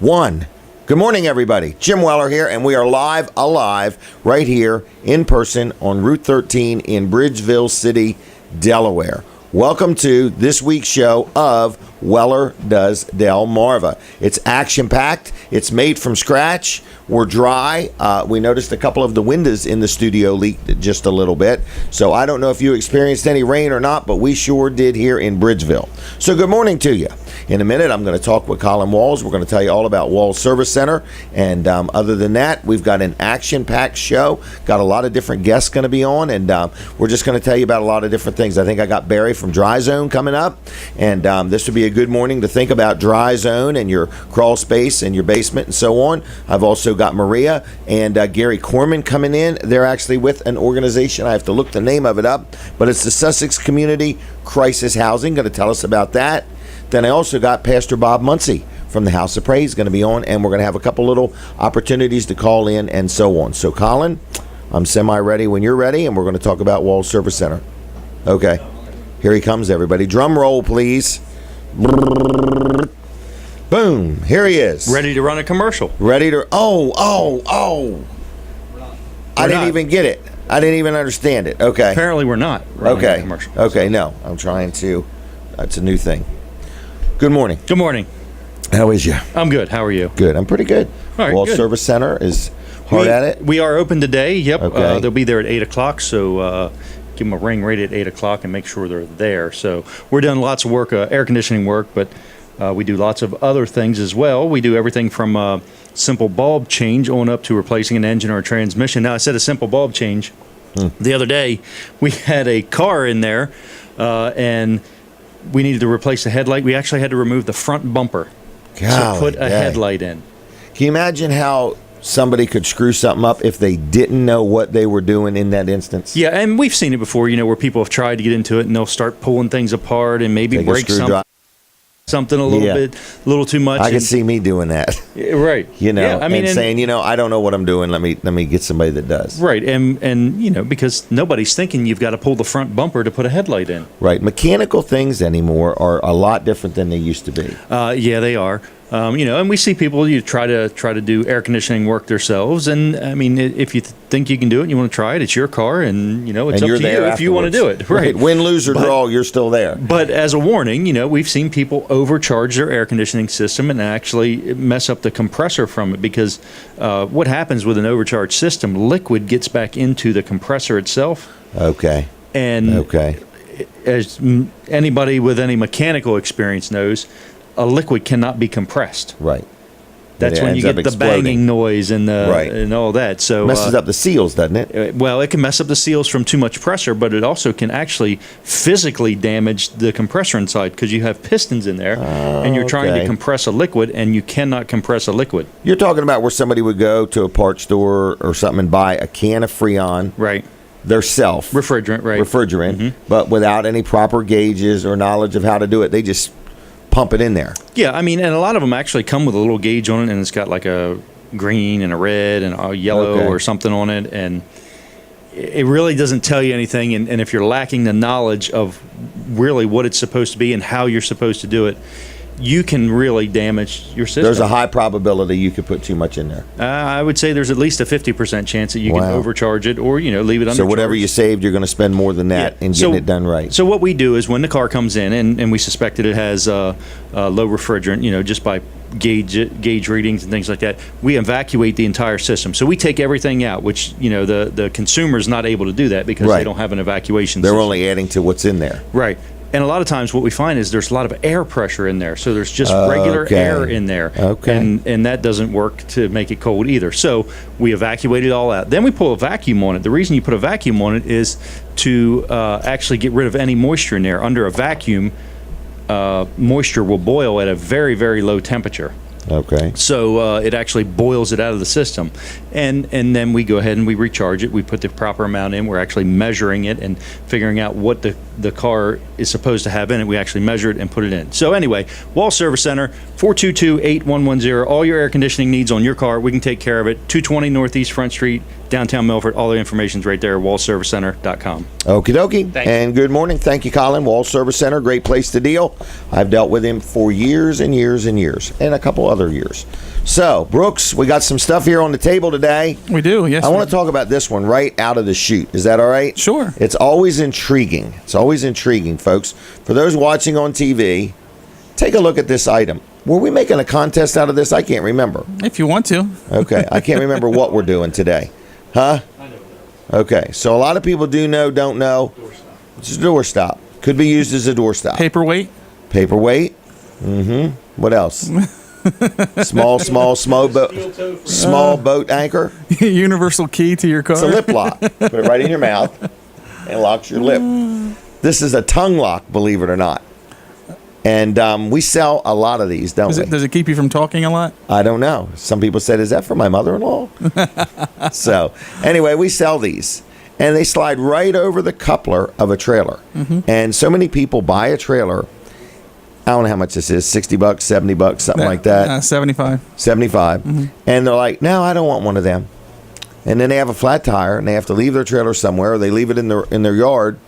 one. Good morning, everybody. Jim Weller here, and we are alive, right here in person on Route 13 in Bridgeville City, Delaware. Welcome to this week's show of Weller Does Delmarva. It's action-packed. It's made from scratch. We're dry. We noticed a couple of the windows in the studio leaked just a little bit. So I don't know if you experienced any rain or not, but we sure did here in Bridgeville. So good morning to you. In a minute, I'm going to talk with Colin Walls. We're going to tell you all about Walls Service Center. And other than that, we've got an action-packed show. Got a lot of different guests going to be on, and we're just going to tell you about a lot of different things. I think I got Barry from Dry Zone coming up, and this would be a good morning to think about Dry Zone and your crawl space and your basement and so on. I've also got Maria and Gary Corman coming in. They're actually with an organization. I have to look the name of it up, but it's the Sussex Community Crisis Housing. Going to tell us about that. Then I also got Pastor Bob Muncie from the House of Praise going to be on, and we're going to have a couple little opportunities to call in and so on. So, Colin, I'm semi-ready when you're ready, and we're going to talk about Walls Service Center. Okay. Here he comes, everybody. Drum roll, please. Boom. Here he is. Ready to run a commercial. Ready to... Oh. I didn't even get it. I didn't even understand it. Okay. Apparently we're not running a commercial. Okay, no. I'm trying to... That's a new thing. Good morning. Good morning. How is you? I'm good. How are you? Good. I'm pretty good. All right, Wall good. Service Center is hard at it? We are open today. Yep. Okay. They'll be there at 8 o'clock, so give them a ring right at 8 o'clock and make sure they're there. So we're doing lots of work, air conditioning work, but we do lots of other things as well. We do everything from simple bulb change on up to replacing an engine or a transmission. Now, I said a simple bulb change. The other day, we had a car in there, and we needed to replace the headlight. We actually had to remove the front bumper to put a headlight in. Can you imagine how somebody could screw something up if they didn't know what they were doing in that instance? Yeah, and we've seen it before, where people have tried to get into it and they'll start pulling things apart and maybe break something a little too much. I could see me doing that. Right. And saying, I don't know what I'm doing. Let me get somebody that does. Right. And because nobody's thinking you've got to pull the front bumper to put a headlight in. Right. Mechanical things anymore are a lot different than they used to be. Yeah, they are. And we see people try to do air conditioning work themselves. And I mean, if you think you can do it and you want to try it, it's your car, and it's up to you if you want to do it. Right. Win, lose, or draw, you're still there. But as a warning, we've seen people overcharge their air conditioning system and actually mess up the compressor from it, because what happens with an overcharged system, liquid gets back into the compressor itself. Okay. And as anybody with any mechanical experience knows, a liquid cannot be compressed. Right. That's when you get the banging noise and and all that. So messes up the seals, doesn't it? Well, it can mess up the seals from too much pressure, but it also can actually physically damage the compressor inside, because you have pistons in there, and you're trying to compress a liquid, and you cannot compress a liquid. You're talking about where somebody would go to a parts store or something and buy a can of Freon. Right. Their self. Refrigerant, right. Refrigerant, but without any proper gauges or knowledge of how to do it. They just pump it in there. Yeah, I mean, and a lot of them actually come with a little gauge on it, and it's got like a green and a red and a yellow or something on it, and it really doesn't tell you anything. And if you're lacking the knowledge of really what it's supposed to be and how you're supposed to do it, you can really damage your system. There's a high probability you could put too much in there. I would say there's at least a 50% chance that you can overcharge it, or leave it undercharged. So whatever you saved, you're going to spend more than that in getting it done right. So what we do is, when the car comes in and we suspect that it has low refrigerant, just by gauge readings and things like that, we evacuate the entire system. So we take everything out, which the consumer's not able to do that because they don't have an evacuation system. They're only adding to what's in there. Right. And a lot of times what we find is there's a lot of air pressure in there. So there's just regular air in there. Okay. And that doesn't work to make it cold either. So we evacuate it all out. Then we pull a vacuum on it. The reason you put a vacuum on it is to actually get rid of any moisture in there. Under a vacuum, moisture will boil at a very, very low temperature. Okay. So it actually boils it out of the system. And then we go ahead and we recharge it. We put the proper amount in. We're actually measuring it and figuring out what the car is supposed to have in it. We actually measure it and put it in. So anyway, Wall Service Center, 422-8110. All your air conditioning needs on your car, we can take care of it. 220 Northeast Front Street, downtown Milford. All the information's right there, wallservicecenter.com. Okie dokie. Thanks. And good morning. Thank you, Colin. Wall Service Center, great place to deal. I've dealt with him for years and years and years, and a couple other years. So, Brooks, we got some stuff here on the table today. We do, yes. I want to talk about this one right out of the chute. Is that all right? Sure. It's always intriguing. It's always intriguing, folks. For those watching on TV, take a look at this item. Were we making a contest out of this? I can't remember. If you want to. Okay, I can't remember what we're doing today. Huh? Okay, so a lot of people don't know. It's a doorstop. Could be used as a doorstop. Paperweight. Paperweight. What else? Small boat anchor. Universal key to your car. It's a lip lock. Put it right in your mouth and locks your lip. This is a tongue lock, believe it or not. And we sell a lot of these, don't we? Does it keep you from talking a lot? I don't know. Some people said, is that for my mother-in-law? So, anyway, we sell these. And they slide right over the coupler of a trailer. And so many people buy a trailer. I don't know how much this is, $60, $70, something like that. 75. 75. And they're like, no, I don't want one of them. And then they have a flat tire, and they have to leave their trailer somewhere, or they leave it in their yard.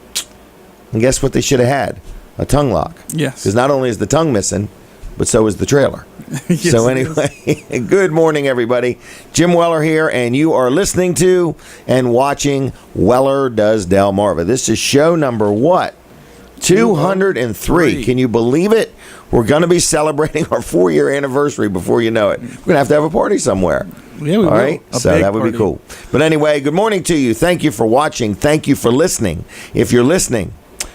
And guess what they should have had? A tongue lock. Yes. Because not only is the tongue missing, but so is the trailer. Yes, so anyway, good morning, everybody. Jim Weller here, and you are listening to and watching Weller Does Delmarva. This is show number what? 203. Can you believe it? We're going to be celebrating our 4-year anniversary before you know it. We're going to have a party somewhere. Yeah, we All will. right? A So big that would party. be cool. But anyway, good morning to you. Thank you for watching. Thank you for listening. If you're listening,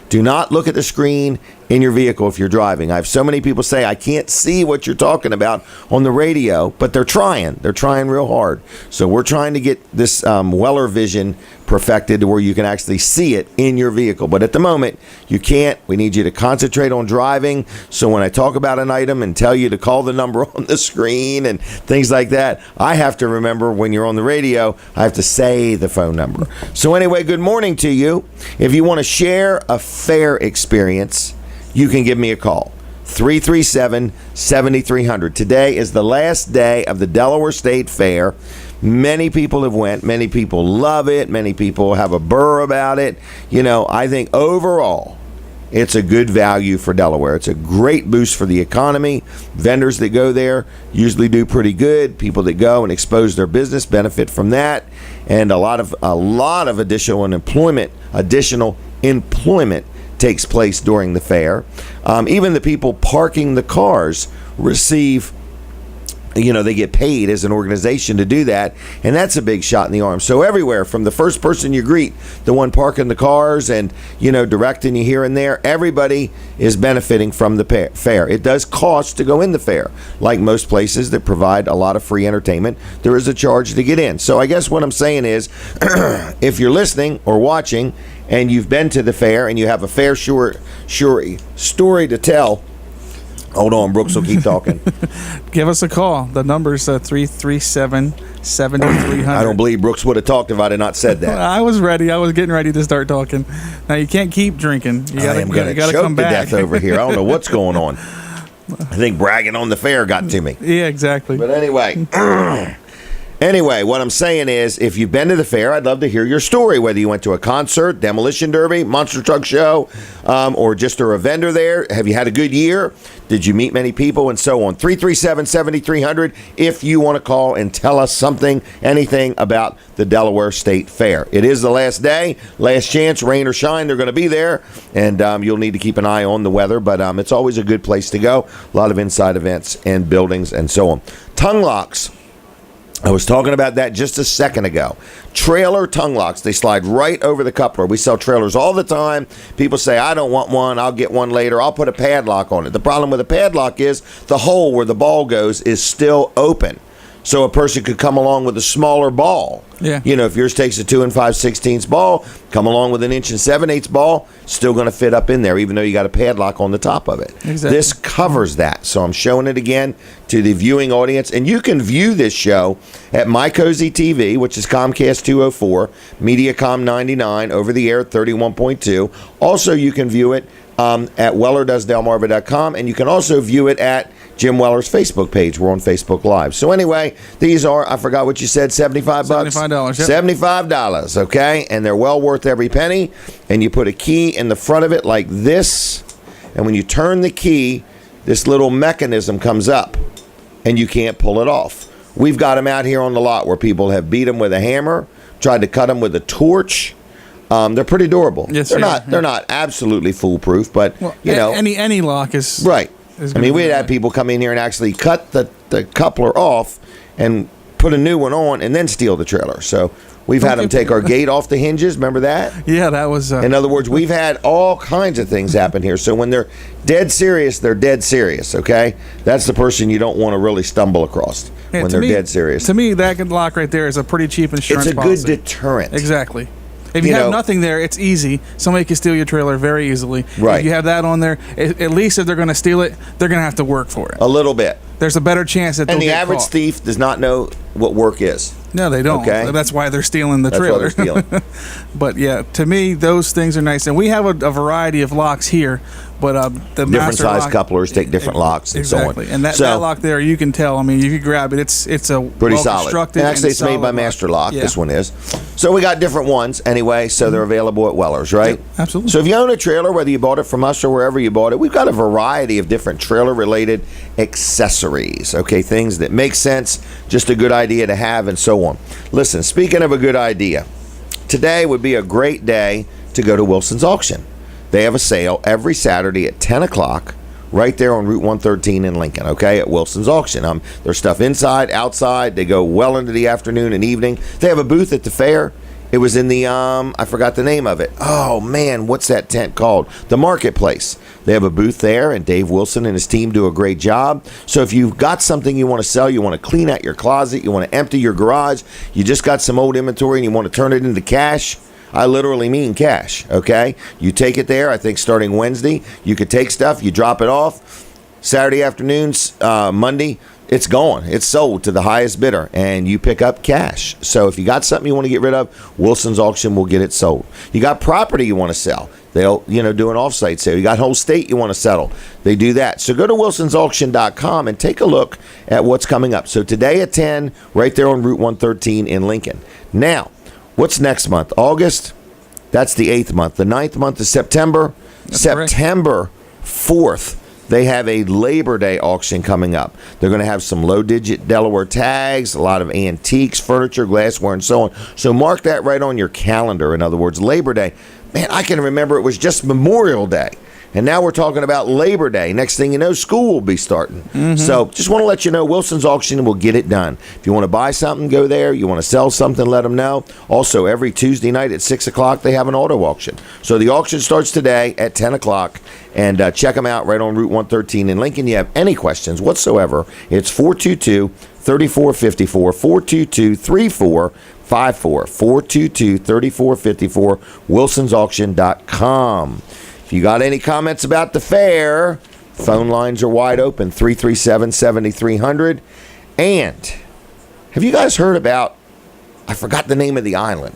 do not look at the screen in your vehicle if you're driving. I have so many people say, I can't see what you're talking about on the radio, but they're trying. They're trying real hard. So we're trying to get this Weller Vision perfected to where you can actually see it in your vehicle. But at the moment, you can't. We need you to concentrate on driving. So when I talk about an item and tell you to call the number on the screen and things like that, I have to remember when you're on the radio, I have to say the phone number. So anyway, good morning to you. If you want to share a fair experience, you can give me a call. 337-7300. Today is the last day of the Delaware State Fair. Many people have went. Many people love it. Many people have a burr about it. You know, I think overall, it's a good value for Delaware. It's a great boost for the economy. Vendors that go there usually do pretty good. People that go and expose their business benefit from that, and a lot of additional employment takes place during the fair. Even the people parking the cars receive, they get paid as an organization to do that, and that's a big shot in the arm. So everywhere, from the first person you greet, the one parking the cars, and directing you here and there, everybody is benefiting from the fair. It does cost to go in the fair. Like most places that provide a lot of free entertainment, there is a charge to get in. So I guess what I'm saying is, if you're listening or watching and you've been to the fair and you have a fair story to tell, hold on, Brooks will keep talking. Give us a call. The number's 337-7300. I don't believe Brooks would have talked if I had not said that. I was ready. I was getting ready to start talking. Now, you can't keep drinking. You I am going to choke come to back. death over here. I don't know what's going on. I think bragging on the fair got to me. Yeah, exactly. But anyway, what I'm saying is, if you've been to the fair, I'd love to hear your story, whether you went to a concert, demolition derby, monster truck show, or just a vendor there. Have you had a good year? Did you meet many people, and so on? 337-7300 if you want to call and tell us anything about the Delaware State Fair. It is the last day, last chance, rain or shine, they're going to be there, and you'll need to keep an eye on the weather, but it's always a good place to go. A lot of inside events and buildings and so on. Tongue locks. I was talking about that just a second ago. Trailer tongue locks. They slide right over the coupler. We sell trailers all the time. People say, I don't want one. I'll get one later. I'll put a padlock on it. The problem with a padlock is the hole where the ball goes is still open. So a person could come along with a smaller ball. Yeah. If yours takes a 2 5/16 ball, come along with an 1 7/8 ball, still going to fit up in there, even though you got a padlock on the top of it. Exactly. This covers that. So I'm showing it again to the viewing audience. And you can view this show at My Cozy TV, which is Comcast 204, Mediacom 99, over the air at 31.2. Also, you can view it at WellerDoesDelmarva.com, and you can also view it at Jim Weller's Facebook page. We're on Facebook Live. So anyway, these are, I forgot what you said, $75? $75, yep. $75, okay? And they're well worth every penny. And you put a key in the front of it like this, and when you turn the key, this little mechanism comes up. and you can't pull it off. We've got them out here on the lot where people have beat them with a hammer, tried to cut them with a torch. They're pretty durable. Yes, they're they not. are, yeah. They're not absolutely foolproof, but Well, you know, any lock is right. is I mean, gonna we'd be had right. people come in here and actually cut the coupler off and put a new one on, and then steal the trailer. So we've had them take our gate off the hinges. Remember that? Yeah, that was. In other words, we've had all kinds of things happen here. So when they're dead serious, they're dead serious, okay? That's the person you don't want to really stumble across Yeah, when to they're me- dead serious. To me, that lock right there is a pretty cheap insurance It's a policy. good deterrent. Exactly. If you, You have know- nothing there, it's easy. Somebody can steal your trailer very easily. Right. If you have that on there, at least if they're going to steal it, they're going to have to work for it. A little bit. There's a better chance that they'll And the get average caught. thief does not know what work is. No, they don't. Okay. That's why they're stealing the That's why trailer. they're stealing. But yeah, to me, those things are nice, and we have a variety of locks here. But the Different master size lock, couplers take different locks and exactly. so on. And that lock there, you can tell. I mean, if you grab it, it's a Pretty solid. well-constructed And actually, and it's made by solid Master Lock. Yeah. This one is. So we got different ones anyway. So they're available at Weller's, right? Yep, absolutely. So if you own a trailer, whether you bought it from us or wherever you bought it, we've got a variety of different trailer-related accessories. Okay, things that make sense, just a good idea to have, and so on. Listen, speaking of a good idea, today would be a great day to go to Wilson's Auction. They have a sale every Saturday at 10 o'clock right there on Route 113 in Lincoln, okay, at Wilson's Auction. There's stuff inside, outside. They go well into the afternoon and evening. They have a booth at the fair. It was in the, I forgot the name of it. Oh, man, what's that tent called? The Marketplace. They have a booth there, and Dave Wilson and his team do a great job. So if you've got something you want to sell, you want to clean out your closet, you want to empty your garage, you just got some old inventory and you want to turn it into cash, I literally mean cash, okay? You take it there, I think starting Wednesday. You could take stuff, you drop it off. Saturday afternoons, Monday, it's gone. It's sold to the highest bidder, and you pick up cash. So if you got something you want to get rid of, Wilson's Auction will get it sold. You got property you want to sell, they'll do an off-site sale. You got whole state you want to settle, they do that. So go to wilsonsauction.com and take a look at what's coming up. So today at 10, right there on Route 113 in Lincoln. Now, what's next month? August? That's the 8th month. The 9th month is September. That's correct. September 4th. They have a Labor Day auction coming up. They're going to have some low-digit Delaware tags, a lot of antiques, furniture, glassware, and so on. So mark that right on your calendar. In other words, Labor Day. Man, I can remember it was just Memorial Day. And now we're talking about Labor Day. Next thing you know, school will be starting. Mm-hmm. So just want to let you know, Wilson's Auction will get it done. If you want to buy something, go there. You want to sell something, let them know. Also, every Tuesday night at 6 o'clock, they have an auto auction. So the auction starts today at 10 o'clock. And check them out right on Route 113 in Lincoln. You have any questions whatsoever, it's 422-3454, 422-3454, 422-3454, wilsonsauction.com. If you got any comments about the fair, phone lines are wide open, 337-7300. And have you guys heard about, I forgot the name of the island,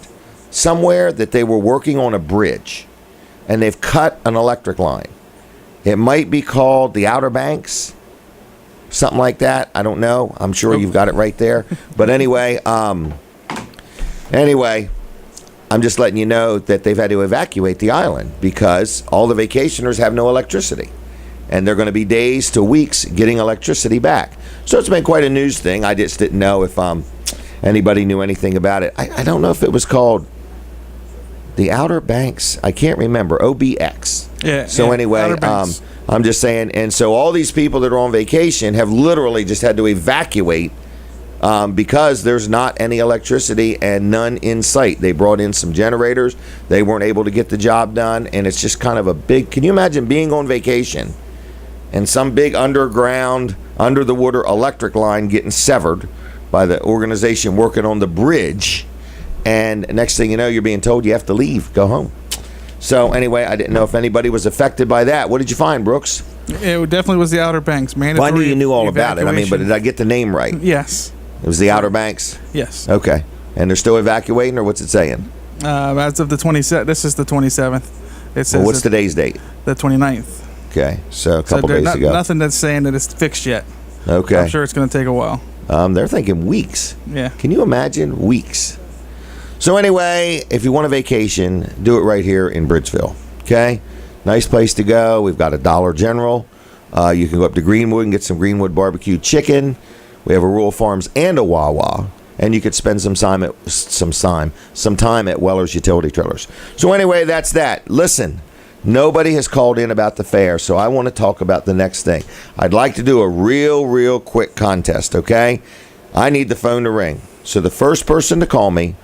somewhere that they were working on a bridge, and they've cut an electric line. It might be called the Outer Banks, something like that. I don't know. I'm sure you've got it right there. But anyway, I'm just letting you know that they've had to evacuate the island because all the vacationers have no electricity. And they're going to be days to weeks getting electricity back. So it's been quite a news thing. I just didn't know if anybody knew anything about it. I don't know if it was called the Outer Banks. I can't remember. OBX. Yeah. So yeah, anyway, Outer Banks. I'm just saying. And so all these people that are on vacation have literally just had to evacuate because there's not any electricity and none in sight. They brought in some generators. They weren't able to get the job done. And it's just kind of a big, can you imagine being on vacation and some big underground, under the water electric line getting severed by the organization working on the bridge? And next thing you know, you're being told you have to leave, go home. So anyway, I didn't know if anybody was affected by that. What did you find, Brooks? It definitely was the Outer Banks. Well, I knew you knew all about it. I mean, but did I get the name right? Yes. It was the Outer Banks? Yes. Okay. And they're still evacuating, or what's it saying? As of the 27th, this is the 27th. It says Well, what's today's date? the 29th. Okay, so a couple days ago. Nothing that's saying that it's fixed yet. Okay. I'm sure it's going to take a while. They're thinking weeks. Yeah. Can you imagine? Weeks. So anyway, if you want a vacation, do it right here in Bridgeville. Okay? Nice place to go. We've got a Dollar General. You can go up to Greenwood and get some Greenwood barbecue chicken. We have a Rural Farms and a Wawa. And you could spend some time at Weller's Utility Trailers. So anyway, that's that. Listen, nobody has called in about the fair, so I want to talk about the next thing. I'd like to do a real quick contest, okay? I need the phone to ring. So the first person to call me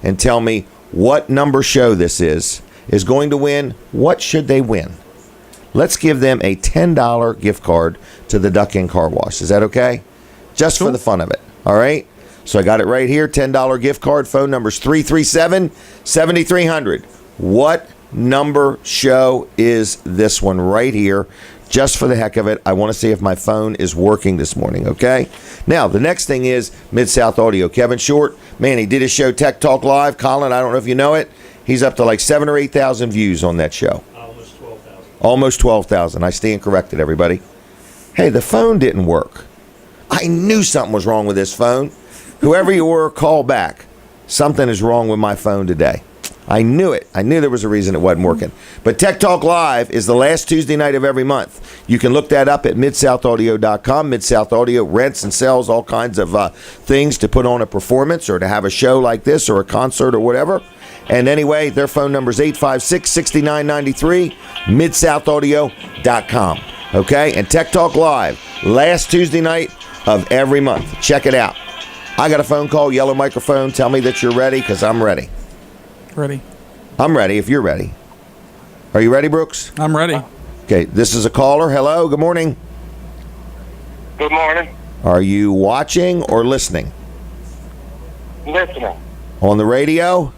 and tell me what number show this is going to win. What should they win? Let's give them a $10 gift card to the Duck Inn Car Wash. Is that okay? Just for the fun of it, all right? So I got it right here, $10 gift card. Phone number's 337-7300. What number show is this one right here? Just for the heck of it, I want to see if my phone is working this morning, okay? Now, the next thing is Mid-South Audio. Kevin Short, man, he did his show Tech Talk Live. Colin, I don't know if you know it. He's up to like 7,000 or 8,000 views on that show. Almost 12,000. Almost 12,000. I stand corrected, everybody. Hey, the phone didn't work. I knew something was wrong with this phone. Whoever you were, call back. Something is wrong with my phone today. I knew it. I knew there was a reason it wasn't working. But Tech Talk Live is the last Tuesday night of every month. You can look that up at MidSouthAudio.com. Mid-South Audio rents and sells all kinds of things to put on a performance or to have a show like this or a concert or whatever. And anyway, their phone number is 856-6993, MidSouthAudio.com. Okay? And Tech Talk Live, last Tuesday night of every month. Check it out. I got a phone call, yellow microphone. Tell me that you're ready, because I'm ready. Ready. I'm ready if you're ready. Are you ready, Brooks? I'm ready. Okay, this is a caller. Hello, good morning. Good morning. Are you watching or listening? Listening. On the radio?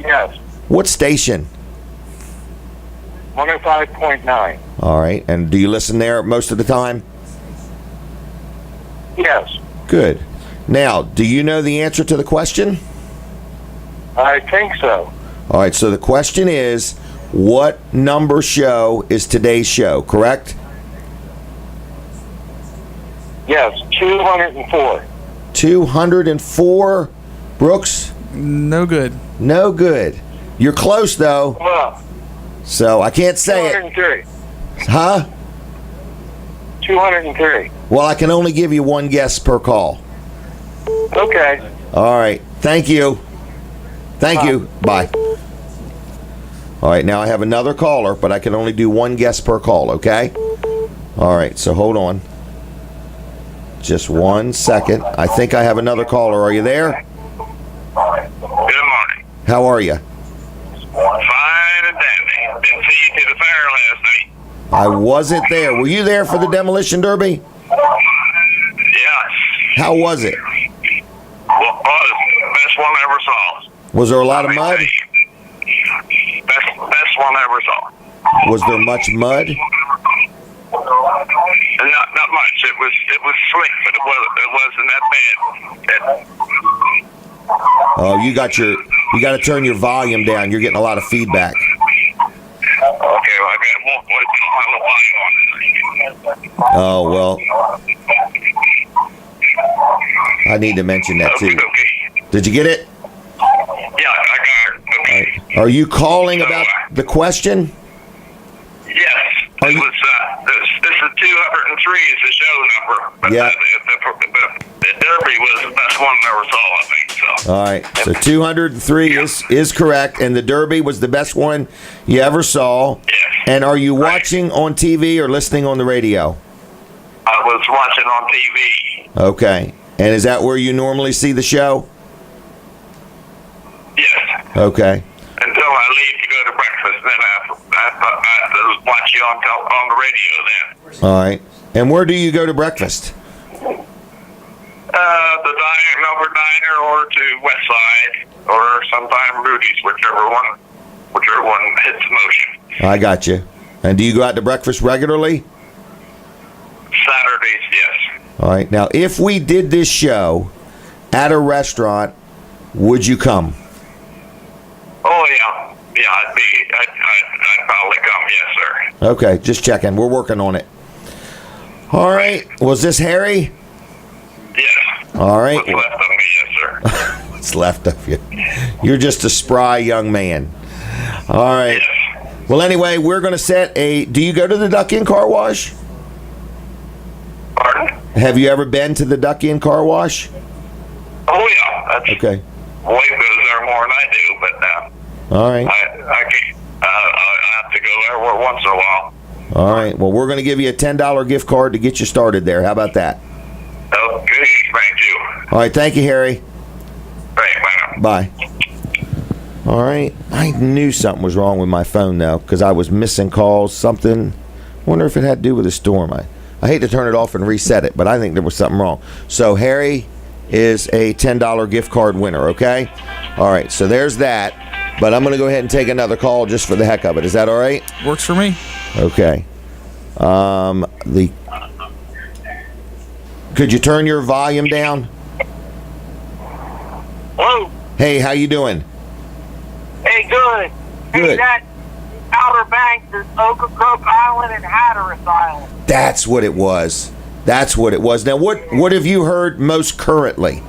Yes. What station? 105.9. All right, and do you listen there most of the time? Yes. Good. Now, do you know the answer to the question? I think so. All right, so the question is, what number show is today's show, correct? Yes. 204. 204. Brooks? No good. No good. You're close, though, Well, so I can't say it. 203. Huh? 203. Well, I can only give you one guess per call. Okay. All right. Thank you. Thank you. Bye. All right. Now I have another caller, but I can only do one guess per call, okay? All right. So hold on. Just 1 second. I think I have another caller. Are you there? Good morning. How are you? Fine and dandy. Didn't see you to the fair last night. I wasn't there. Were you there for the demolition derby? Yes. How was it? Well, best one I ever saw. Was there a lot of mud? Best one I ever saw. Was there much mud? Not much. It was slick, but it wasn't that bad. Oh, you got to turn your volume down. You're getting a lot of feedback. Okay, well, I got one volume on. Oh, well, I need to mention that too. Okay. Did you get it? Yeah, I got it. Okay. Are you calling about the question? Yes. Are It you- was, this is 203 is the show number. But Yeah. The Derby was the best one I ever saw, I think. So. All right. So 203 is correct, and the Derby was the best one you ever saw. Yes. And are you watching on TV or listening on the radio? I was watching on TV. Okay. And is that where you normally see the show? Yes. Okay. Until I leave to go to breakfast, then I have to watch you on the radio then. All right. And where do you go to breakfast? The Delmarva Diner or to West Side or sometime Rudy's, whichever one hits the motion. I got you. And do you go out to breakfast regularly? Saturdays, yes. All right. Now, if we did this show at a restaurant, would you come? Oh yeah, I'd probably come, yes, sir. Okay, just checking. We're working on it. All right. Was this Harry? Yes. All right. What's left of me, yes, sir. What's left of you? You're just a spry young man. All right. Yes. Well, anyway, we're going to set a... Do you go to the Duck Inn Car Wash? Pardon? Have you ever been to the Duck Inn car wash? Oh yeah, that's Okay. Wife goes there more than I do, but All right. I can't. I have to go there once in a while. All right. Well, we're going to give you a $10 gift card to get you started there. How about that? Okay, thank you. All right. Thank you, Harry. Thanks, man. Bye. All right. I knew something was wrong with my phone, though, because I was missing calls, something. Wonder if it had to do with the storm. I hate to turn it off and reset it, but I think there was something wrong. So Harry is a $10 gift card winner, okay? All right. So there's that. But I'm going to go ahead and take another call just for the heck of it. Is that all right? Works for me. Okay. Could you turn your volume down? Hello. Hey, how you doing? Hey, good. Hey, Good. that Outer Banks is Ocracoke Island and Hatteras Island. That's what it was. That's what it was. Now, what have you heard most currently?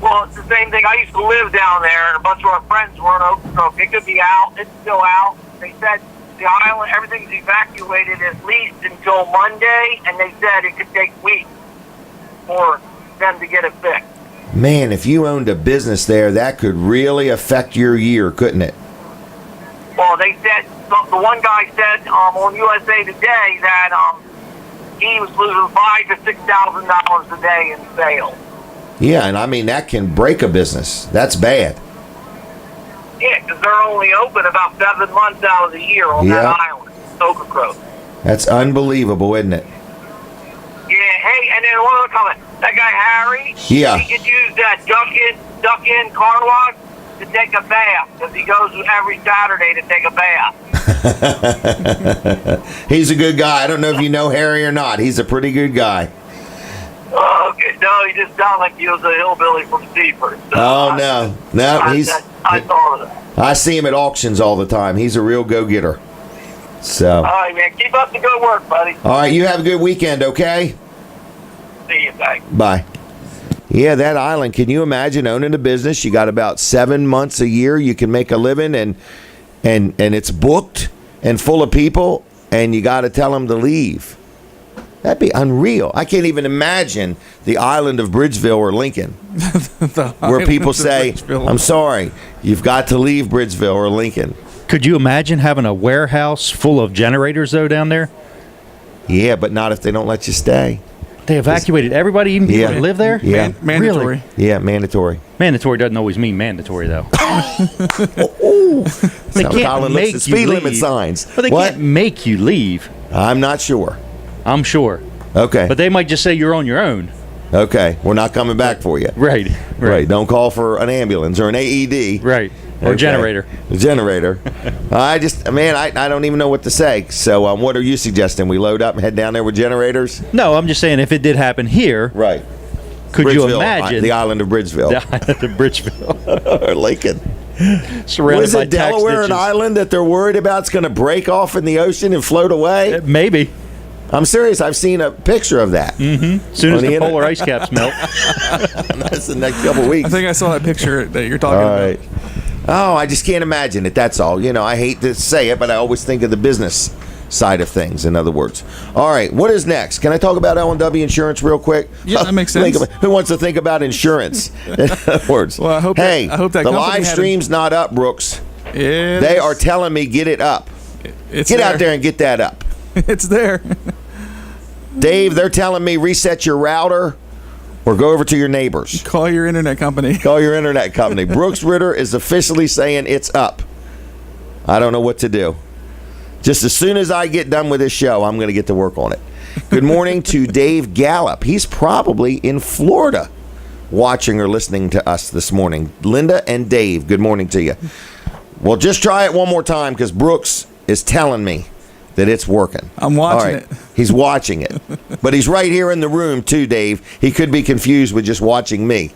Well, it's the same thing. I used to live down there, and a bunch of our friends were in Ocracoke. It could be out. It's still out. They said the island, everything's evacuated at least until Monday, and they said it could take weeks for them to get it fixed. Man, if you owned a business there, that could really affect your year, couldn't it? Well, they said, the one guy said on USA Today that he was losing $5,000 to $6,000 a day in sales. Yeah, and I mean, that can break a business. That's bad. Yeah, because they're only open about 7 months out of the year on that island, Ocracoke. That's unbelievable, isn't it? Yeah, hey, and then one other comment. That guy Harry, Yeah. he could use that duck in car wash to take a bath, because he goes every Saturday to take a bath. He's a good guy. I don't know if you know Harry or not. He's a pretty good guy. Oh, okay, no, he just sounded like he was a hillbilly from Seaford. So Oh, no. No, I saw that. I see him at auctions all the time. He's a real go-getter. So, All right, man, keep up the good work, buddy. all right, you have a good weekend, okay? See you, thanks. Bye. Yeah, that island. Can you imagine owning a business? You got about 7 months a year you can make a living, and it's booked and full of people, and you got to tell them to leave. That'd be unreal. I can't even imagine the island of Bridgeville or Lincoln, where people say, "I'm sorry, you've got to leave Bridgeville or Lincoln." Could you imagine having a warehouse full of generators, though, down there? Yeah, but not if they don't let you stay. They evacuated everybody, even people Yeah. that live there? Yeah. Mandatory. Really? Yeah, mandatory. Mandatory doesn't always mean mandatory, though. They Now can't Colin looks make at you speed limit leave. signs. But they What? can't make you leave, I'm not sure. I'm sure. Okay. But they might just say you're on your own. Okay. We're not coming back for you. Right. Right. Don't call for an ambulance or an AED. Right. Or Okay. generator. A generator. I don't even know what to say. So, what are you suggesting? We load up and head down there with generators? No, I'm just saying if it did happen here, Right. could you Bridgeville, imagine the island of Bridgeville the island of Bridgeville or Lincoln? surrounded Was by it Delaware, an tax island that they're worried about it's going to break off in the ocean and float away? ditches? Maybe. I'm serious. I've seen a picture of that. As soon as On the the polar ice caps melt. That's the next couple weeks. I think I saw that picture that you're talking All about. right. Oh, I just can't imagine it. That's all. You know, I hate to say it, but I always think of the business side of things, in other words. All right, what is next? Can I talk about L&W Insurance real quick? Yeah, that makes sense. Who wants to think about insurance? In other words. Well, I hope hey, that the company live had a- stream's not up, Brooks. Yeah, They are telling me get it up. it's Get out there and get that up. It's there. Dave, they're telling me reset your router or go over to your neighbors. Call your internet company. Call your internet company. Brooks Ritter is officially saying it's up. I don't know what to do. Just as soon as I get done with this show, I'm going to get to work on it. Good morning to Dave Gallup. He's probably in Florida watching or listening to us this morning. Linda and Dave, good morning to you. Well, just try it one more time because Brooks is telling me that it's working. I'm watching All right. it. He's watching it. But he's right here in the room, too, Dave. He could be confused with just watching me.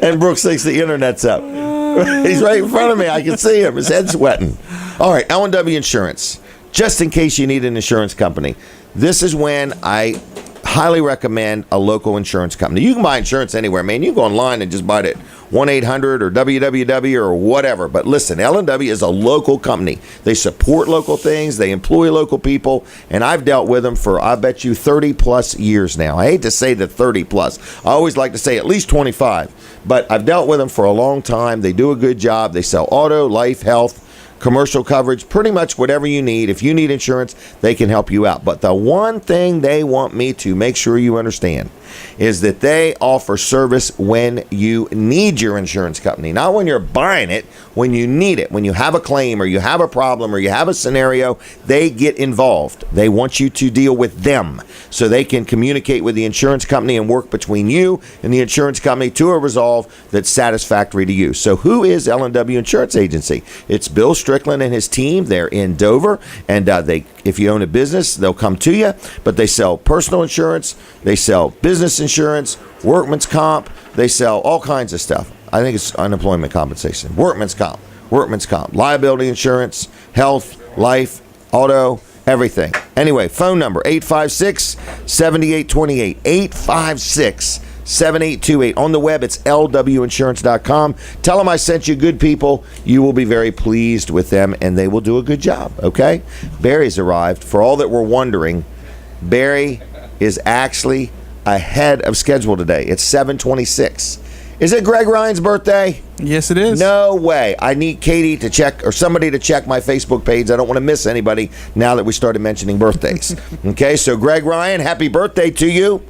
And Brooks thinks the internet's up. He's right in front of me. I can see him. His head's sweating. All right, L&W Insurance. Just in case you need an insurance company. This is when I highly recommend a local insurance company. You can buy insurance anywhere, man. You can go online and just buy it at 1-800 or www or whatever. But listen, L&W is a local company. They support local things. They employ local people. And I've dealt with them for, I bet you, 30 plus years now. I hate to say the 30 plus. I always like to say at least 25. But I've dealt with them for a long time. They do a good job. They sell auto, life, health, commercial coverage, pretty much whatever you need. If you need insurance, they can help you out. But the one thing they want me to make sure you understand is that they offer service when you need your insurance company, not when you're buying it, when you need it. When you have a claim or you have a problem or you have a scenario, they get involved. They want you to deal with them so they can communicate with the insurance company and work between you and the insurance company to a resolve that's satisfactory to you. So who is L&W Insurance Agency? It's Bill Strickland and his team. They're in Dover, and if you own a business, they'll come to you. But they sell personal insurance, they sell business insurance, workman's comp, they sell all kinds of stuff. I think it's unemployment compensation, workman's comp, liability insurance, health, life, auto, everything. Anyway, phone number 856-7828, 856-7828. On the web, it's lwinsurance.com. Tell them I sent you. Good people. You will be very pleased with them, and they will do a good job, okay? Barry's arrived. For all that were wondering, Barry is actually ahead of schedule today. It's 7:26. Is it Greg Ryan's birthday? Yes, it is. No way. I need Katie to check, or somebody to check my Facebook page. I don't want to miss anybody now that we started mentioning birthdays. Okay, so Greg Ryan, happy birthday to you.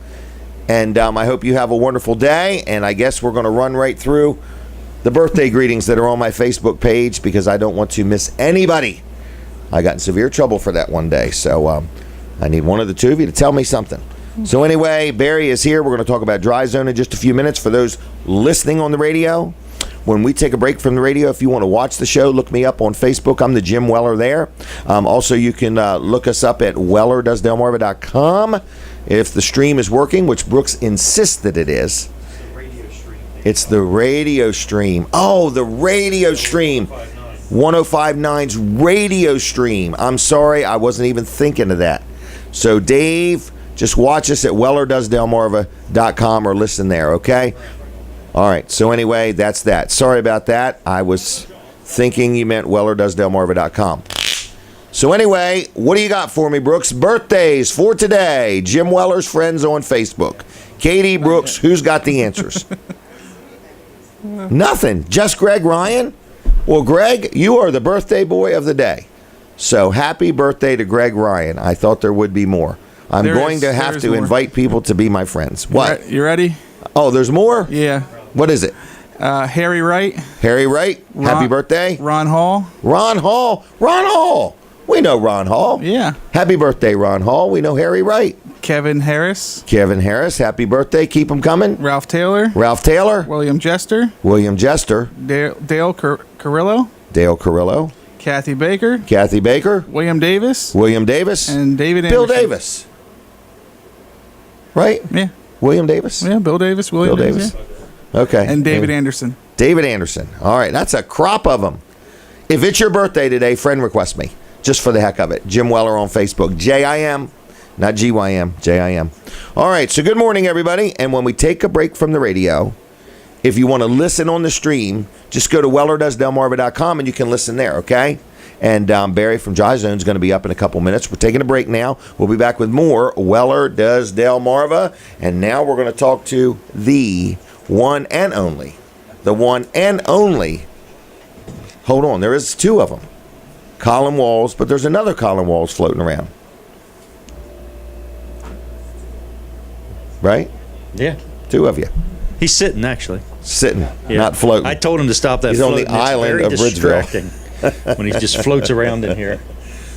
And I hope you have a wonderful day. And I guess we're going to run right through the birthday greetings that are on my Facebook page because I don't want to miss anybody. I got in severe trouble for that one day. So I need one of the two of you to tell me something. So anyway, Barry is here. We're going to talk about Dry Zone in just a few minutes. For those listening on the radio, when we take a break from the radio, if you want to watch the show, look me up on Facebook. I'm the Jim Weller there. Also, you can look us up at wellerdoesdelmarva.com. If the stream is working, which Brooks insists that it is. It's the radio stream. Oh, the radio stream. 1059's radio stream. I'm sorry, I wasn't even thinking of that. So, Dave, just watch us at wellerdoesdelmarva.com or listen there, okay? All right, so anyway, that's that. Sorry about that. I was thinking you meant wellerdoesdelmarva.com. So anyway, what do you got for me, Brooks? Birthdays for today. Jim Weller's friends on Facebook. Katie, Brooks, who's got the answers? Nothing. Just Greg Ryan? Well, Greg, you are the birthday boy of the day. So happy birthday to Greg Ryan. I thought there would be more. I'm going to have to invite people to be my friends. What? You ready? Oh, there's more? Yeah. What is it? Harry Wright. Harry Wright. Happy birthday. Ron Hall. Ron Hall. Ron Hall. We know Ron Hall. Yeah. Happy birthday, Ron Hall. We know Harry Wright. Kevin Harris. Kevin Harris. Happy birthday. Keep them coming. Ralph Taylor. Ralph Taylor. William Jester. William Jester. Dale Carrillo. Dale Carrillo. Kathy Baker. Kathy Baker. William Davis. William Davis. And David Bill Anderson. Davis. Right? Yeah. William Davis? Yeah, Bill Davis. William Bill Davis. Davis. Yeah. Okay. And David Anderson. David Anderson. All right. That's a crop of them. If it's your birthday today, friend request me. Just for the heck of it. Jim Weller on Facebook. J-I-M. Not G-Y-M. J-I-M. All right. So good morning, everybody. And when we take a break from the radio, if you want to listen on the stream, just go to wellerdoesdelmarva.com and you can listen there, okay? And Barry from Dry Zone is going to be up in a couple minutes. We're taking a break now. We'll be back with more Weller Does Delmarva. And now we're going to talk to the one and only. The one and only. Hold on. There is two of them. Colin Walls, but there's another Colin Walls floating around. Right? Yeah. Two of you. He's sitting, actually. Sitting, Yeah. not floating. I told him to stop that He's on floating. the island of Bridgeville. Distracting when he just floats around in here.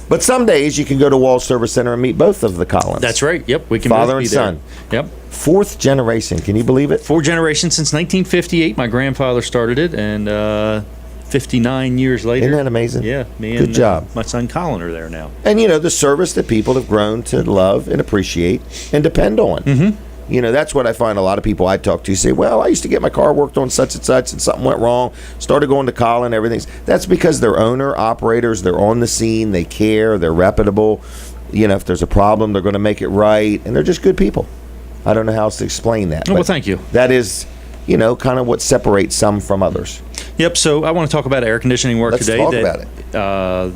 But some days you can go to Walls Service Center and meet both of the Collins. That's right. Yep. We can Father both be and son. there. Yep. Fourth generation. Can you believe it? 4 generations since 1958. My grandfather started it, and 59 years later. Isn't that amazing? Yeah. Me Good and job. my son Colin are there now. And, you know, the service that people have grown to love and appreciate and depend on. Mm-hmm. You know, that's what I find a lot of people I talk to say, well, I used to get my car worked on such and something went wrong, started going to Colin, everything. That's because they're owner operators, they're on the scene, they care, they're reputable. if there's a problem, they're going to make it right, and they're just good people. I don't know how else to explain that. Well, but thank you. That is, kind of what separates some from others. Yep. So I want to talk about air conditioning work Let's today. talk about it.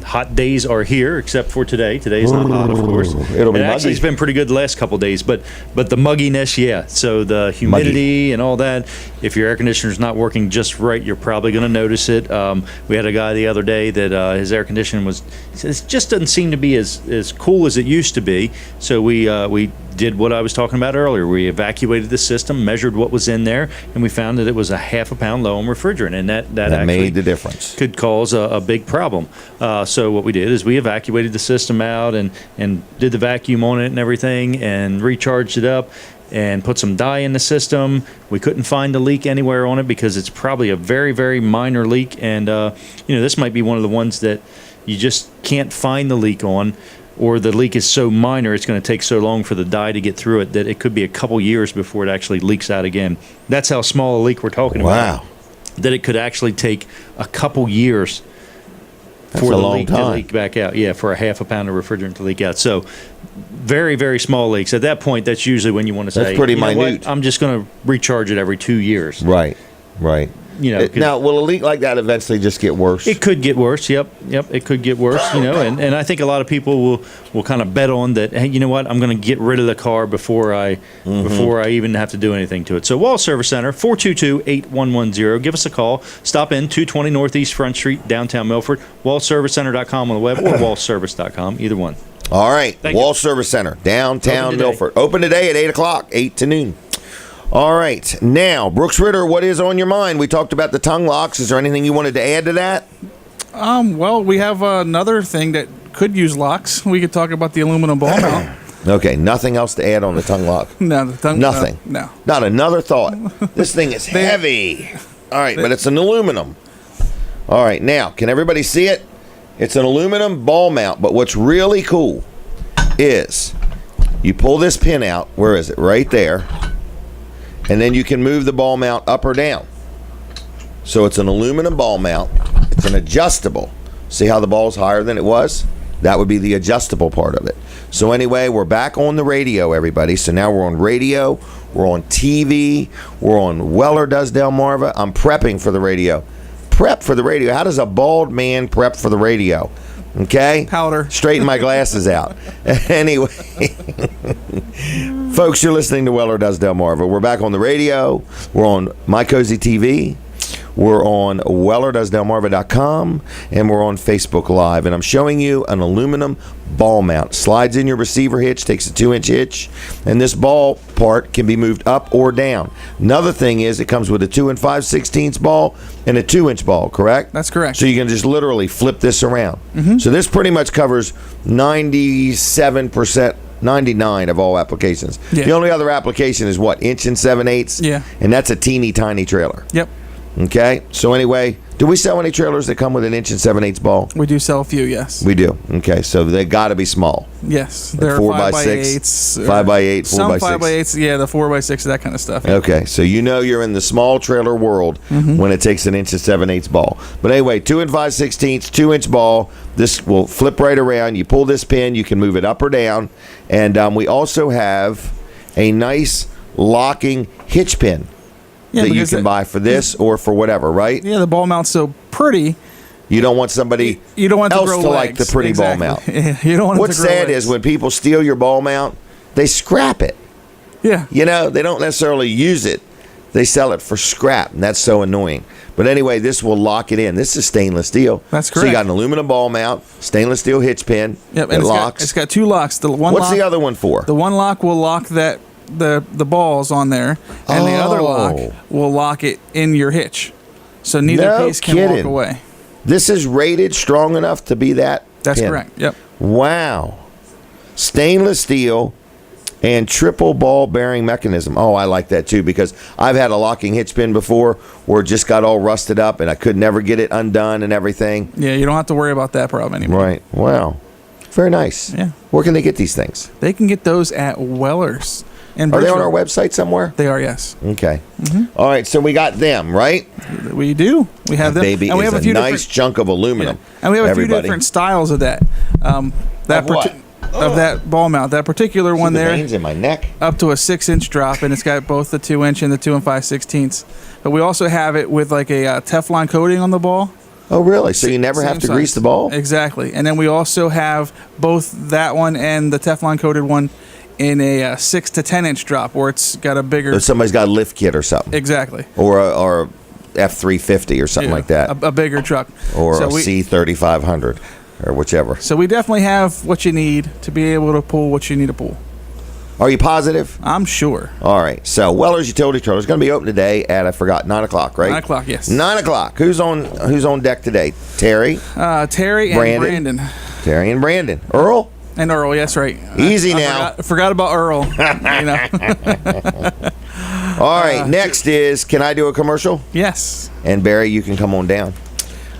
Hot days are here, except for today. Today is not hot, of course. It'll be Actually, muggy. it's been pretty good the last couple of days, but the mugginess, yeah. So the humidity and all that. If your air conditioner's not working just right, you're probably going to notice it. We had a guy the other day that his air conditioning it just doesn't seem to be as cool as it used to be. So we did what I was talking about earlier. We evacuated the system, measured what was in there, and we found that it was a half a pound low on refrigerant, and that actually made the difference. Could cause a big problem. So what we did is we evacuated the system out and did the vacuum on it and everything, and recharged it up and put some dye in the system. We couldn't find a leak anywhere on it because it's probably a very, very minor leak, and this might be one of the ones that you just can't find the leak on, or the leak is so minor it's going to take so long for the dye to get through it that it could be a couple years before it actually leaks out again. That's how small a leak we're talking about. Wow. That it could actually take a couple years That's for a the long leak to time. leak back out. Yeah, for a half a pound of refrigerant to leak out. So very, very small leaks. At that point, that's usually when you want to say, That's pretty "You know minute. what? I'm just going to recharge it every 2 years." Right. Now, will a leak like that eventually just get worse? it could get worse. Yep, it could get worse. And I think a lot of people will kind of bet on that. Hey, you know what? I'm going to get rid of the car before I even have to do anything to it. So Wall Service Center, 422-8110. Give us a call. Stop in 220 Northeast Front Street, downtown Milford. WallServiceCenter.com on the web, or WallService.com. Either one. All right. Thank Wall you. Service Center, downtown Open today. Milford. Open today at 8 o'clock, 8 to noon. All right. Now, Brooks Ritter, what is on your mind? We talked about the tongue locks. Is there anything you wanted to add to that? Well, we have another thing that could use locks. We could talk about the aluminum ball mount. Okay. Nothing else to add on the tongue lock? No, the tongue. Nothing. No. Not another thought. This thing is heavy. All right, but it's an aluminum. All right. Now, can everybody see it? It's an aluminum ball mount, but what's really cool is you pull this pin out. Where is it? Right there. And then you can move the ball mount up or down. So it's an aluminum ball mount. It's an adjustable. See how the ball's higher than it was? That would be the adjustable part of it. So anyway, we're back on the radio, everybody. So now we're on radio. We're on TV. We're on Weller Does Delmarva. I'm prepping for the radio. Prep for the radio. How does a bald man prep for the radio? Okay? Powder. Straighten my glasses out. Anyway. Folks, you're listening to Weller Does Delmarva. We're back on the radio. We're on My Cozy TV. We're on WellerDoesDelmarva.com, and we're on Facebook Live. And I'm showing you an aluminum ball mount. Slides in your receiver hitch, takes a 2-inch hitch, and this ball part can be moved up or down. Another thing is it comes with a 2 5/16 ball and a 2-inch ball, correct? That's correct. So you can just literally flip this around. So this pretty much covers 97%. 99 of all applications. Yeah. The only other application is what? 1 7/8? Yeah. And that's a teeny tiny trailer. Yep. Okay. So anyway, do we sell any trailers that come with an 1 7/8 ball? We do sell a few, yes. We do. Okay. So they got to be small. Yes. Like They're 4x6, 5x8s. 5x8, 4x6. Some 5x8s, yeah, the 4x6, that kind of stuff. Yeah. Okay, so you know you're in the small trailer world when it takes an 1 7/8 ball. But anyway, 2 5/16, 2-inch ball. This will flip right around. You pull this pin, you can move it up or down. And we also have a nice locking hitch pin Yeah, that you because can buy for this or for whatever, right? Yeah, the ball mount's so pretty. You don't want somebody You don't want else to grow to legs. like the pretty Exactly. ball mount. Yeah, you don't want What's it to grow sad legs. is when people steal your ball mount, they scrap it. Yeah. You know, they don't necessarily use it. They sell it for scrap, and that's so annoying. But anyway, this will lock it in. This is stainless steel. That's So you correct. got an aluminum ball mount, stainless steel hitch pin. Yep, It and locks. it's got two locks. The one What's lock, the other one for? The one lock will lock the balls on there, and the other lock Oh. will lock it in your hitch. So neither No piece can walk kidding. away. This is rated strong enough to be that That's pin. correct. Yep. Wow. Stainless steel and triple ball bearing mechanism. Oh, I like that too because I've had a locking hitch pin before where it just got all rusted up and I could never get it undone and everything. Yeah, you don't have to worry about that problem anymore. Right. Wow. Very nice. Yeah. Where can they get these things? They can get those at Weller's. In Are they on our Bridgeville. website somewhere? They are, yes. Okay. All right. So we got them, right? We do. We have them. Baby and we is have a few nice different, chunk of aluminum. and we have a Everybody. few different styles of that. Of what? of that ball mount. That particular one the there, veins in my neck. up to a 6-inch drop, and it's got both the 2-inch and the 2 5/16. But we also have it with like a Teflon coating on the ball. Oh, really? So you never have Same to size. grease the ball? Exactly. And then we also have both that one and the Teflon coated one in a 6 to 10-inch drop, where it's got a bigger. Or somebody's got a lift kit or something. Exactly. Or a F350 or something Yeah, like that. A bigger truck. Or So a C3500 or whichever. So we definitely have what you need to be able to pull what you need to pull. Are you positive? I'm sure. All right. So Weller's Utility Trailer is going to be open today at, I forgot, 9 o'clock, right? 9 o'clock, yes. 9 o'clock. Who's on deck today? Terry? Terry and Brandon. Terry and Brandon. Earl? And Earl, yes, right. Easy I now. forgot about Earl. You know. All right. Next is, can I do a commercial? Yes. And Barry, you can come on down.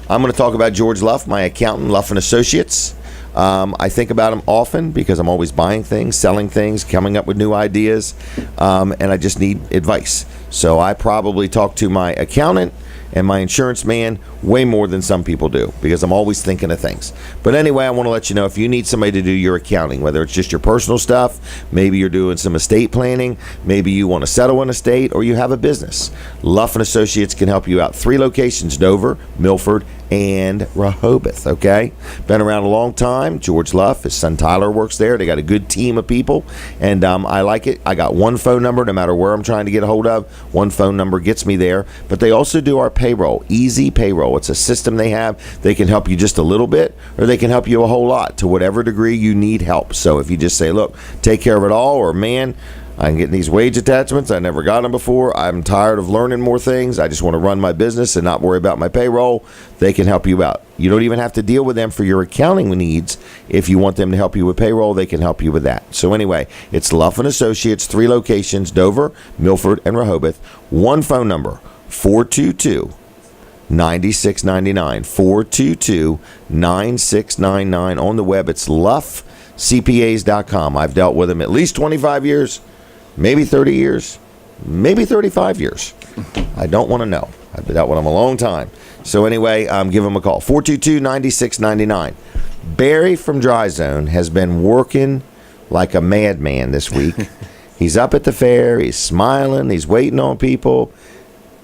I'm going to talk about George Luff, my accountant, Luff & Associates. I think about him often because I'm always buying things, selling things, coming up with new ideas, and I just need advice. So I probably talk to my accountant and my insurance man way more than some people do because I'm always thinking of things. But anyway, I want to let you know if you need somebody to do your accounting, whether it's just your personal stuff, maybe you're doing some estate planning, maybe you want to settle an estate, or you have a business, Luff & Associates can help you out. 3 locations, Dover, Milford, and Rehoboth, okay? Been around a long time. George Luff, his son Tyler works there. They got a good team of people, and I like it. I got one phone number no matter where I'm trying to get a hold of. One phone number gets me there. But they also do our payroll, Easy Payroll. It's a system they have. They can help you just a little bit, or they can help you a whole lot to whatever degree you need help. So if you just say, look, take care of it all, or man, I'm getting these wage attachments. I never got them before. I'm tired of learning more things. I just want to run my business and not worry about my payroll. They can help you out. You don't even have to deal with them for your accounting needs. If you want them to help you with payroll, they can help you with that. So anyway, it's Luff & Associates, 3 locations, Dover, Milford, and Rehoboth. One phone number, 422-9699. 422-9699. On the web, it's luffcpas.com. I've dealt with them at least 25 years. Maybe 30 years, maybe 35 years. I don't want to know. I've been out with them a long time. So anyway, give them a call, 422-9699. Barry from Dry Zone has been working like a madman this week. He's up at the fair. He's smiling. He's waiting on people.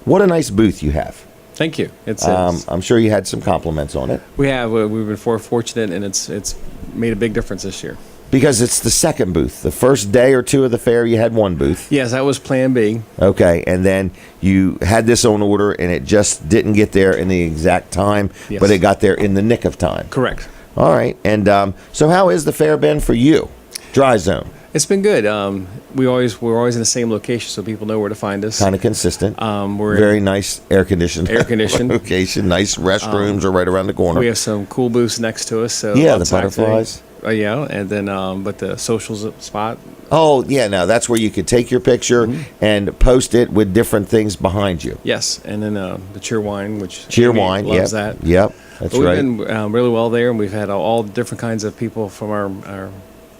What a nice booth you have. Thank you. It's I'm sure you had some compliments on it. we have we've been fortunate, and it's made a big difference this year. Because it's the second booth. The first day or two of the fair, you had one booth. Yes, that was Plan B. Okay, and then you had this on order, and it just didn't get there in the exact time, Yes. but it got there in the nick of time. Correct. All right, and so how is the fair been for you? Dry Zone, It's been good. We're always in the same location, so people know where to find us. kind of consistent. We're Very nice air-conditioned. Air-conditioned. location. Nice restrooms are right around the corner. We have some cool booths next to us. So Yeah, the outside butterflies. Yeah, and then but the socials spot. Oh, yeah, no, that's where you could take your picture and post it with different things behind you. Yes, and then the Cheer Wine, which Cheer Amy wine, loves yep. that. Yep, that's But we've right. been really well there, and we've had all different kinds of people from our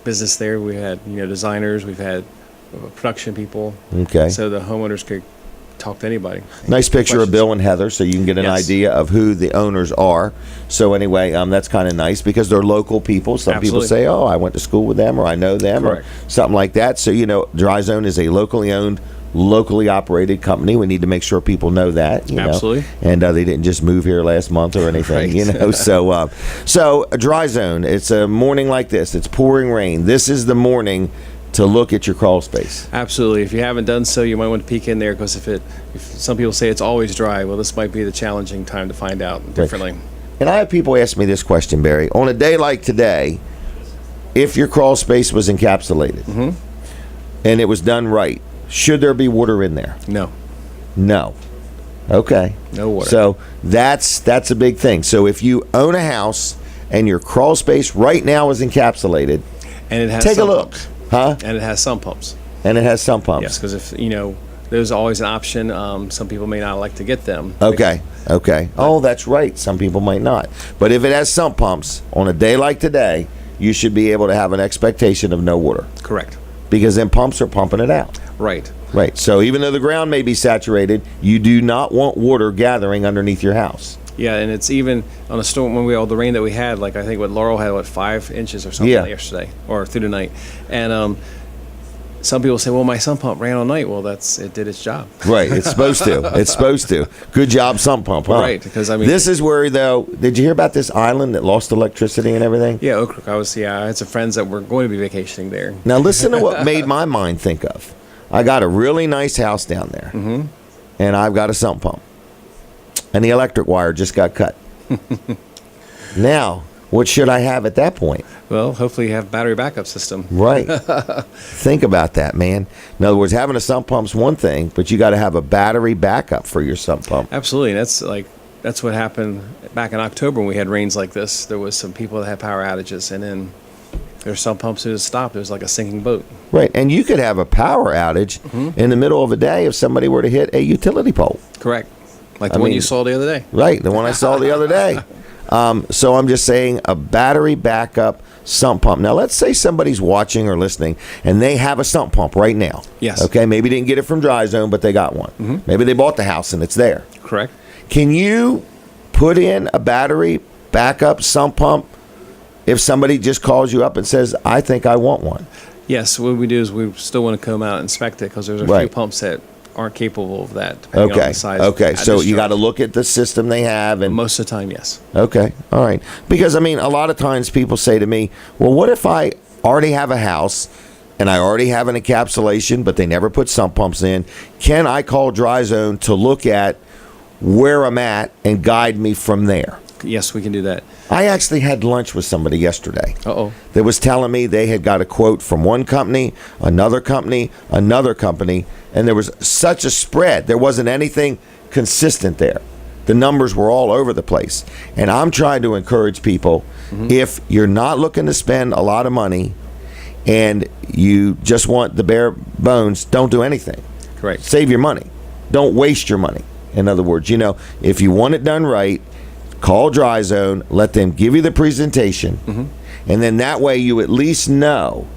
business there. We had designers, we've had production people. Okay. So the homeowners could talk to anybody. Nice picture of Questions. Bill and Heather, so you can get an Yes. idea of who the owners are. So anyway, that's kind of nice because they're local people. Some people Absolutely. say, "Oh, I went to school with them," or "I know them," Correct. or something like that. So Dry Zone is a locally owned, locally operated company. We need to make sure people know that. Absolutely. And they didn't just move here last month or anything. Right. So a Dry Zone. It's a morning like this. It's pouring rain. This is the morning to look at your crawl space. Absolutely. If you haven't done so, you might want to peek in there because if some people say it's always dry, well, this might be the challenging time to find out differently. And I have people ask me this question, Barry. On a day like today, if your crawl space was encapsulated and it was done right, should there be water in there? No, No. Okay. no water. So that's a big thing. So if you own a house and your crawl space right now is encapsulated, and it has take a sump look. pumps. Huh? And it has sump pumps. And it has sump pumps. Yes, because if there's always an option. Some people may not like to get them. Okay. Oh, that's right. Some people might not. But if it has sump pumps on a day like today, you should be able to have an expectation of no water Correct. because then pumps are pumping it out. Right. Right. So even though the ground may be saturated, you do not want water gathering underneath your house. Yeah, and it's even on a storm when all the rain that we had. Like I think what Laurel had, 5 inches or something yesterday or through the night, and some people say, well, my sump pump ran all night. Well, it did its job. Right. It's supposed to. It's supposed to. Good job, sump pump, huh? Right. Because, I mean. This is where, though, did you hear about this island that lost electricity and everything? Yeah, Oak Brook. I had some friends that were going to be vacationing there. Now, listen to what made my mind think of. I got a really nice house down there, and I've got a sump pump. And the electric wire just got cut. Now, what should I have at that point? Well, hopefully you have battery backup system. Right. Think about that, man. In other words, having a sump pump's one thing, but you got to have a battery backup for your sump pump. Absolutely. And that's what happened back in October when we had rains like this. There was some people that had power outages, and then their sump pumps just stopped. It was like a sinking boat. Right. And you could have a power outage in the middle of a day if somebody were to hit a utility pole. Correct. Like the one you saw the other day. Right. The one I saw the other day. So I'm just saying a battery backup sump pump. Now, let's say somebody's watching or listening, and they have a sump pump right now. Yes. Okay, maybe didn't get it from Dry Zone, but they got one. Maybe they bought the house and it's there. Correct. Can you put in a battery backup sump pump if somebody just calls you up and says, I think I want one? Yes. What we do is we still want to come out and inspect it because there's a few pumps that aren't capable of that, depending on the size. Okay, so you got to look at the system they have, and most of the time, yes. Okay, all right. Because I mean, a lot of times people say to me, "Well, what if I already have a house and I already have an encapsulation, but they never put sump pumps in? Can I call Dry Zone to look at where I'm at and guide me from there?" Yes, we can do that. I actually had lunch with somebody yesterday. Uh-oh. That was telling me they had got a quote from one company, another company, and there was such a spread. There wasn't anything consistent there. The numbers were all over the place. And I'm trying to encourage people, if you're not looking to spend a lot of money and you just want the bare bones, don't do anything. Correct. Save your money. Don't waste your money. In other words, if you want it done right, call Dry Zone, let them give you the presentation, and then that way you at least know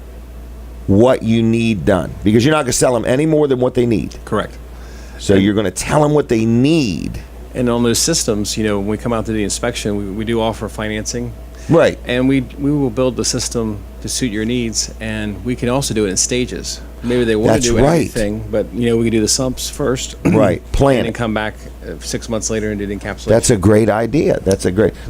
what you need done. Because you're not going to sell them any more than what they need. Correct. So you're going to tell them what they need. And on those systems, when we come out to the inspection, we do offer financing. Right. And we will build the system to suit your needs, and we can also do it in stages. Maybe they want to do everything, but we can do the sumps first. Right. Plan and then come back 6 months later and do the encapsulation. That's a great idea.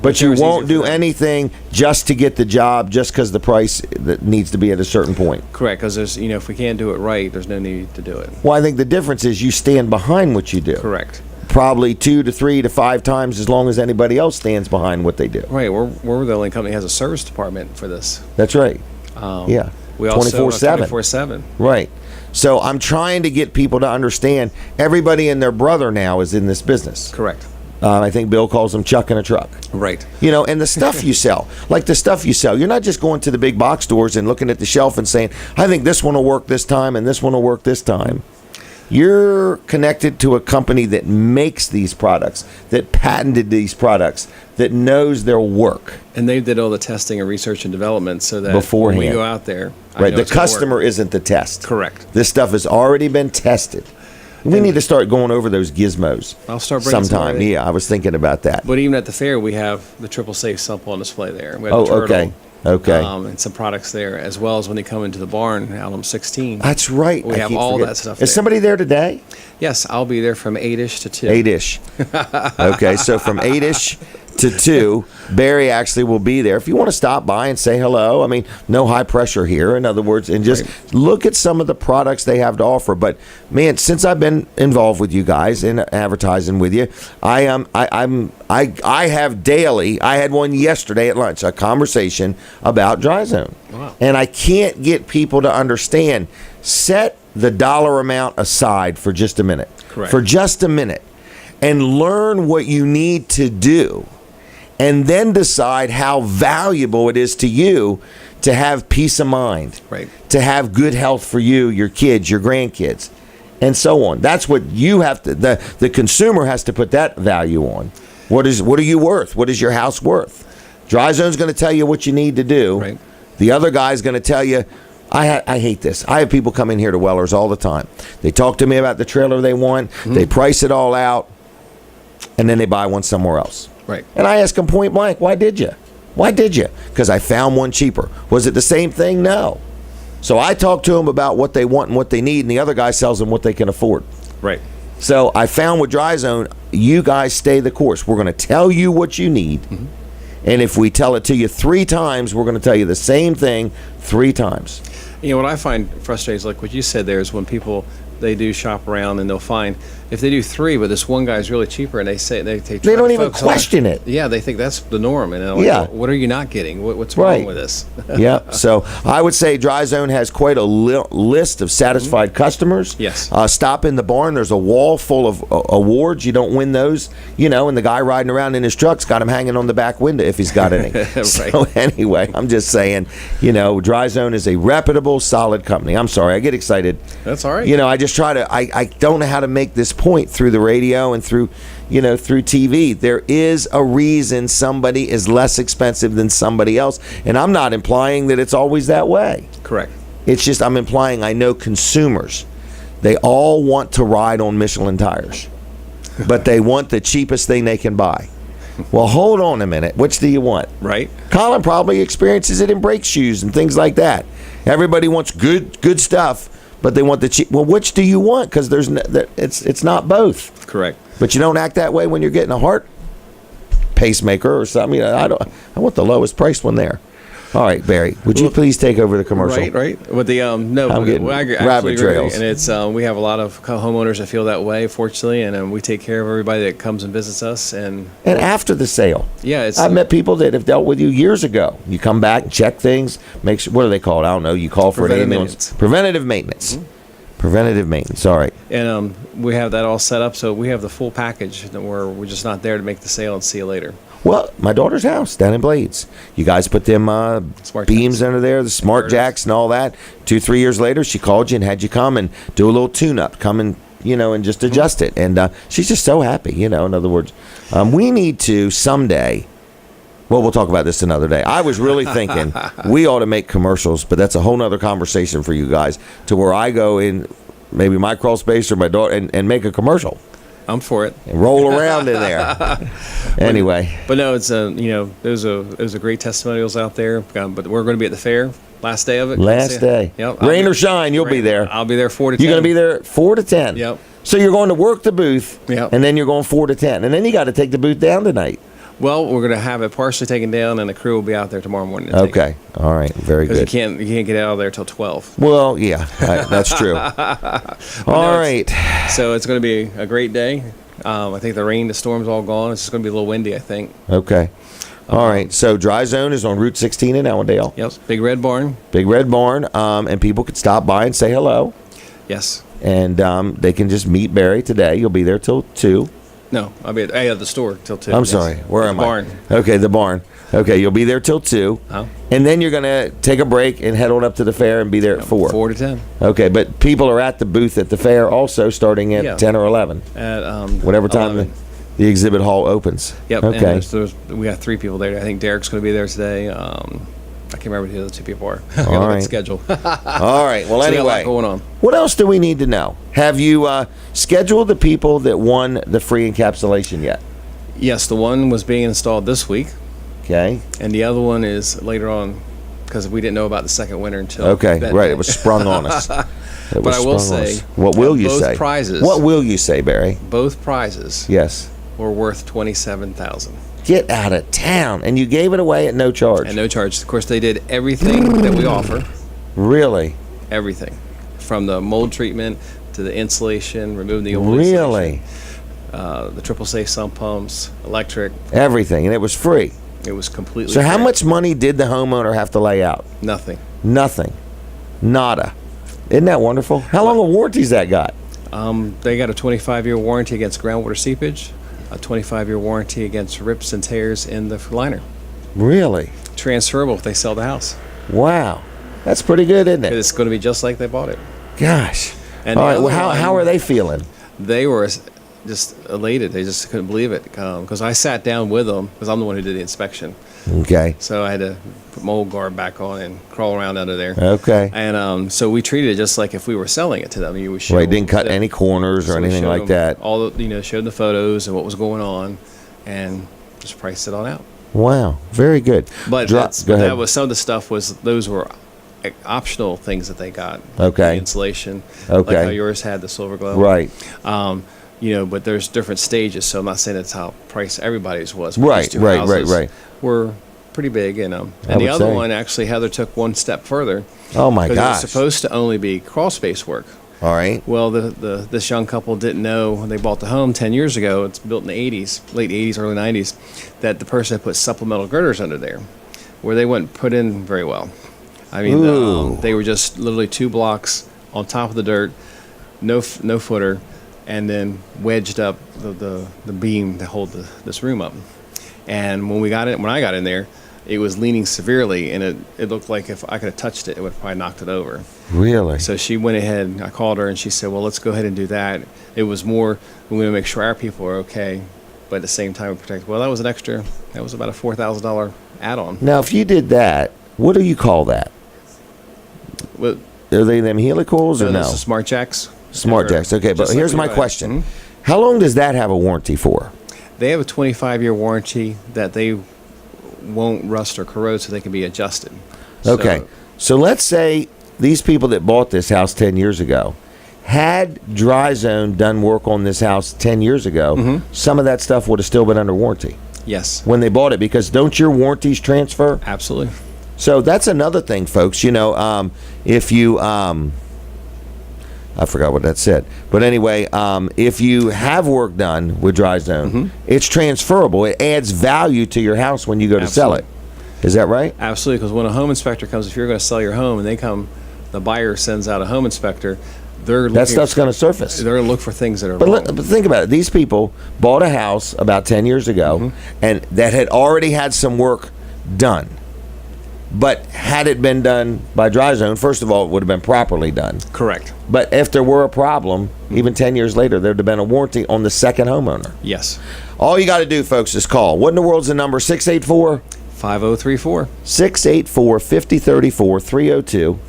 But you won't do anything just to get the job, just because the price that needs to be at a certain point. Correct, because there's if we can't do it right, there's no need to do it. Well, I think the difference is you stand behind what you do. Correct. Probably 2 to 3 to 5 times as long as anybody else stands behind what they do. Right. We're the only company that has a service department for this. That's right. Yeah. We also 24/7. 24/7. Right. So I'm trying to get people to understand everybody and their brother now is in this business. Correct. I think Bill calls them chuck in a truck. Right. And the stuff you sell, you're not just going to the big box stores and looking at the shelf and saying, I think this one will work this time and this one will work this time. You're connected to a company that makes these products, that patented these products, that knows their work. And they did all the testing and research and development so that beforehand, when we go out there, right? The customer isn't the test. Correct. This stuff has already been tested. We need to start going over those gizmos. I'll start bringing sometime. Yeah, I was thinking about that. But even at the fair, we have the Triple Safe sample on display there. We have the turtle, okay. And some products there, as well as when they come into the barn, Alum 16. That's right. We have all that stuff. Is somebody there today? Yes, I'll be there from 8-ish to 2. 8-ish. Okay, so from 8-ish to 2, Barry actually will be there. If you want to stop by and say hello, I mean, no high pressure here, in other words, and just look at some of the products they have to offer. But man, since I've been involved with you guys in advertising with you, I have daily. I had one yesterday at lunch, a conversation about Dry Zone, and I can't get people to understand. Set the dollar amount aside for just a minute. Correct. For just a minute, and learn what you need to do. And then decide how valuable it is to you to have peace of mind, right? To have good health for you, your kids, your grandkids, and so on. That's what you have to. The consumer has to put that value on. What are you worth? What is your house worth? Dry Zone's going to tell you what you need to do. Right. The other guy's going to tell you. I hate this. I have people come in here to Weller's all the time. They talk to me about the trailer they want. They price it all out, and then they buy one somewhere else. Right. And I asked him point blank, why did you? Why did you? Because I found one cheaper. Was it the same thing? No. So I talked to them about what they want and what they need, and the other guy sells them what they can afford. Right. So I found with Dry Zone, you guys stay the course. We're going to tell you what you need. And if we tell it to you 3 times, we're going to tell you the same thing 3 times. You know, what I find frustrating is like what you said there is when people, they do shop around and they'll find, if they do 3, but this one guy's really cheaper and they say, they try They to don't even focus on question it. Yeah, they think that's the norm. And they're like, Yeah. well, what are you not getting? What's Right. wrong with this? Yeah. So I would say Dry Zone has quite a list of satisfied customers. Yes. Stop in the barn. There's a wall full of awards. You don't win those, and the guy riding around in his truck's got him hanging on the back window if he's got any. Right. So anyway, I'm just saying, Dry Zone is a reputable, solid company. I'm sorry. I get excited. That's all right. I just try to, I don't know how to make this point through the radio and through TV. There is a reason somebody is less expensive than somebody else. And I'm not implying that it's always that way. Correct. It's just I'm implying I know consumers. They all want to ride on Michelin tires, but they want the cheapest thing they can buy. Well, hold on a minute. Which do you want? Right. Colin probably experiences it in brake shoes and things like that. Everybody wants good stuff, but they want the cheap. Well, which do you want? Because it's not both. Correct. But you don't act that way when you're getting a heart pacemaker or something. I want the lowest priced one there. All right, Barry, would you please take over the commercial? Right. With the no, I'm getting I actually rabbit agree. trails. And it's we have a lot of homeowners that feel that way, fortunately, and we take care of everybody that comes and visits us. And after the sale, yeah, I've met people that have dealt with you years ago. You come back, check things, make sure. What are they called? I don't know. You call for an ambulance. Preventative maintenance. Preventative maintenance. All right. And we have that all set up, so we have the full package. Where we're just not there to make the sale and see you later. Well, my daughter's house down in Blades. You guys put them Smart beams jacks. under there, the smart jacks and all that. 2-3 years later, she called you and had you come and do a little tune-up, come and and just adjust it. And she's just so happy. In other words, we need to someday. Well, we'll talk about this another day. I was really thinking we ought to make commercials, but that's a whole nother conversation for you guys. To where I go in, maybe my crawl space or my daughter, and make a commercial. I'm for it. And roll around in there. Anyway. But no, it's there's a great testimonials out there. But we're going to be at the fair last day of it. Last day. Yep. Rain or shine, you'll be there. I'll be there 4 to 10. You're going to be there 4 to 10. Yep. So you're going to work the booth, Yep. and then you're going 4 to 10, and then you got to take the booth down tonight. Well, we're going to have it partially taken down, and the crew will be out there tomorrow morning. To take it. Okay. All right. Very Because good. you can't get out of there till 12. Well, yeah, that's true. All right. So it's going to be a great day. I think the rain, the storm's all gone. It's just going to be a little windy, I think. Okay. All right. So Dry Zone is on Route 16 in Allendale. Yep. Big Red Barn. Be Red Barn, and people could stop by and say hello. Yes. And they can just meet Barry today. You'll be there till 2. No, I'll be at the store till 2. I'm yes. sorry. Where The am barn. I? Okay, the barn. Okay, you'll be there till 2. Oh. And then you're going to take a break and head on up to the fair and be there at 4. 4 to 10. Okay, but people are at the booth at the fair also starting at Yeah. 10 or 11. At Whatever time 11. the exhibit hall opens. Yep. Okay. And we got 3 people there. I think Derek's going to be there today. I can't remember who the other 2 people are. I got to look at right. the schedule. All right. Well, So we got a lot anyway, going on. what else do we need to know? Have you scheduled the people that won the free encapsulation yet? Yes, the one was being installed this week, Okay. and the other one is later on because we didn't know about the second winner until. Okay. that Right. day. It was sprung on us. It was I will sprung on say us. What will you both say? prizes- What will you say, Barry? Both prizes Yes. were worth $27,000 Get out of town. And you gave it away at no charge. and no charge. Of course, they did everything that we offer. Really? Everything, from the mold treatment to the insulation, removing the old Really? insulation, the triple safe sump pumps, electric. Everything. And it was free. It was completely. So how free. much money did the homeowner have to lay out? Nothing. Nothing. Nada. Isn't that wonderful? How long a warranty's that got? They got a 25-year warranty against groundwater seepage, a 25-year warranty against rips and tears in the liner. Really? Transferable if they sell the house. Wow. That's pretty good, isn't it? It's going to be just like they bought it. Gosh. And All the right. Well, other how one- are they feeling? They were just elated. They just couldn't believe it because I sat down with them because I'm the one who did the inspection. Okay. So I had to put my old guard back on and crawl around under there. Okay. And so we treated it just like if we were selling it to them. You would show Right. Didn't cut any corners or so we anything showed like them that. All the, showed the photos and what was going on, and just priced it on out. Wow, very good. But Go ahead. that was some of the stuff those were optional things that they got. Okay. The insulation. Okay. Like how yours had the silver glow. Right. But there's different stages, so I'm not saying that's how price everybody's was. But Right, these two right, houses right. Were pretty big, and would the other say. one actually Heather took one step further. Oh my 'cause gosh. It was supposed to only be crawl space work. All right. Well, this young couple didn't know when they bought the home 10 years ago. It's built in the 80s, late 80s, early 90s. That the person had put supplemental girders under there, where they wouldn't put in very well. I mean, Ooh. they were just literally 2 blocks on top of the dirt, no footer, and then wedged up the beam to hold this room up. And when I got in there, it was leaning severely, and it looked like if I could have touched it, it would have probably knocked it over. Really? So she went ahead, I called her, and she said, well, let's go ahead and do that. It was more, we want to make sure our people are okay, but at the same time, protect. Well, that was about a $4,000 add-on. Now, if you did that, what do you call that? Well, Are they them helicals or no? those are Smart Jacks. Smart jacks. Okay, but Just like here's we my buy. question. Mhm. How long does that have a warranty for? They have a 25-year warranty that they won't rust or corrode, so they can be adjusted. Okay. So let's say these people that bought this house 10 years ago had Dry Zone done work on this house 10 years ago, Mm-hmm. some of that stuff would have still been under warranty Yes, when they bought it, because don't your warranties transfer? absolutely. So that's another thing, folks. If you, I forgot what that said, but anyway, if you have work done with Dry Zone, Mm-hmm. it's transferable. It adds value to your house when you go to sell it. Is that right? Absolutely, because when a home inspector comes, if you're going to sell your home and they come, the buyer sends out a home inspector, they're looking, That stuff's going to surface. they're going to look for things that are But, wrong. but think about it. These people bought a house about 10 years ago, Mm-hmm. and that had already had some work done. But had it been done by Dry Zone, first of all, it would have been properly done. Correct. But if there were a problem, even 10 years later, there would have been a warranty on the second homeowner. Yes. All you got to do, folks, is call. What in the world's the number? 684 5034. 684 5034 302,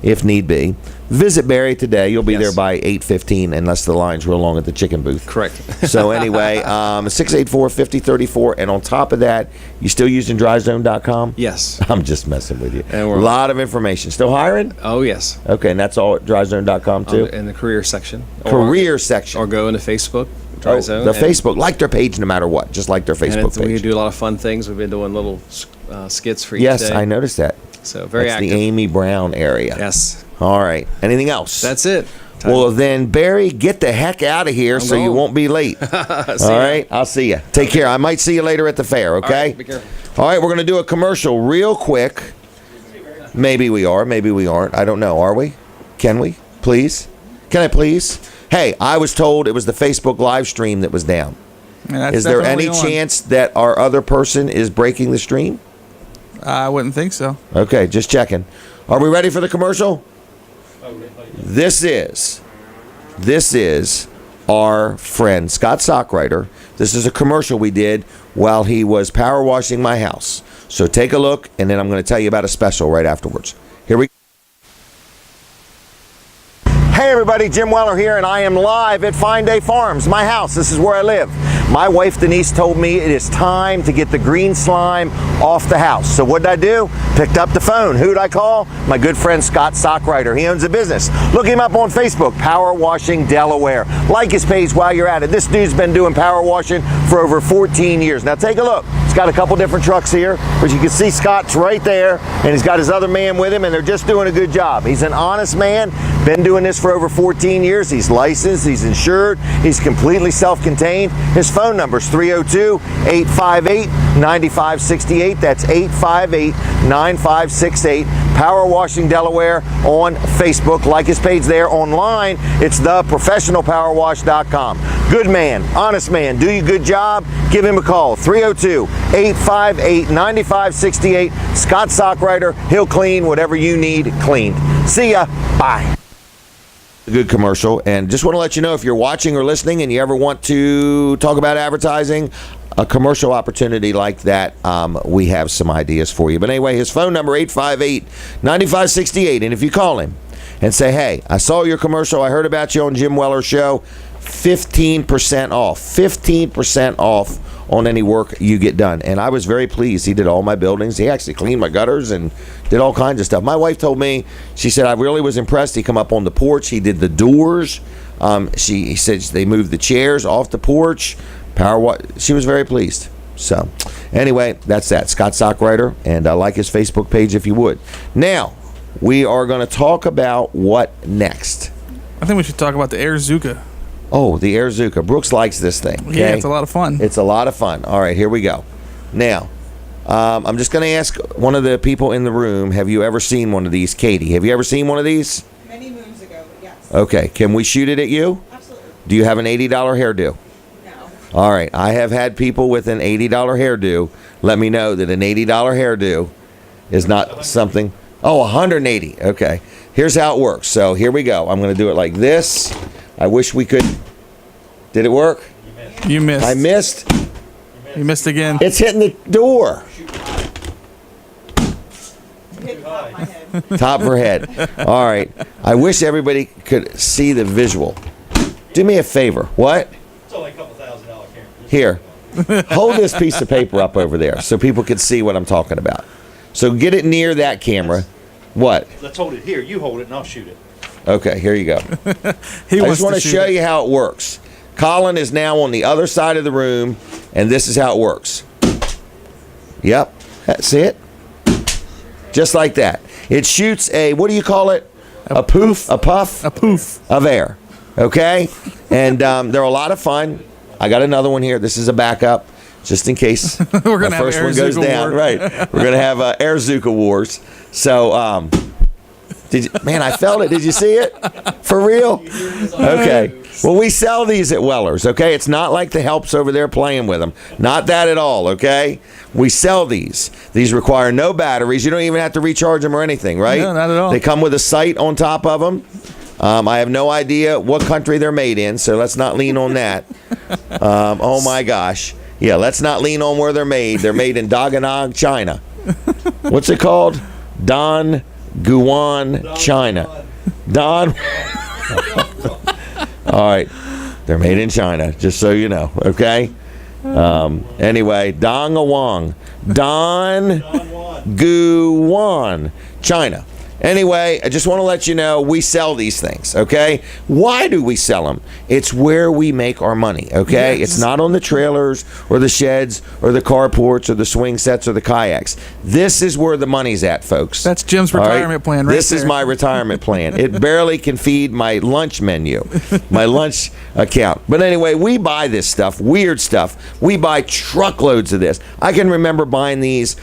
if need be. Visit Barry today. You'll be Yes. there by 8:15, unless the line's real long at the chicken booth. Correct. So anyway, 684-5034, and on top of that, you still using dryzone.com? Yes. I'm just messing with you. And A we're- lot of information. Still hiring? Oh, yes. Okay, and that's all at dryzone.com too? In the career section. Career section. Or go into Facebook. Dry Oh, Zone, the and- Facebook. Like their page no matter what. Just like their And Facebook we page. do a lot of fun things. We've been doing little skits for each Yes, day. I noticed that. So very That's active. the Amy Brown area. Yes. All right. Anything else? That's it. Well, then, Barry, get the heck out of here so you going. won't be late. All right? I'll see you. Take care. I might see you later at the fair, okay? right, be careful. All right, we're going to do a commercial real quick. Maybe we are. Maybe we aren't. I don't know. Are we? Can we? Please? Can I please? Hey, I was told it was the Facebook live stream that was down. Yeah, that's Is there any definitely on. chance that our other person is breaking the stream? I wouldn't think so. Okay, just checking. Are we ready for the commercial? This is our friend Scott Sockrider. This is a commercial we did while he was power washing my house. So take a look, and then I'm going to tell you about a special right afterwards. Here we go. Hey everybody, Jim Weller here, and I am live at Fine Day Farms, my house. This is where I live. My wife Denise told me it is time to get the green slime off the house. So what did I do? Picked up the phone. Who did I call? My good friend Scott Sockrider. He owns a business. Look him up on Facebook, Power Washing Delaware. Like his page while you're at it. This dude's been doing power washing for over 14 years. Now take a look. He's got a couple different trucks here, but you can see Scott's right there, and he's got his other man with him, and they're just doing a good job. He's an honest man, been doing this for over 14 years. He's licensed, he's insured, he's completely self-contained. His phone number is 302-858-9568. That's 858-9568. Power Washing Delaware on Facebook. Like his page there. Online, it's theprofessionalpowerwash.com. Good man, honest man, do you a good job? Give him a call. 302-858-9568. Scott Sockrider. He'll clean whatever you need cleaned. See ya. Bye. A good commercial, and just want to let you know, if you're watching or listening and you ever want to talk about advertising, a commercial opportunity like that, we have some ideas for you. But anyway, his phone number 858-9568, and if you call him and say, hey, I saw your commercial, I heard about you on Jim Weller's show, 15% off on any work you get done. And I was very pleased. He did all my buildings. He actually cleaned my gutters and did all kinds of stuff. My wife told me, she said, I really was impressed. He come up on the porch. He did the doors. He said they moved the chairs off the porch. She was very pleased. So, anyway, that's that. Scott Stockwriter, and like his Facebook page if you would. Now, we are going to talk about what next. I think we should talk about the Air Zuka. Oh, the Air Zuka. Brooks likes this thing. Okay? Yeah, it's a lot of fun. It's a lot of fun. All right, here we go. Now, I'm just going to ask one of the people in the room, have you ever seen one of these? Katie, have you ever seen one of these? Many moons ago, but yes. Okay, can we shoot it at you? Absolutely. Do you have an $80 hairdo? No. All right, I have had people with an $80 hairdo let me know that an $80 hairdo is not something. Oh, 180. Okay, here's how it works. So here we go. I'm going to do it like this. I wish we could. Did it work? You missed. I missed. You missed again. It's hitting the door. Hit the top of my head. Top of her head. All right. I wish everybody could see the visual. Do me a favor. What? It's only a couple $1,000 camera. Here. Hold this piece of paper up over there so people can see what I'm talking about. So get it near that camera. What? Let's hold it here. You hold it and I'll shoot it. Okay, here you go. I just want to show you how it works. Colin is now on the other side of the room, and this is how it works. Yep, that's it. Just like that. It shoots a, what do you call it? A poof? A puff? A poof of air. Okay? And they're a lot of fun. I got another one here. This is a backup, just in case We're gonna the have first Air one goes Zuka down. War. Right. We're going to have Air Zuka Wars. So, man, I felt it. Did you see it? For real? Okay. Well, we sell these at Weller's, okay? It's not like the helps over there playing with them. Not that at all, okay? We sell these. These require no batteries. You don't even have to recharge them or anything, right? No, not at all. They come with a sight on top of them. I have no idea what country they're made in, so let's not lean on that. Oh, my gosh. Yeah, let's not lean on where they're made. They're made in Dagenham, China. What's it called? Don Guan, China. Don. All right. They're made in China, just so you know, okay? Anyway, Dongawang. Don Guan, China. Anyway, I just want to let you know we sell these things, okay? Why do we sell them? It's where we make our money, okay? Yes. It's not on the trailers or the sheds or the carports or the swing sets or the kayaks. This is where the money's at, folks. That's Jim's All retirement plan right This is there. my retirement plan. It barely can feed my lunch menu, my lunch account. But anyway, we buy this stuff, weird stuff. We buy truckloads of this. I can remember buying these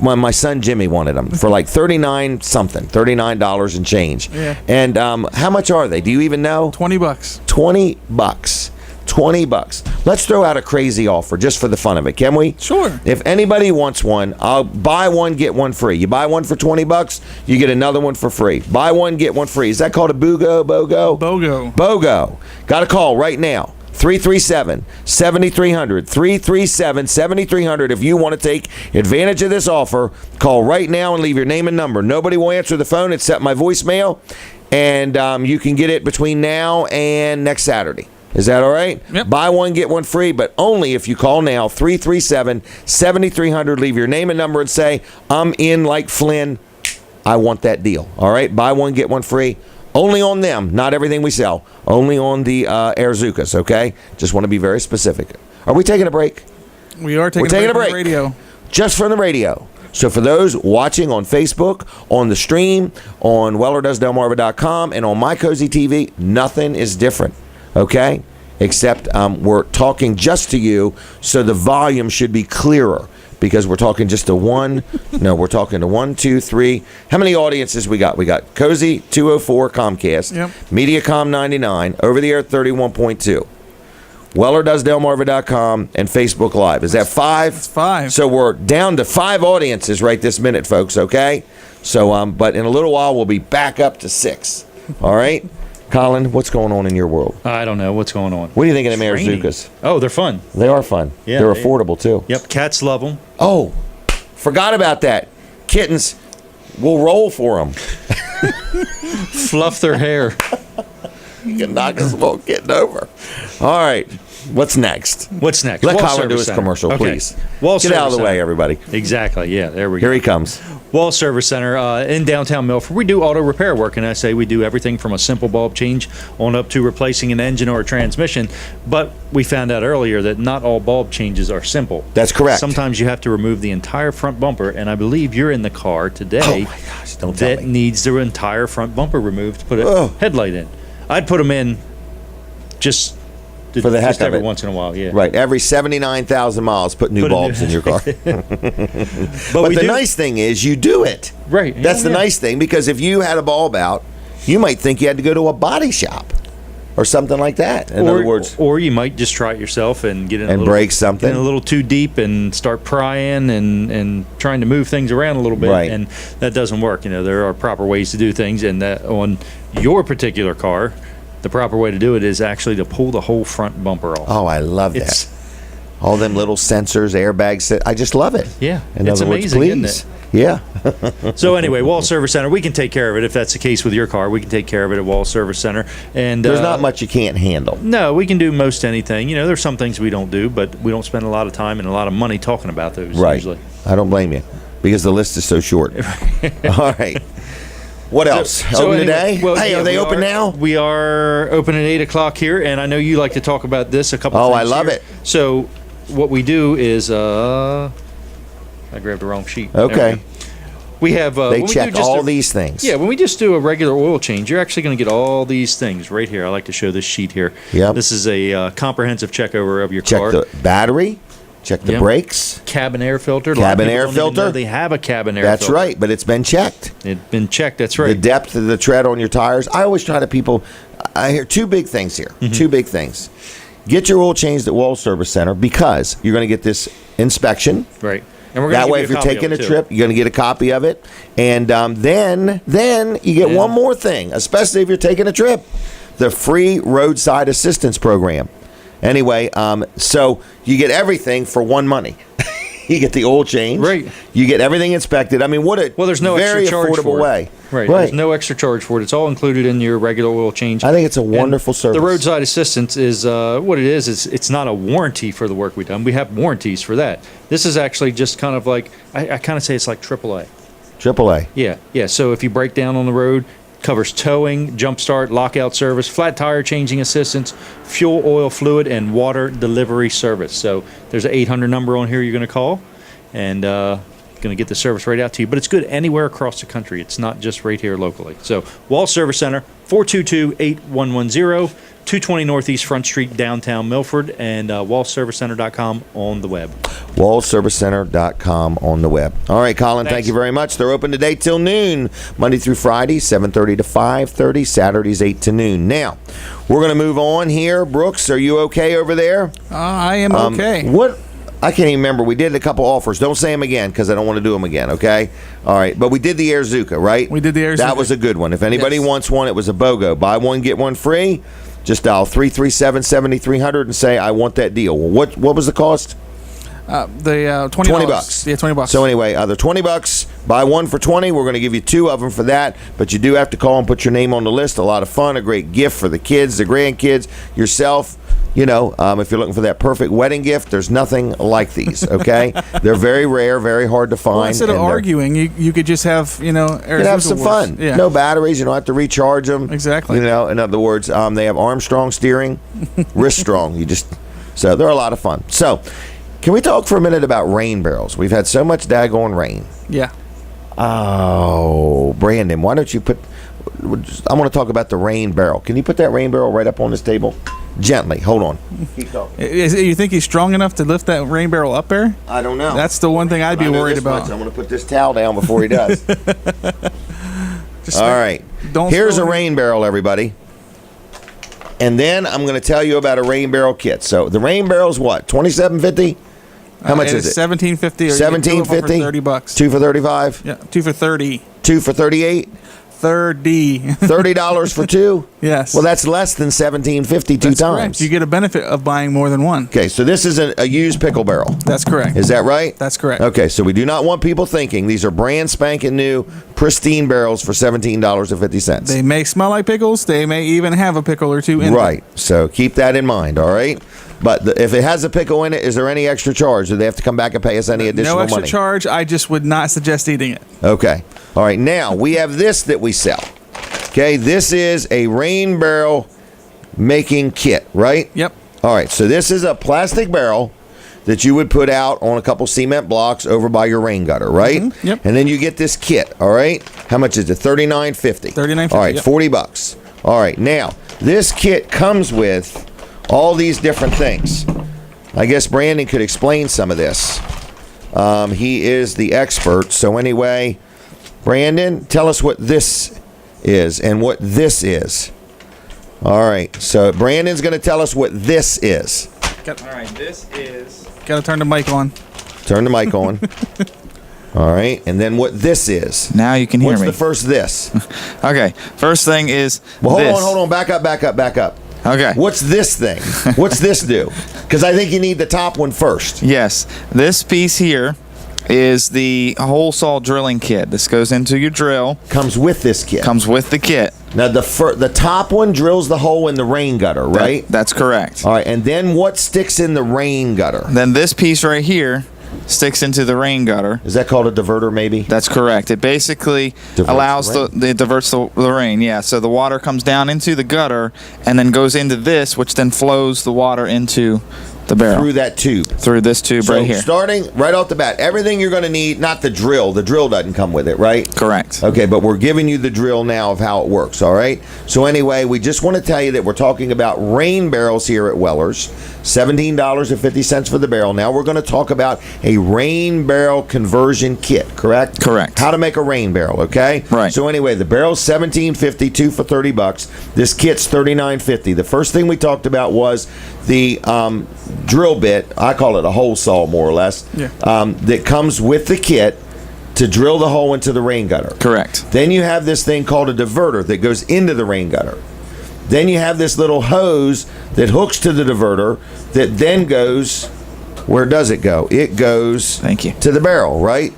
when my son Jimmy wanted them for like $39 and change. Yeah. And how much are they? Do you even know? $20. $20. $20. Let's throw out a crazy offer just for the fun of it, can we? Sure. If anybody wants one, I'll buy one, get one free. You buy one for $20, you get another one for free. Buy one, get one free. Is that called a BOGO? BOGO. Got a call right now. 337-7300. 337-7300. If you want to take advantage of this offer, call right now and leave your name and number. Nobody will answer the phone except my voicemail, and you can get it between now and next Saturday. Is that all right? Yep. Buy one, get one free, but only if you call now, 337-7300. Leave your name and number and say, I'm in like Flynn. I want that deal. All right? Buy one, get one free. Only on them, not everything we sell. Only on the Air Zukas, okay? Just want to be very specific. Are we taking a break? We are taking, We're taking a break. from the radio. Just from the radio. So for those watching on Facebook, on the stream, on WellerDoesDelmarva.com, and on My Cozy TV, nothing is different, okay? Except we're talking just to you, so the volume should be clearer. Because we're talking just to one. No, we're talking to 1, 2, 3. How many audiences we got? We got Cozy 204 Comcast, Yep. MediaCom 99, Over the Air 31.2, WellerDoesDelmarva.com, and Facebook Live. Is that 5? It's 5. So we're down to 5 audiences right this minute, folks. Okay. So, but in a little while we'll be back up to 6. All right. Colin, what's going on in your world? I don't know what's going on. What do you think of the Mayor Training. Zukas? Oh, they're fun. They are fun. Yeah, They're they- affordable too. Yep, cats love them. Oh, forgot about that. Kittens will roll for them. Fluff their hair. You can knock this little kitten over. All right. What's next? What's next? Let Wall Colin do Service his Center. commercial, Okay. please. Wall Get out of Service the way, Center. everybody. Exactly. Yeah, there we go. Here he comes. Wall Service Center in downtown Milford. We do auto repair work, and I say we do everything from a simple bulb change on up to replacing an engine or a transmission. But we found out earlier that not all bulb changes are simple. That's correct. Sometimes you have to remove the entire front bumper, and I believe you're in the car today Oh, my gosh. Don't tell that me. needs the entire front bumper removed to put a Oh. headlight in. I'd put them in just For the heck just of every it. once in a while, yeah. Right. Every 79,000 miles, put new Put a new- bulbs in your car. But But the nice thing is you do it. Right. That's the Yeah. nice thing, because if you had a bulb out, you might think you had to go to a body shop or something like that. In other words, or you might just try it yourself and get in a And little, break something. get in a little too deep and start prying and trying to move things around a little bit, Right. and that doesn't work. You know, there are proper ways to do things, and that on your particular car, the proper way to do it is actually to pull the whole front bumper off. oh, I love It's- that. All them little sensors, airbags. I just love it. Yeah, In it's other words, amazing, isn't please. it? Yeah. So anyway, Wall Service Center, we can take care of it if that's the case with your car. We can take care of it at Wall Service Center, and There's not much you can't handle. No, we can do most anything. You know, there's some things we don't do, but we don't spend a lot of time and a lot of money talking about those Right. usually. I don't blame you, because the list is so short. All right. What else? Open anyway, today? well, Hey, yeah, are they we open now? We are open at 8 o'clock here, and I know you like to talk about this a couple Oh, things I love here. it. So what we do is, I grabbed the wrong sheet. There Okay. we go. We have, They when we do check just all a- these things. Yeah, when we just do a regular oil change, you're actually going to get all these things right here. I like to show this sheet here. Yep. This is a comprehensive check over of your Check car. the battery. Check the Yep. brakes. Cabin air filter. A lot of Cabin people air don't even know filter. They have a cabin air That's filter. right, but it's been checked. It's been checked. That's The right. depth of the tread on your tires. I always try to I hear two big things here. Mm-hmm. Two big things. Get your oil changed at Wall Service Center, because you're going to get this inspection. Right. And we're gonna That give way, you if you're copy of taking it, a too. trip, you're going to get a copy of it. And then you get one more thing, especially if you're taking a trip: the free roadside assistance program. Anyway, so you get everything for one money. You get the oil change. Right. You get everything inspected. I mean, what a Well, there's no very extra charge affordable for it. way. Right. There's no extra charge for it. It's all included in your regular oil change. I think it's a And wonderful service. The roadside assistance is what it is. It's not a warranty for the work we've done. We have warranties for that. This is actually just kind of like, I kind of say it's like AAA. AAA. Yeah, yeah. So if you break down on the road, covers towing, jump start, lockout service, flat tire changing assistance, fuel, oil, fluid, and water delivery service. So there's an 800 number on here you're going to call, and going to get the service right out to you. But it's good anywhere across the country. It's not just right here locally. So Wall Service Center, 422-8110, 220 Northeast Front Street, downtown Milford, and wallservicecenter.com on the web. wallservicecenter.com on the web. All right, Colin, thank Thanks. you very much. They're open today till noon, Monday through Friday, 7:30 to 5:30, Saturdays 8 to noon. Now, we're going to move on here. Brooks, are you okay over there? I am okay. What? I can't even remember. We did a couple offers. Don't say them again, because I don't want to do them again, okay? All right. But we did the Air Zuka, right? We did the Air That Zuka. was a good one. If anybody Yes. wants one, it was a BOGO. Buy one, get one free. Just dial 337-7300 and say, I want that deal. Well, what was the cost? The $20. $20. Yeah, $20. So anyway, they're $20. Buy one for 20. We're going to give you two of them for that. But you do have to call and put your name on the list. A lot of fun, a great gift for the kids, the grandkids, yourself. You know, if you're looking for that perfect wedding gift, there's nothing like these. Okay, they're very rare, very hard to find. Well, instead of and they're- arguing, you could just have, you can have some fun. Yeah. No batteries. You don't have to recharge them. Exactly. You know, in other words, they have Armstrong steering, wrist strong. So they're a lot of fun. So, can we talk for a minute about rain barrels? We've had so much daggone rain. Yeah. Oh, Brandon, why don't you I want to talk about the rain barrel. Can you put that rain barrel right up on this table? Gently. Hold on. Keep talking. You think he's strong enough to lift that rain barrel up there? I don't know. That's the one thing I'd But be I know worried this much. about. I'm going to put this towel down before he does. Just All right. Don't Here's a spill rain barrel, everybody. And then I'm going to tell you about a rain barrel kit. So the rain barrel's what? $27.50? How much is it? $17.50. $17.50. $30. Two for 35. Yeah, two for 30. Two for 38. 30. $30 for two. Yes. Well, that's less than $17.50 two That's times. correct. You get a benefit of buying more than one. Okay, so this is a used pickle barrel. That's correct. Is that right? That's correct. Okay, so we do not want people thinking these are brand spanking new, pristine barrels for $17.50. They may smell like pickles. They may even have a pickle or two in Right. So keep that in mind, all right? But if it has a pickle in it, is there any extra charge? Do they have to come back and pay us any it. additional No extra money? charge. I just would not suggest eating it. Okay. All right. Now, we have this that we sell. Okay. This is a rain barrel making kit, right? Yep. All right. So this is a plastic barrel that you would put out on a couple cement blocks over by your rain gutter, right? Yep. And then you get this kit, all right? How much is it? $39.50. $39.50, All right, yep. $40. All right. Now, this kit comes with all these different things. I guess Brandon could explain some of this. He is the expert. So anyway, Brandon, tell us what this is and what this is. All right. So Brandon's going to tell us what this is. All right, this is. Got to turn the mic on. Turn the mic on. All right. And then what this is. Now you can hear What's me. the first this? Okay, first thing is. Well, this. hold on. Back up. Okay. What's this thing? What's this do? Because I think you need the top one first. Yes, this piece here is the hole saw drilling kit. This goes into your drill. Comes with this kit. Comes with the kit. Now, the top one drills the hole in the rain gutter, right? That's correct. All right, and then what sticks in the rain gutter? Then this piece right here sticks into the rain gutter. Is that called a diverter, maybe? That's correct. It basically Diverts allows the rain. it diverts the rain. Yeah, so the water comes down into the gutter and then goes into this, which then flows the water into the barrel Through that tube. through this tube So right here. starting right off the bat, everything you're going to need, not the drill. The drill doesn't come with it, right? Correct. Okay, but we're giving you the drill now of how it works, all right? So anyway, we just want to tell you that we're talking about rain barrels here at Weller's. $17.50 for the barrel. Now we're going to talk about a rain barrel conversion kit, correct? Correct. How to make a rain barrel, okay? Right. So anyway, the barrel's $17.50, two for $30. This kit's $39.50. The first thing we talked about was the drill bit. I call it a hole saw, more or less. Yeah. That comes with the kit to drill the hole into the rain gutter. Correct. Then you have this thing called a diverter that goes into the rain gutter. Then you have this little hose that hooks to the diverter that then goes, where does it go? It goes Thank you. to the barrel, right?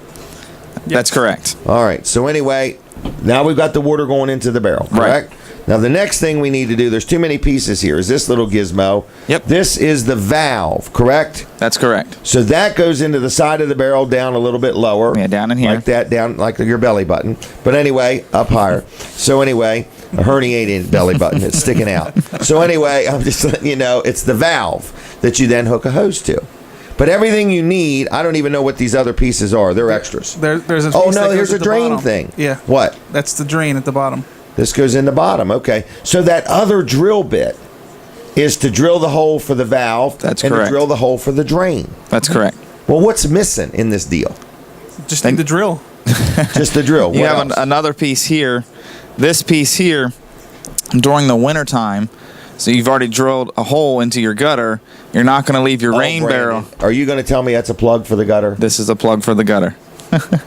That's correct. All right. So anyway, now we've got the water going into the barrel, Right. correct? Now the next thing we need to do, there's too many pieces here, is this little gizmo. Yep. This is the valve, correct? That's correct. So that goes into the side of the barrel down a little bit lower. Yeah, down in here. Like that, down like your belly button. But anyway, up higher. So anyway, a herniated belly button. It's sticking out. So anyway, I'm just letting you know, it's the valve that you then hook a hose to. But everything you need, I don't even know what these other pieces are. They're extras. There's a Oh, piece no, that here's goes a at the drain bottom. thing. Yeah. What? That's the drain at the bottom. This goes in the bottom. Okay. So that other drill bit is to drill the hole for the valve. That's and correct. to drill the hole for the drain. That's correct. Well, what's missing in this deal? Just need the drill. Just the drill. You What have else? another piece here. This piece here, during the winter time, so you've already drilled a hole into your gutter. You're not going to leave your Oh, rain Brandon, barrel. Are you going to tell me that's a plug for the gutter? This is a plug for the gutter.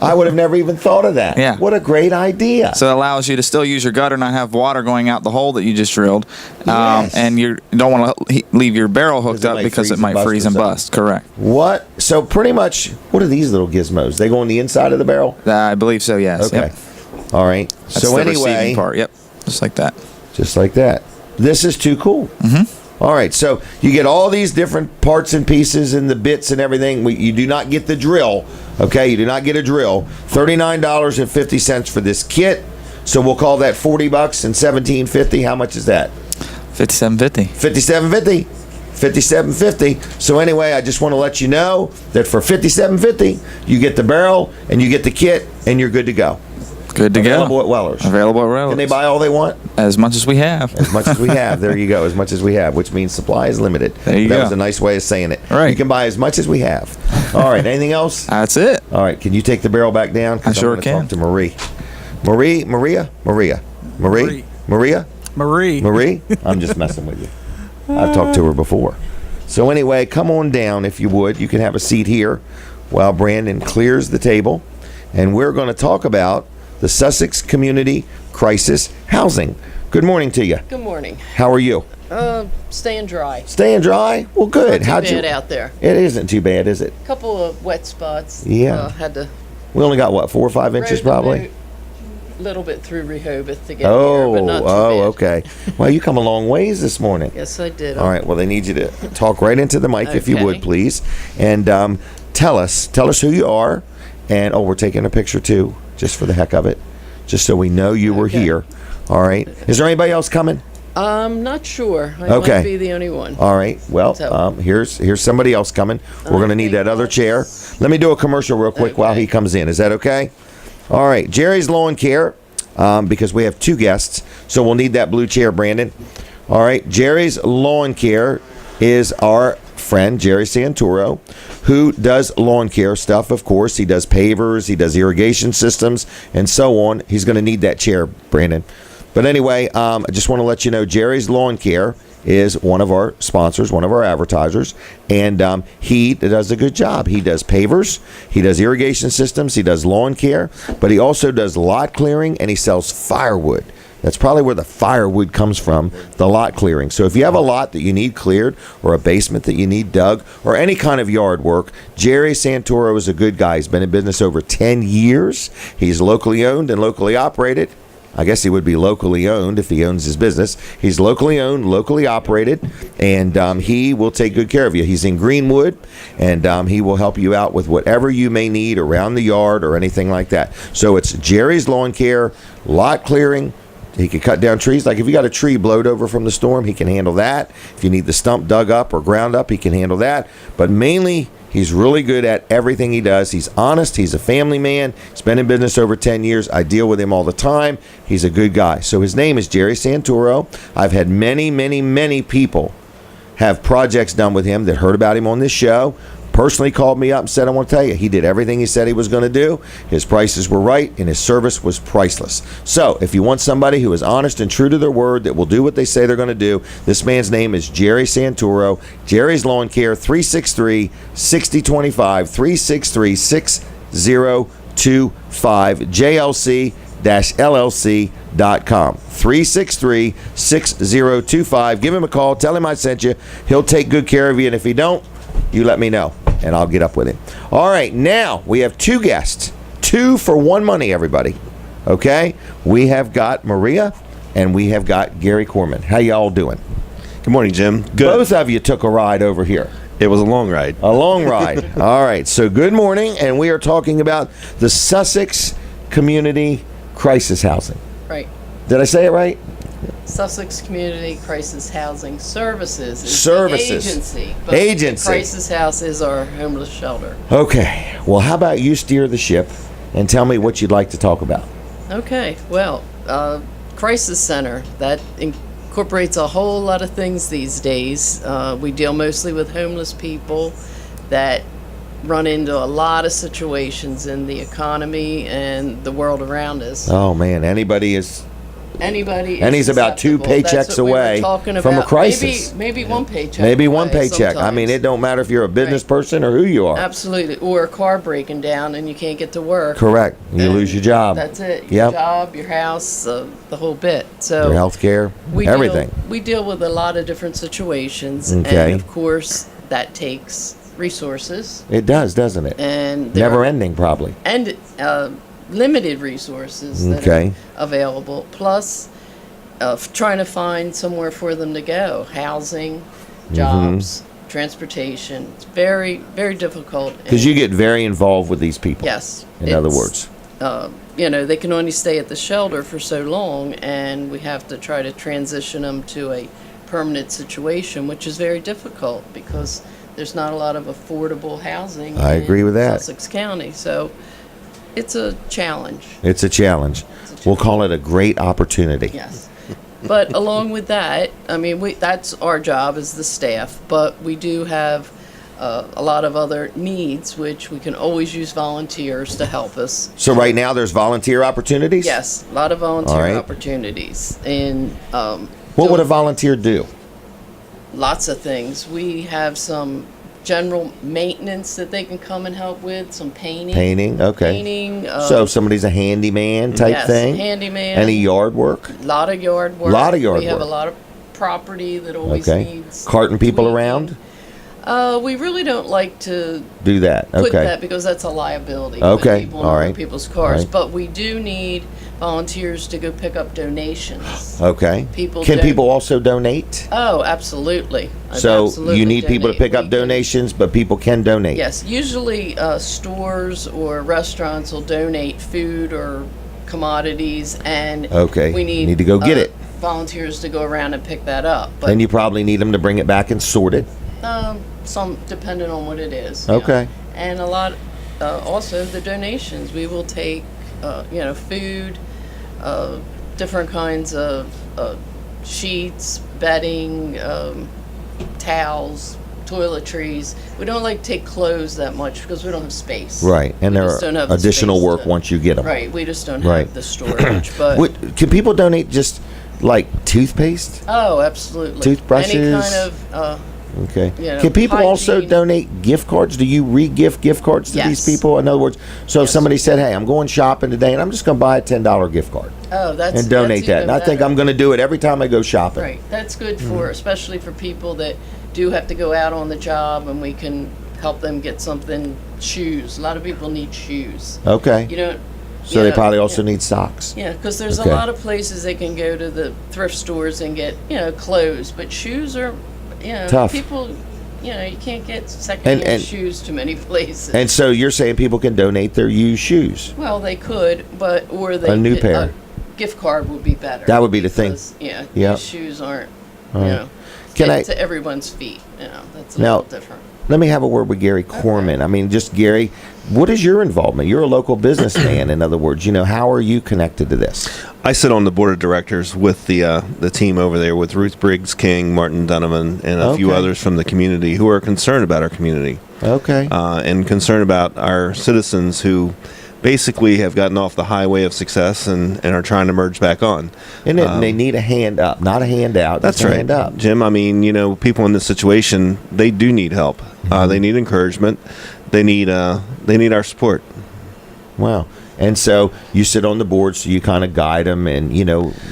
I would have never even thought of that. Yeah. What a great idea. So it allows you to still use your gutter, not have water going out the hole that you just drilled. Yes. And you don't want to leave your barrel hooked it up might because it freeze and might bust freeze or and something. bust. Correct. What? So pretty much, what are these little gizmos? They go on the inside of the barrel? I believe so, yes. Okay. Yep. All right. That's so the anyway, receiving part. Yep. Just like that. just like that. This is too cool. Mm-hmm. All right. So you get all these different parts and pieces and the bits and everything. You do not get the drill. Okay. You do not get a drill. $39.50 for this kit. So we'll call that $40 and $17.50. How much is that? $57.50. $57.50. $57.50. So anyway, I just want to let you know that for $57.50, you get the barrel and you get the kit and you're good to go. Good to Available go. at Weller's. Available at Weller's. Can they buy all they want? As much as we have. As much as we have. There you go. As much as we have, which means supply is limited. There you that go. was a nice way of saying it. Right. You can buy as much as we have. All right. Anything else? That's it. All right. Can you take the barrel back down? 'Cause I sure I'm gonna can. Talk to Marie. Maria. Marie. I'm just messing with you. I've talked to her before. So anyway, come on down if you would. You can have a seat here while Brandon clears the table. And we're going to talk about the Sussex Community Crisis Housing Good morning to you. Good morning. How are you? Staying dry. Staying dry? Well, good. Not too How'd bad you? out there. It isn't too bad, is it? Couple of wet spots. Yeah. Had to We only got what, 4 or 5 inches, rode the probably. boat a little bit through Rehoboth to get Oh, here, but not too oh, bad. okay. Well, you come a long ways this morning. Yes, I did. All right. Well, they need you to talk right into the mic if you Okay. would, please, and tell us who you are, and we're taking a picture too, just for the heck of it, just so we know you were Okay. here. All right. Is there anybody else coming? I'm not sure. I Okay. might be the only one. All right. Well, So- here's somebody else coming. We're going to need that other chair. Let me do a commercial real quick while Okay. he comes in. Is that okay? All right. Jerry's Lawn Care, because we have 2 guests, so we'll need that blue chair, Brandon. All right. Jerry's Lawn Care is our friend, Jerry Santoro, who does lawn care stuff, of course. He does pavers, he does irrigation systems, and so on. He's going to need that chair, Brandon. But anyway, I just want to let you know Jerry's Lawn Care is one of our sponsors, one of our advertisers, and he does a good job. He does pavers, he does irrigation systems, he does lawn care, but he also does lot clearing, and he sells firewood. That's probably where the firewood comes from, the lot clearing. So if you have a lot that you need cleared, or a basement that you need dug, or any kind of yard work, Jerry Santoro is a good guy. He's been in business over 10 years. He's locally owned and locally operated. I guess he would be locally owned if he owns his business. He's locally owned, locally operated, and he will take good care of you. He's in Greenwood, and he will help you out with whatever you may need around the yard or anything like that. So it's Jerry's Lawn Care, lot clearing. He can cut down trees. Like if you got a tree blowed over from the storm, he can handle that. If you need the stump dug up or ground up, he can handle that. But mainly, he's really good at everything he does. He's honest. He's a family man. He's been in business over 10 years. I deal with him all the time. He's a good guy. So his name is Jerry Santoro. I've had many, many, many people have projects done with him that heard about him on this show. Personally called me up and said, I want to tell you, he did everything he said he was going to do. His prices were right, and his service was priceless. So if you want somebody who is honest and true to their word that will do what they say they're going to do, this man's name is Jerry Santoro. Jerry's Lawn Care, 363-6025, 363-6025, JLC-LLC.com, 363-6025. Give him a call. Tell him I sent you. He'll take good care of you, and if he don't, you let me know, and I'll get up with him. All right, now we have 2 guests. 2 for 1 money, everybody. Okay? We have got Maria, and we have got Gary Corman. How y'all doing? Good morning, Jim. Good. Both of you took a ride over here. It was a long ride. A long ride. All right, so good morning, and we are talking about the Sussex Community Crisis Housing. Right. Did I say it right? Sussex Community Crisis Housing Services is Services. the agency. But Agency. The Crisis House is our homeless shelter. Okay, well, how about you steer the ship and tell me what you'd like to talk about? Okay, well, Crisis Center, that incorporates a whole lot of things these days. We deal mostly with homeless people that run into a lot of situations in the economy and the world around us. Oh, man, anybody is... Anybody And is he's about 2 susceptible. That's paychecks what we were away talking from a about. crisis. Maybe one paycheck. Maybe one away paycheck. I mean, sometimes. it don't matter if you're a business Right. person or who you are. Absolutely. Or a car breaking down and you can't get to work. Correct. You lose your job. That's it. Your Yep. job, your house, the whole bit. So Your health care, we everything. we deal with a lot of different situations, Okay. and of course that takes resources It does, doesn't it? and there Never are- ending, probably. and limited resources that Okay. are available. Plus, trying to find somewhere for them to go, housing, Mm-hmm. jobs, transportation. It's very, very difficult. Because you get very involved with these people. Yes. In other it's, words. They can only stay at the shelter for so long, and we have to try to transition them to a permanent situation, which is very difficult because there's not a lot of affordable housing. I agree with that. Sussex County, so it's a challenge. It's a challenge. We'll call it a great opportunity. Yes. But along with that, I mean, that's our job as the staff, but we do have a lot of other needs, which we can always use volunteers to help us. So right now there's volunteer opportunities? Yes, a lot of volunteer All right. opportunities. And What would a volunteer do? lots of things. We have some general maintenance that they can come and help with, some painting. Painting, okay. Painting. So if somebody's a handyman type yes, thing? handyman. Any yard work? A lot of yard work. Lot of yard We have work. a lot of property that always Okay. needs Carting people tweaking. around? We really don't like to Do that, put okay. that because that's a liability. Okay, Put people in all other right. people's cars. Right. But we do need volunteers to go pick up donations. Okay. People Can don't- people also donate? Oh, absolutely. So Absolutely you need people to donate. pick up We can- donations, but people can donate? Yes, usually stores or restaurants will donate food or commodities, and Okay, we need to go get it. volunteers to go around and pick that up. But And you probably need them to bring it back and sort it? some depending on what it is. you know. Okay. And a lot, also the donations. We will take, food, different kinds of sheets, bedding, towels, toiletries. We don't like to take clothes that much because we don't have space. Right, and We there just don't are have the additional space work to- once you get them. Right, we just don't Right. have the storage. But Can people donate just like toothpaste? oh, absolutely. Toothbrushes? Any kind of Okay. You know, Can people also hygiene. donate gift cards? Do you re-gift gift cards to these Yes. people? In other words, so if Yes. somebody said, "Hey, I'm going shopping today, and I'm just going to buy a $10 gift card that's and donate that's that," and I even think better. I'm going to do it every time I go shopping. Right, that's good for, especially for people that do have to go out on the job, and we can help them get something. Shoes. A lot of people need shoes. Okay. You don't. So they probably also need socks. Yeah, because there's Okay. a lot of places they can go to the thrift stores and get clothes, but shoes are Tough. people. You can't get secondhand And- shoes too many places. And so you're saying people can donate their used shoes? well, they could, but or they A new could- pair. A gift card would be better. That would be the thing. because, Yeah, Yep. these shoes aren't. Right. Can I- to everyone's feet? That's a Now- little different. Let me have a word with Gary Corman. I mean, just Gary, what is your involvement? You're a local businessman, in other words. How are you connected to this? I sit on the board of directors with the team over there with Ruth Briggs King, Martin Donovan, and a few Okay. others from the community who are concerned about our community Okay. and concerned about our citizens who basically have gotten off the highway of success and are trying to merge back on. And they need a hand up, not a hand out. That's just a right, hand up. Jim. I mean, people in this situation, they do need help. They need encouragement. They need our support. Wow. And so you sit on the board, so you kind of guide them and,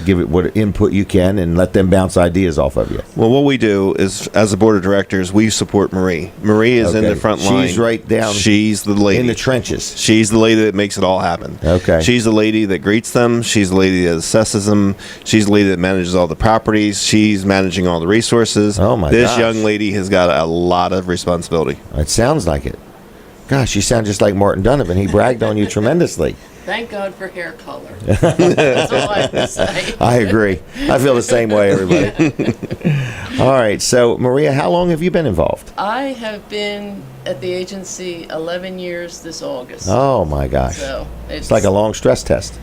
give it what input you can and let them bounce ideas off of you. Well, what we do is, as a board of directors, we support Marie. Marie is in Okay. the front line. She's right down She's the lady. in the trenches. She's the lady that makes it all happen. Okay. She's the lady that greets them. She's the lady that assesses them. She's the lady that manages all the properties. She's managing all the resources. Oh, my This gosh. young lady has got a lot of responsibility. It sounds like it. Gosh, you sound just like Martin Donovan. He bragged on you tremendously. Thank God for hair color. That's all I have to say. I agree. I feel the same way, everybody. All right. So, Maria, how long have you been involved? I have been at the agency 11 years this August. Oh, my gosh. So It's like a long stress test.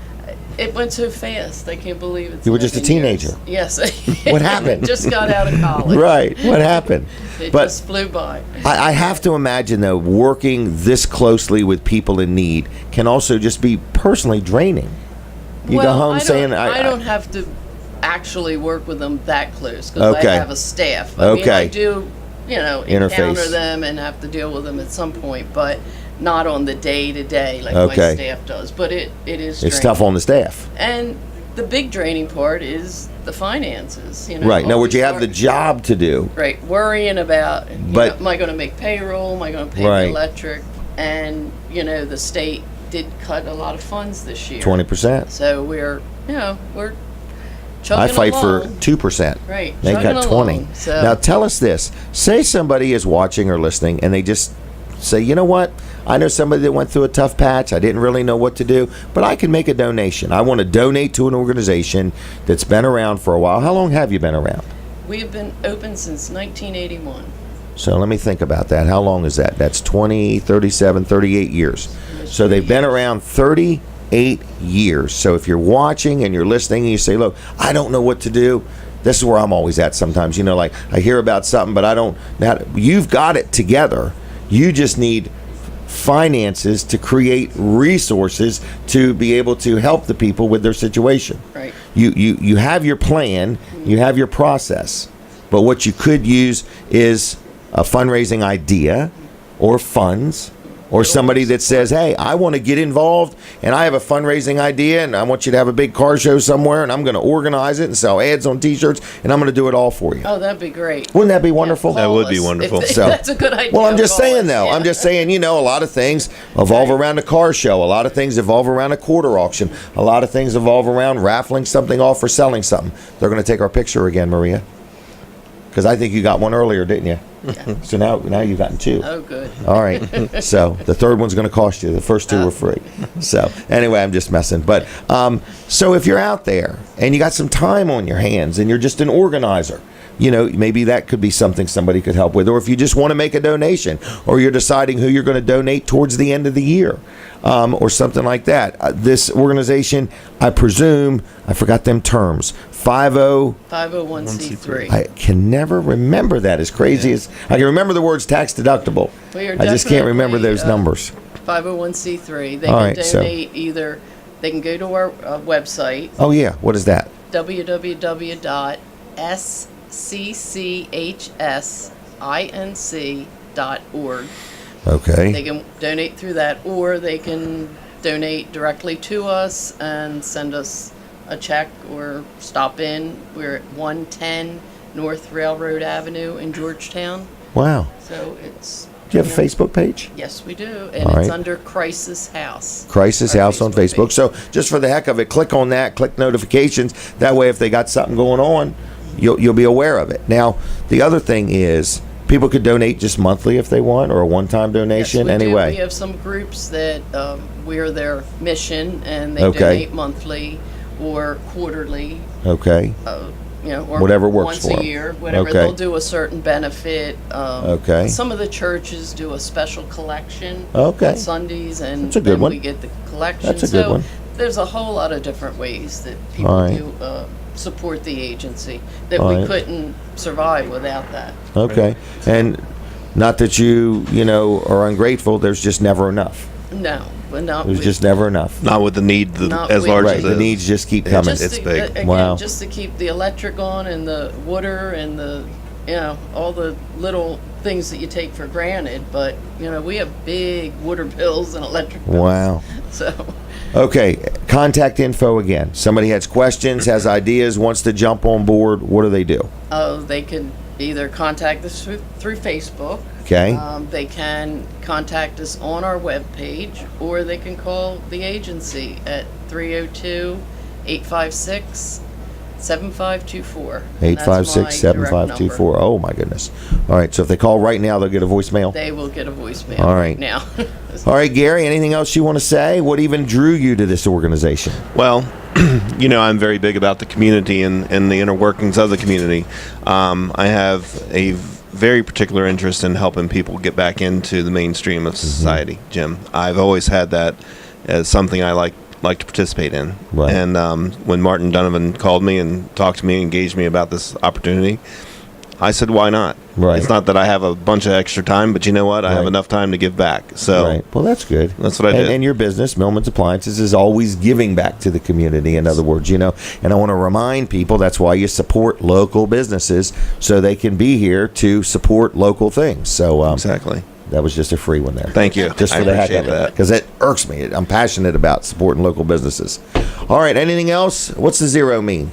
It went so fast. I can't believe it. You were just a teenager. Yes. What happened? Just got out of college. Right. What happened? It But just flew by. I have to imagine, though, working this closely with people in need can also just be personally draining. You go home saying, I don't have to actually work with them that close because Okay. I have a staff. I mean, Okay. I do, Interface. encounter them and have to deal with them at some point, but not on the day to day like Okay. my staff does. But it is. it's draining. tough on the staff. And the big draining part is the finances. Right. Now, would you have the always job to do? Right, worrying about, But- am I going to make payroll? Am I going to pay Right. the electric? And, the state did cut a lot of funds this year. 20%. So we're chugging I fight for along. 2%. Right, They chugging got 20. along, so- Now tell us this. Say somebody is watching or listening and they just say, you know what? I know somebody that went through a tough patch. I didn't really know what to do, but I can make a donation. I want to donate to an organization that's been around for a while. How long have you been around? We have been open since 1981. So let me think about that. How long is that? That's 20, 37, 38 years. So they've been around 38 years. So if you're watching and you're listening and you say, look, I don't know what to do, this is where I'm always at sometimes. Like I hear about something, but I don't. Now, you've got it together. You just need finances to create resources to be able to help the people with their situation. Right. You have your plan, you have your process, but what you could use is a fundraising idea or funds, or somebody that says, hey, I want to get involved and I have a fundraising idea and I want you to have a big car show somewhere and I'm going to organize it and sell ads on T-shirts and I'm going to do it all for you. Oh, that'd be great. Wouldn't that be wonderful? Yeah, That would be call us. wonderful. If So- that's a good idea. Well, I'm just call saying, us. though. Yeah. I'm just saying, a lot of things evolve around a car show. A lot of things evolve around a quarter auction. A lot of things evolve around raffling something off or selling something. They're going to take our picture again, Maria. Because I think you got one earlier, didn't you? Yeah. So now you've gotten two. Oh, good. All right. So the third one's going to cost you. The first two were free. So anyway, I'm just messing. But so if you're out there and you got some time on your hands and you're just an organizer, maybe that could be something somebody could help with. Or if you just want to make a donation, or you're deciding who you're going to donate towards the end of the year, or something like that. This organization, I presume, I forgot them terms. 501c3. I can never remember that. As crazy as I can remember the words tax deductible, We are I just can't remember definitely, those numbers. 501c3. They All can right, so- donate either, they can go to our website, Oh yeah, what is that? www.scchsinc.org. They Okay. can donate through that, or they can donate directly to us and send us a check or stop in. We're at 110 North Railroad Avenue in Georgetown. Wow. So it's. Do you have a Facebook page? Yes, we do, and All it's right. under Crisis House. Crisis Our House on Facebook. page. So just for the heck of it, click on that, click notifications. That way, if they got something going on, you'll be aware of it. Now, the other thing is, people could donate just monthly if they want, or a one-time donation. Yes, we do. Anyway. We have some groups that we're their mission, and they Okay. donate monthly or quarterly. Okay. Or Whatever works once for a 'em. year, whatever. Okay. They'll do a certain benefit. Okay. Some of the churches do a special collection Okay. on Sundays, and That's a good then one. we get the collection. That's a good so one. There's a whole lot of different ways that people All right. do support the agency that All we right. couldn't survive without that. Okay. And not that you are ungrateful. There's just never enough. No, but not. There's with- just never enough. Not with the need Not as with- large Right. as The it needs is. just keep It's coming. just- It's big. Again, Wow. just to keep the electric on and the water and the, all the little things that you take for granted. But, we have big water bills and electric bills. Wow. So, Okay. Contact info again. Somebody has questions, has ideas, wants to jump on board. What do they do? they can either contact us through Facebook. Okay. They can contact us on our webpage, or they can call the agency at 302-856-7524. 856-7524. Oh my goodness. All right. So if they call right now, they'll get a voicemail. They will get a voicemail All right. right now. All right, Gary, anything else you want to say? What even drew you to this organization? Well, I'm very big about the community and the inner workings of the community. I have a very particular interest in helping people get back into the mainstream of society, Jim. I've always had that as something I like to participate in. Right. And when Martin Donovan called me and talked to me, engaged me about this opportunity, I said, why not? Right. It's not that I have a bunch of extra time, but you know what? I have Right. enough time to give back. So Right. Well, that's good. That's what I did. And your business, Millman's Appliances, is always giving back to the community, in other words, And I want to remind people that's why you support local businesses, so they can be here to support local things. So exactly. that was just a free one there. Thank you. Just I for the heck of appreciate it. that. Because it irks me. I'm passionate about supporting local businesses. All right. Anything else? What's the zero mean?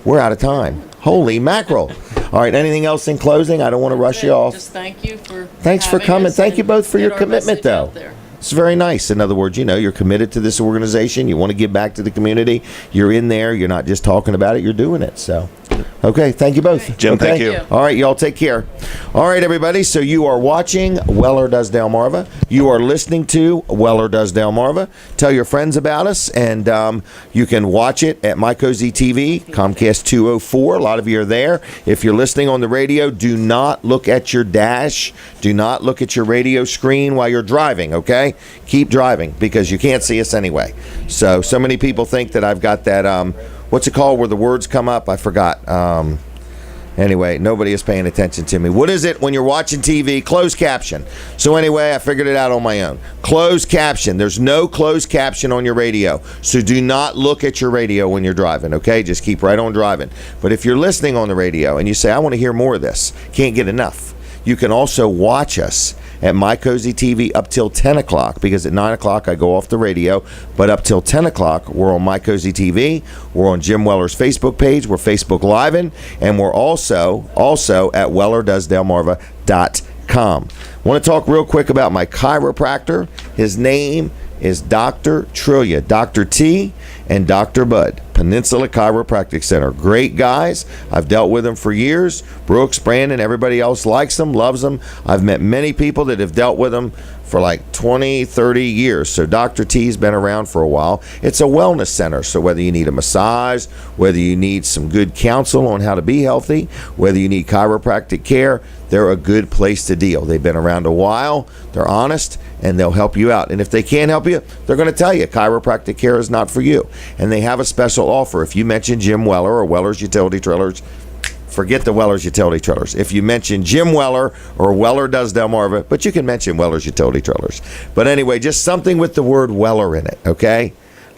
We're out of time. Holy mackerel. All right. Anything else in closing? I don't want to rush you off. Just thank you for Thanks for having coming. us Thank you and both for get your our commitment, message though. out there. It's very nice. In other words, you're committed to this organization. You want to give back to the community. You're in there. You're not just talking about it. You're doing it. So, okay. Thank you both. Jim, Okay? thank you. All right. Y'all take care. All right, everybody. So you are watching Weller Does Delmarva. You are listening to Weller Does Delmarva. Tell your friends about us, and you can watch it at My Cozy TV, Comcast 204. A lot of you are there. If you're listening on the radio, do not look at your dash. Do not look at your radio screen while you're driving, okay? Keep driving, because you can't see us anyway. So many people think that I've got that, what's it called where the words come up? I forgot. Anyway, nobody is paying attention to me. What is it when you're watching TV? Closed caption. So anyway, I figured it out on my own. Closed caption. There's no closed caption on your radio. So do not look at your radio when you're driving, okay? Just keep right on driving. But if you're listening on the radio and you say, I want to hear more of this, can't get enough, You can also watch us at My Cozy TV up till 10 o'clock, because at 9 o'clock I go off the radio. But up till 10 o'clock, we're on My Cozy TV. We're on Jim Weller's Facebook page. We're Facebook Live-in. And we're also at WellerDoesDelmarva.com. Want to talk real quick about my chiropractor. His name is Dr. Trillia, Dr. T, and Dr. Bud. Peninsula Chiropractic Center. Great guys. I've dealt with them for years. Brooks, Brandon, everybody else likes them, loves them. I've met many people that have dealt with them for like 20, 30 years. So Dr. T's been around for a while. It's a wellness center. So whether you need a massage, whether you need some good counsel on how to be healthy, whether you need chiropractic care, they're a good place to deal. They've been around a while. They're honest, and they'll help you out. And if they can't help you, they're going to tell you chiropractic care is not for you. And they have a special offer. If you mention Jim Weller or Weller's Utility Trailers, forget the Weller's Utility Trailers. If you mention Jim Weller or Weller Does Delmarva, but you can mention Weller's Utility Trailers. But anyway, just something with the word Weller in it, okay?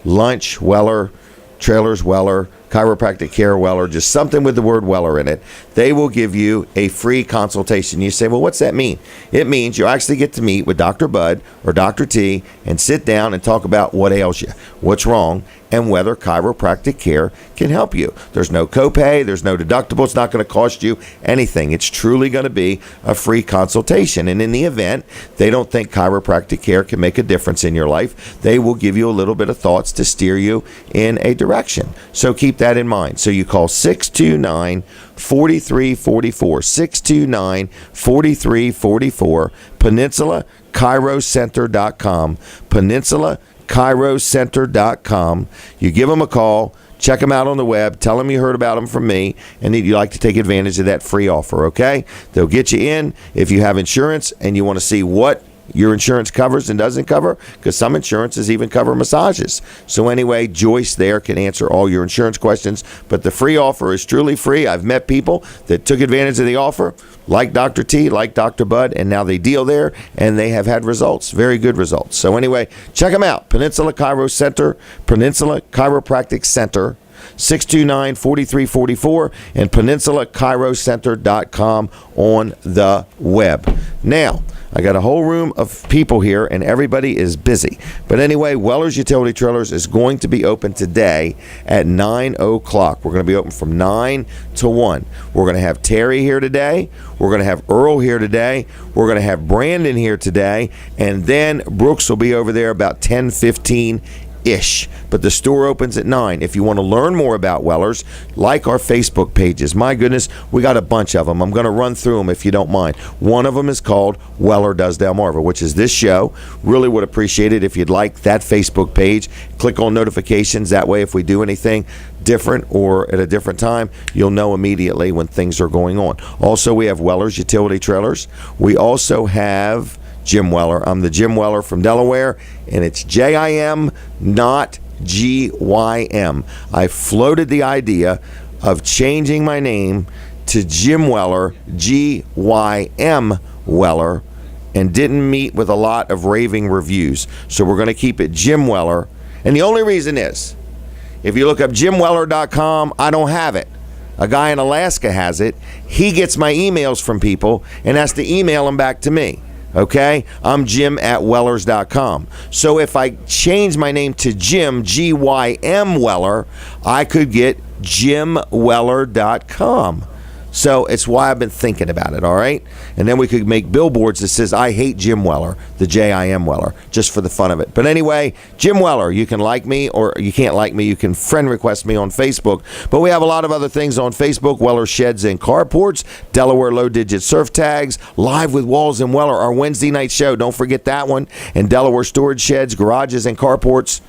Lunch, Weller, trailers, Weller, chiropractic care, Weller, just something with the word Weller in it. They will give you a free consultation. You say, well, what's that mean? It means you actually get to meet with Dr. Bud or Dr. T and sit down and talk about what ails you, what's wrong, and whether chiropractic care can help you. There's no copay, there's no deductible, it's not going to cost you anything. It's truly going to be a free consultation. And in the event they don't think chiropractic care can make a difference in your life, they will give you a little bit of thoughts to steer you in a direction. So keep that in mind. So you call 629-4344, 629-4344, PeninsulaChiroCenter.com, PeninsulaChiroCenter.com. You give them a call, check them out on the web, tell them you heard about them from me, and that you'd like to take advantage of that free offer, okay? They'll get you in if you have insurance and you want to see what your insurance covers and doesn't cover, because some insurances even cover massages. So anyway, Joyce there can answer all your insurance questions, but the free offer is truly free. I've met people that took advantage of the offer, like Dr. T, like Dr. Bud, and now they deal there, and they have had results, very good results. So anyway, check them out. Peninsula Chiro Center, Peninsula Chiropractic Center, 629-4344, and PeninsulaChiroCenter.com on the web. Now, I got a whole room of people here, and everybody is busy. But anyway, Weller's Utility Trailers is going to be open today at 9 o'clock. We're going to be open from 9 to 1. We're going to have Terry here today. We're going to have Earl here today. We're going to have Brandon here today. And then Brooks will be over there about 10:15-ish. But the store opens at 9. If you want to learn more about Weller's, like our Facebook pages. My goodness, we got a bunch of them. I'm going to run through them if you don't mind. One of them is called Weller Does Delmarva, which is this show. Really would appreciate it if you'd like that Facebook page. Click on notifications. That way, if we do anything different or at a different time, you'll know immediately when things are going on. Also, we have Weller's Utility Trailers. We also have Jim Weller. I'm the Jim Weller from Delaware, and it's J-I-M, not G-Y-M. I floated the idea of changing my name to Jim Weller, G-Y-M Weller, and didn't meet with a lot of raving reviews. So we're going to keep it Jim Weller. And the only reason is, if you look up JimWeller.com, I don't have it. A guy in Alaska has it. He gets my emails from people and has to email them back to me. Okay? I'm Jim@Wellers.com. So if I change my name to Jim, G-Y-M Weller, I could get JimWeller.com. So it's why I've been thinking about it, all right? And then we could make billboards that says, I hate Jim Weller, the J-I-M Weller, just for the fun of it. But anyway, Jim Weller, you can like me or you can't like me. You can friend request me on Facebook. But we have a lot of other things on Facebook. Weller Sheds and Carports, Delaware Low Digit Surf Tags, Live with Walls and Weller, our Wednesday night show. Don't forget that one. And Delaware Storage Sheds, Garages, and Carports.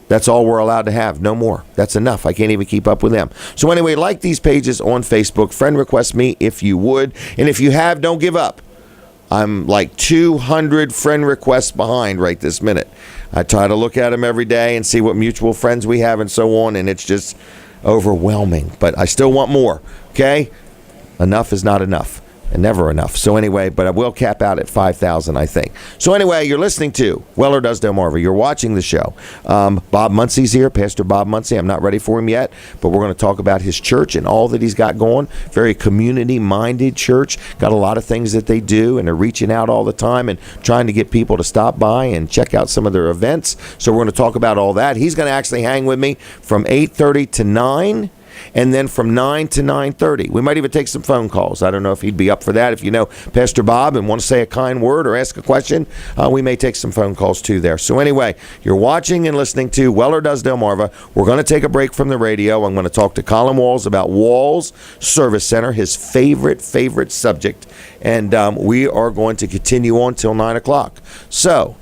That's all we're allowed to have. No more. That's enough. I can't even keep up with them. So anyway, like these pages on Facebook. Friend request me if you would. And if you have, don't give up. I'm like 200 friend requests behind right this minute. I try to look at them every day and see what mutual friends we have and so on. And it's just overwhelming. But I still want more. Okay? Enough is not enough. and never enough. So anyway, but I will cap out at 5,000, I think. So anyway, you're listening to Weller Does Delmarva. You're watching the show. Bob Muncie's here, Pastor Bob Muncie. I'm not ready for him yet, but we're going to talk about his church and all that he's got going. Very community-minded church. Got a lot of things that they do, and they're reaching out all the time and trying to get people to stop by and check out some of their events. So we're going to talk about all that. He's going to actually hang with me from 8:30 to 9. And then from 9 to 9:30. We might even take some phone calls. I don't know if he'd be up for that. If you know Pastor Bob and want to say a kind word or ask a question, we may take some phone calls too there. So anyway, you're watching and listening to Weller Does Delmarva. We're going to take a break from the radio. I'm going to talk to Colin Walls about Walls Service Center, his favorite subject. And we are going to continue on till 9 o'clock. So,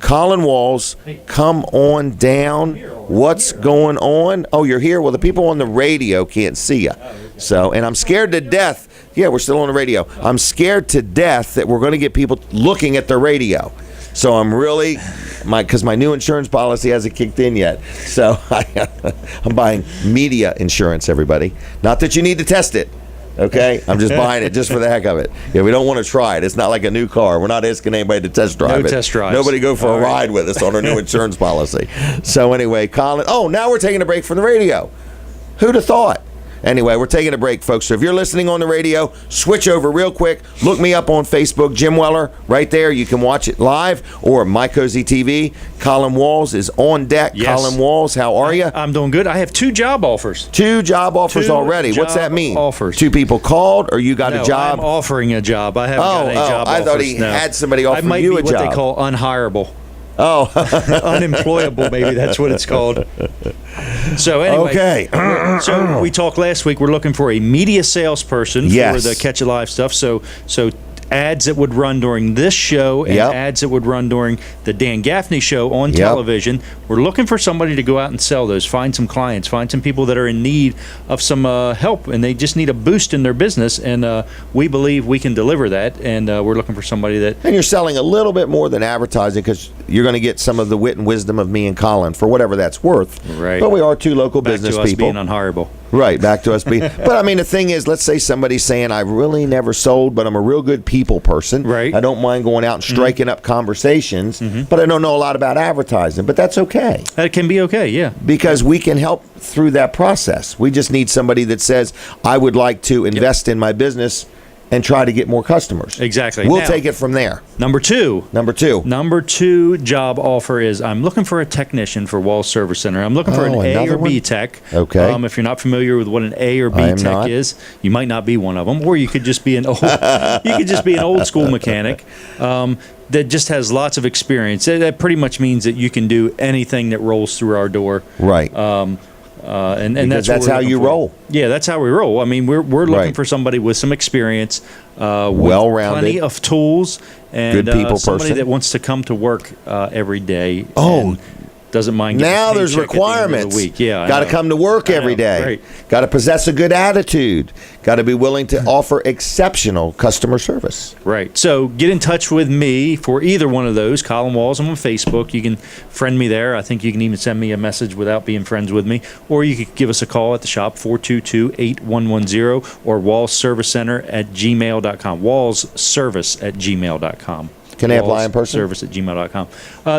Colin Walls, come on down. What's going on? Oh, you're here? Well, the people on the radio can't see you. So, and I'm scared to death. Yeah, we're still on the radio. I'm scared to death that we're going to get people looking at the radio. So I'm really, because my new insurance policy hasn't kicked in yet. So I'm buying media insurance, everybody. Not that you need to test it. Okay, I'm just buying it just for the heck of it. Yeah, we don't want to try it. It's not like a new car. We're not asking anybody to test drive it. No test drives. Nobody go for a ride with us on our new insurance policy. So anyway, Colin. Oh, now we're taking a break from the radio. Who'd have thought? Anyway, we're taking a break, folks. So if you're listening on the radio, switch over real quick. Look me up on Facebook, Jim Weller, right there. You can watch it live, or My Cozy TV. Colin Walls is on deck. Yes. Colin Walls, how are you? I'm doing good. I have 2 job offers. 2 job offers already. What's that mean? Offers. 2 people called, or you got a job? I'm offering a job. I haven't got any job offers. I thought he had somebody offer you a job. I might be what they call unhireable. Oh. Unemployable, maybe. That's what it's called. So anyway, okay. So we talked last week. We're looking for a media salesperson Yes. for the Catch It Live stuff. So ads that would run during this show and Yep. ads that would run during the Dan Gaffney show on Yep. television. We're looking for somebody to go out and sell those, find some clients, find some people that are in need of some help, and they just need a boost in their business, and we believe we can deliver that, and we're looking for somebody that... And you're selling a little bit more than advertising, because you're going to get some of the wit and wisdom of me and Colin for whatever that's worth. Right. But we are 2 local Back business to us people. being unhireable. Right, back to us being. But I mean, the thing is, let's say somebody's saying, I really never sold, but I'm a real good people person. Right. I don't mind going out and striking up conversations, but I don't know a lot about advertising. But that's okay. That can be okay, yeah. Because we can help through that process. We just need somebody that says, I would like to invest in my business and try to get more customers. Exactly. We'll Now, take it from there. Number two Number two job offer is I'm looking for a technician for Walls Service Center. I'm looking for an A another or B one? tech. Okay. If you're not familiar with what an A or B I am tech not. is, you might not be one of them, or you could just be an old school mechanic that just has lots of experience. That pretty much means that you can do anything that rolls through our door. Right. And Because that's what that's we're how looking you for. roll. Yeah, that's how we roll. I mean, we're looking Right. for somebody with some experience, with Well-rounded. plenty of tools, and Good people somebody person. that wants to come to work every day. Oh. and doesn't mind. getting Now a there's paycheck at the end of the requirements. week. Yeah, I got to know. come to work I know, every day. right. Got to possess a good attitude. Got to be willing to offer exceptional customer service. Right. So get in touch with me for either one of those. Colin Walls, I'm on Facebook. You can friend me there. I think you can even send me a message without being friends with me. Or you could give us a call at the shop, 422-8110, or wallsservicecenter@gmail.com. Wallsservice@gmail.com. Can they apply in person? Service@gmail.com.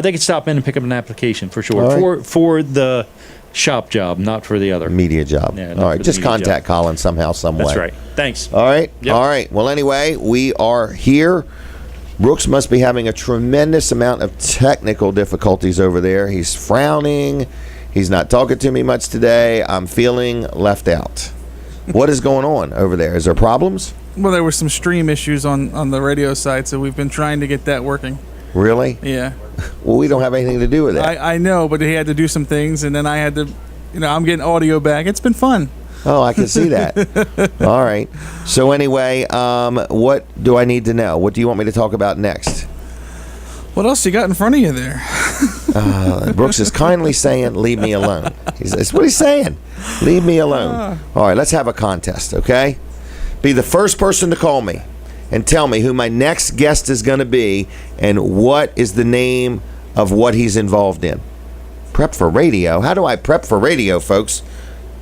They can stop in and pick up an application for sure. All right. For the shop job, not for the other. Media job. Yeah, not All for right. the Just media contact Colin somehow, some way. That's right. Thanks. All right. Yep. All right. Well, anyway, we are here. Brooks must be having a tremendous amount of technical difficulties over there. He's frowning. He's not talking to me much today. I'm feeling left out. What is going on over there? Is there problems? Well, there were some stream issues on the radio side, so we've been trying to get that working. Really? Yeah. Well, we don't have anything to do with that. I know, but he had to do some things, and then I had to, I'm getting audio back. It's been fun. Oh, I can see that. All right. So anyway, what do I need to know? What do you want me to talk about next? What else you got in front of you there? Brooks is kindly saying, leave me alone. That's what he's saying. Leave me alone. All right, let's have a contest, okay? Be the first person to call me and tell me who my next guest is going to be and what is the name of what he's involved in. Prep for radio? How do I prep for radio, folks?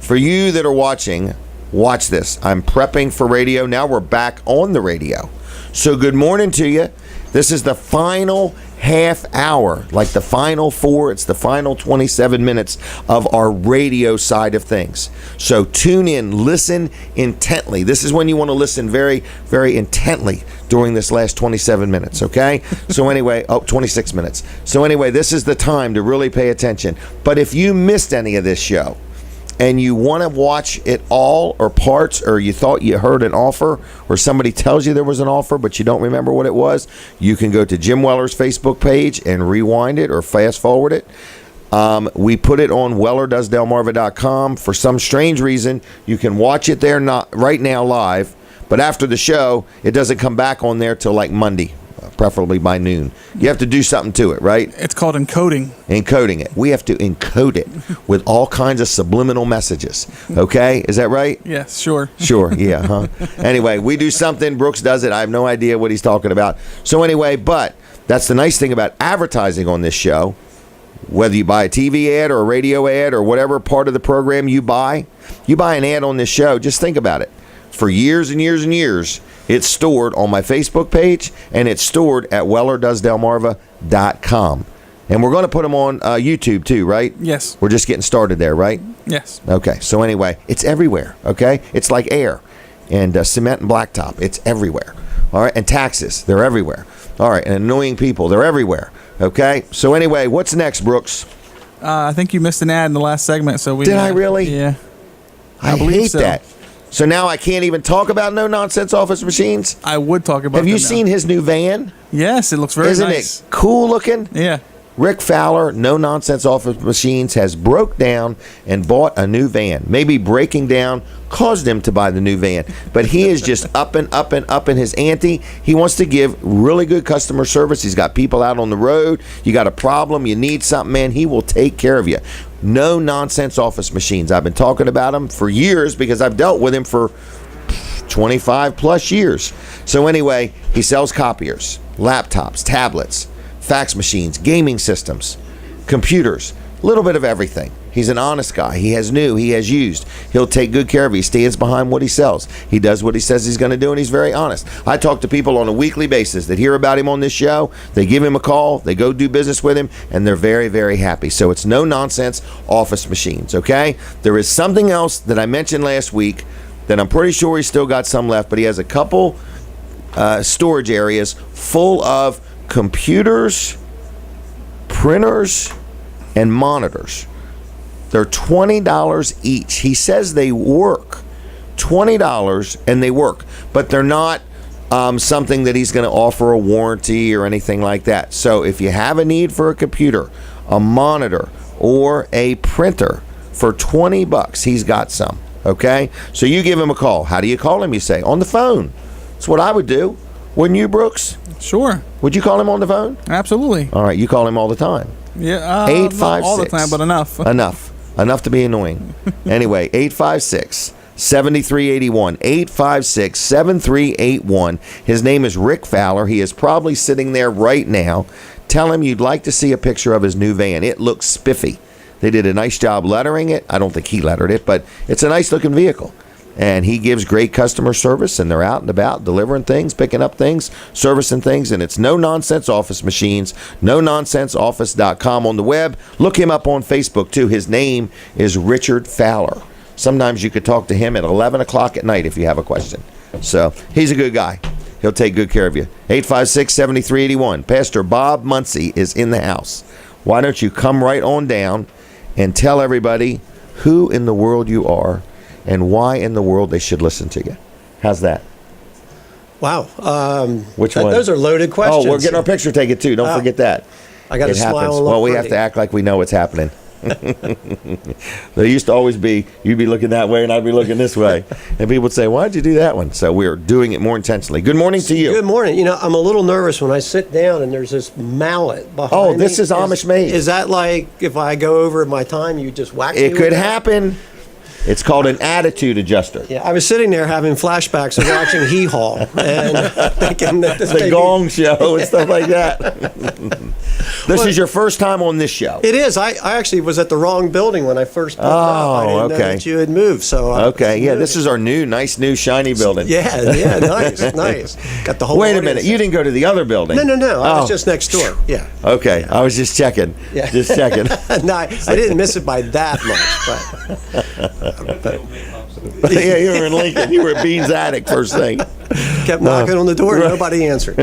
For you that are watching, watch this. I'm prepping for radio. Now we're back on the radio. So good morning to you. This is the final half hour, like the final 4. It's the final 27 minutes of our radio side of things. So tune in, listen intently. This is when you want to listen very, very intently during this last 27 minutes, okay? So anyway, 26 minutes. So anyway, this is the time to really pay attention. But if you missed any of this show, and you want to watch it all or parts, or you thought you heard an offer, or somebody tells you there was an offer but you don't remember what it was, you can go to Jim Weller's Facebook page and rewind it or fast forward it. We put it on WellerDoesDelmarva.com. For some strange reason, you can watch it there not right now live, but after the show, it doesn't come back on there till like Monday, preferably by noon. You have to do something to it, right? It's called encoding. Encoding it. We have to encode it with all kinds of subliminal messages. Okay? Is that right? Yes, sure. Sure, yeah, huh? Anyway, we do something. Brooks does it. I have no idea what he's talking about. So anyway, but that's the nice thing about advertising on this show. Whether you buy a TV ad or a radio ad or whatever part of the program you buy an ad on this show, just think about it. For years and years and years, it's stored on my Facebook page, and it's stored at WellerDoesDelmarva.com. And we're going to put them on YouTube too, right? Yes. We're just getting started there, right? Yes. Okay. So anyway, it's everywhere, okay? It's like air and cement and blacktop. It's everywhere. All right? And taxes, they're everywhere. All right. And annoying people, they're everywhere. Okay? So anyway, what's next, Brooks? I think you missed an ad in the last segment, so we... Did I really? Yeah. I believe hate so. that. So now I can't even talk about no-nonsense office machines? I would talk about Have you them now. seen his new van? Yes, it looks very Isn't nice. it cool looking? Yeah. Rick Fowler, No Nonsense Office Machines, has broke down and bought a new van. Maybe breaking down caused him to buy the new van, but he is just up and up and up in his ante. He wants to give really good customer service. He's got people out on the road. You got a problem, you need something, man, he will take care of you. No Nonsense Office Machines. I've been talking about him for years because I've dealt with him for 25 plus years. So anyway, he sells copiers, laptops, tablets, fax machines, gaming systems, computers, a little bit of everything. He's an honest guy. He has new, he has used. He'll take good care of you. He stands behind what he sells. He does what he says he's going to do, and he's very honest. I talk to people on a weekly basis that hear about him on this show. They give him a call. They go do business with him, and they're very, very happy. So it's No Nonsense Office Machines, okay? There is something else that I mentioned last week that I'm pretty sure he's still got some left, but he has a couple storage areas full of computers, printers, and monitors. They're $20 each. He says they work. $20 and they work, but they're not something that he's going to offer a warranty or anything like that. So if you have a need for a computer, a monitor, or a printer for $20, he's got some. Okay? So you give him a call. How do you call him, you say? On the phone. That's what I would do. Wouldn't you, Brooks? Sure. Would you call him on the phone? Absolutely. All right, you call him all the time. Yeah. Not all the time, but enough. Enough to be annoying. Anyway, 856-7381. 856-7381. His name is Rick Fowler. He is probably sitting there right now. Tell him you'd like to see a picture of his new van. It looks spiffy. They did a nice job lettering it. I don't think he lettered it, but it's a nice looking vehicle. And he gives great customer service, and they're out and about delivering things, picking up things, servicing things, and it's No Nonsense Office Machines, NoNonsenseOffice.com on the web. Look him up on Facebook, too. His name is Richard Fowler. Sometimes you could talk to him at 11 o'clock at night if you have a question. So he's a good guy. He'll take good care of you. 856-7381. Pastor Bob Muncie is in the house. Why don't you come right on down and tell everybody who in the world you are and why in the world they should listen to you. How's that? Wow. Which one? Those are loaded questions. Oh, we're getting our picture taken too. Don't forget that. I got to smile and look Well, we have pretty. to act like we know what's happening. There used to always be, you'd be looking that way and I'd be looking this way. And people would say, why'd you do that one? So we're doing it more intentionally. Good morning to you. Good morning. You know, I'm a little nervous when I sit down and there's this mallet behind me. Oh, this is Amish made. Is that like if I go over my time, you just whack me It with could that? happen. It's called an attitude adjuster. Yeah, I was sitting there having flashbacks of watching Hee Haw and thinking that this The may be- Gong Show and stuff like that. This is your first time on this show. It is. I actually was at the wrong building when I first pulled up. I didn't know okay. that you had moved. So Okay, yeah, this is our nice new shiny building. yeah, nice. Got the whole. Wait a audience. minute, you didn't go to the other building? No. I Oh. was just next door. Yeah. Okay, I was just checking. Yeah. Just checking. No, I didn't miss it by that much, but Yeah, you were in Lincoln. You were at Bean's Attic first thing. kept knocking on the door. Right. Nobody answered.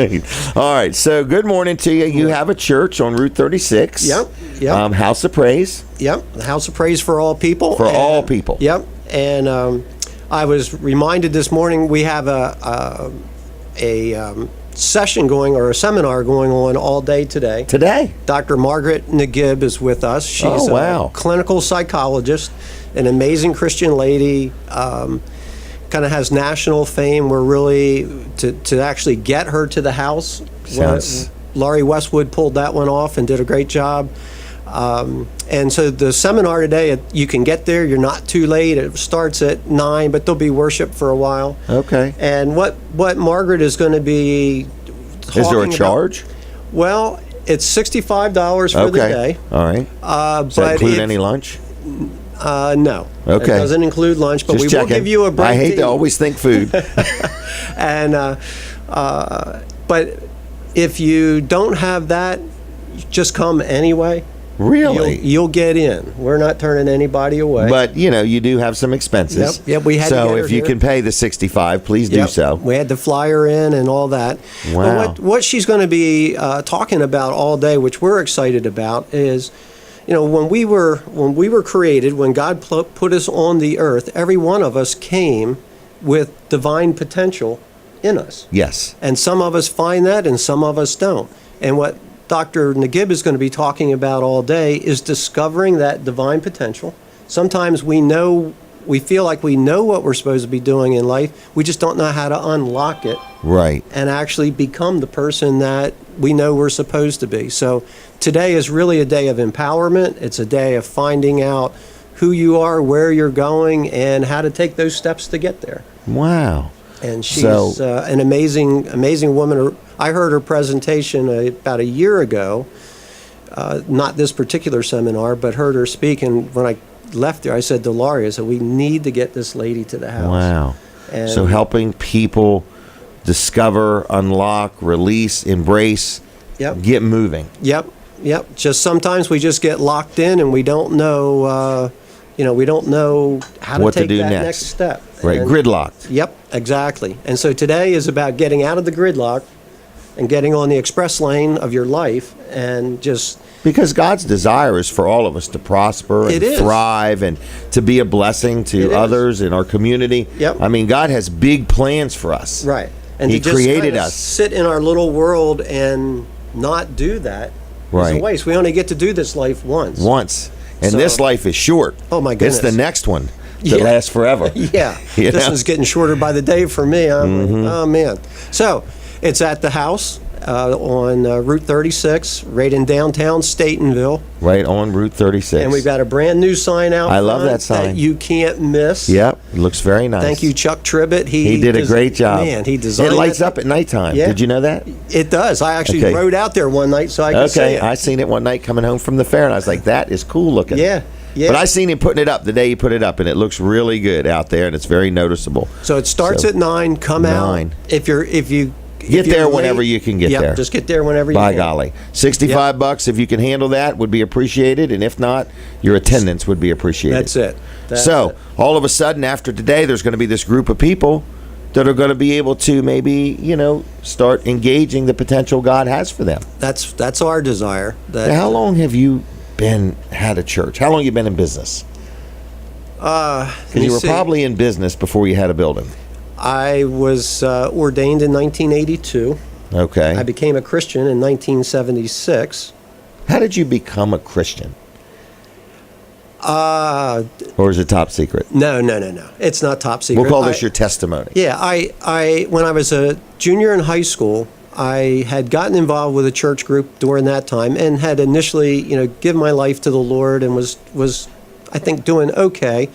All right, so good morning to you. You have a church on Route 36. Yep. House of Praise. Yep. The House of Praise for all people. For all people. Yep. And I was reminded this morning we have a session going, or a seminar going on all day today. Today? Dr. Margaret Nagib is with us. She's wow. a clinical psychologist, an amazing Christian lady, kind of has national fame. We're really, to actually get her to the house, Laurie Westwood pulled that one off and did a great job. And so the seminar today, you can get there. You're not too late. It starts at 9, but there'll be worship for a while. Okay. And what Margaret is going to be talking Is there a about- charge? Well, it's $65 for the day. All right. Does that include any lunch? No. Okay. It doesn't include lunch, but Just we checking. will give you a break. I hate to eat. always think food. And but if you don't have that, just come anyway. Really? You'll get in. We're not turning anybody away. But, you do have some expenses. Yep, we had to So get her if you here. can pay the 65, please do Yep. so. We had to fly her in and all that. Wow. But what she's going to be talking about all day, which we're excited about, is, when we were created, when God put us on the earth, every one of us came with divine potential in us. Yes. And some of us find that, and some of us don't. And what Dr. Nagib is going to be talking about all day is discovering that divine potential. Sometimes we feel like we know what we're supposed to be doing in life. We just don't know how to unlock it. Right. And actually become the person that we know we're supposed to be. So today is really a day of empowerment. It's a day of finding out who you are, where you're going, and how to take those steps to get there. Wow. And she's an amazing woman. I heard her presentation about a year ago, not this particular seminar, but heard her speak. And when I left there, I said to Laurie, I said, we need to get this lady to the house. Wow. And So helping people discover, unlock, release, embrace, Yep. get moving. Yep. Just sometimes we just get locked in and we don't know, we don't know how to What to take do that next. next step. Right. And- Gridlocked. Yep, exactly. And so today is about getting out of the gridlock and getting on the express lane of your life and just Because God's desire is for all of us to prosper and It is. thrive and to be a blessing It to is. others in our community. Yep. I mean, God has big plans for us. right. And He to just created kinda us. sit in our little world and not do that is Right. a waste. We only get to do this life once. Once. And So- this life is short. Oh, my It's the goodness. next one that Yeah. lasts forever. Yeah, You this know? one's getting shorter by the day for me. Mm-hmm. Oh man! So it's at the house on Route 36, right in downtown Statenville, Right on Route 36. and we've got a brand new sign out. I love front that sign. you can't miss. Yep. It looks very nice. Thank you, Chuck Tribbett. He did a great job. Man, he designed It lights it. up at nighttime. Yeah. Did you know that? It does. I actually Okay. rode out there one night so I could see Okay. it. I seen it one night coming home from the fair, and I was like, that is cool looking. Yeah. Yeah. But I seen him putting it up the day he put it up, and it looks really good out there, and it's very noticeable. So it starts So, at 9. Come 9. out if you Get there whenever you can get Yep, there. Just get there whenever you By can. golly. $65 if you can handle that would be appreciated, and if not, your attendance would be appreciated. That's it. That's So, it. all of a sudden, after today, there's going to be this group of people that are going to be able to maybe, start engaging the potential God has for them. That's our desire. That Now, how long have you had a church? How long have you been in business? Because you were probably in business before you had a building. I was ordained in 1982. Okay. I became a Christian in 1976. How did you become a Christian? Or is it top secret? No. It's not top secret. We'll call this your testimony. Yeah, I when I was a junior in high school, I had gotten involved with a church group during that time and had initially, given my life to the Lord and was I think doing okay.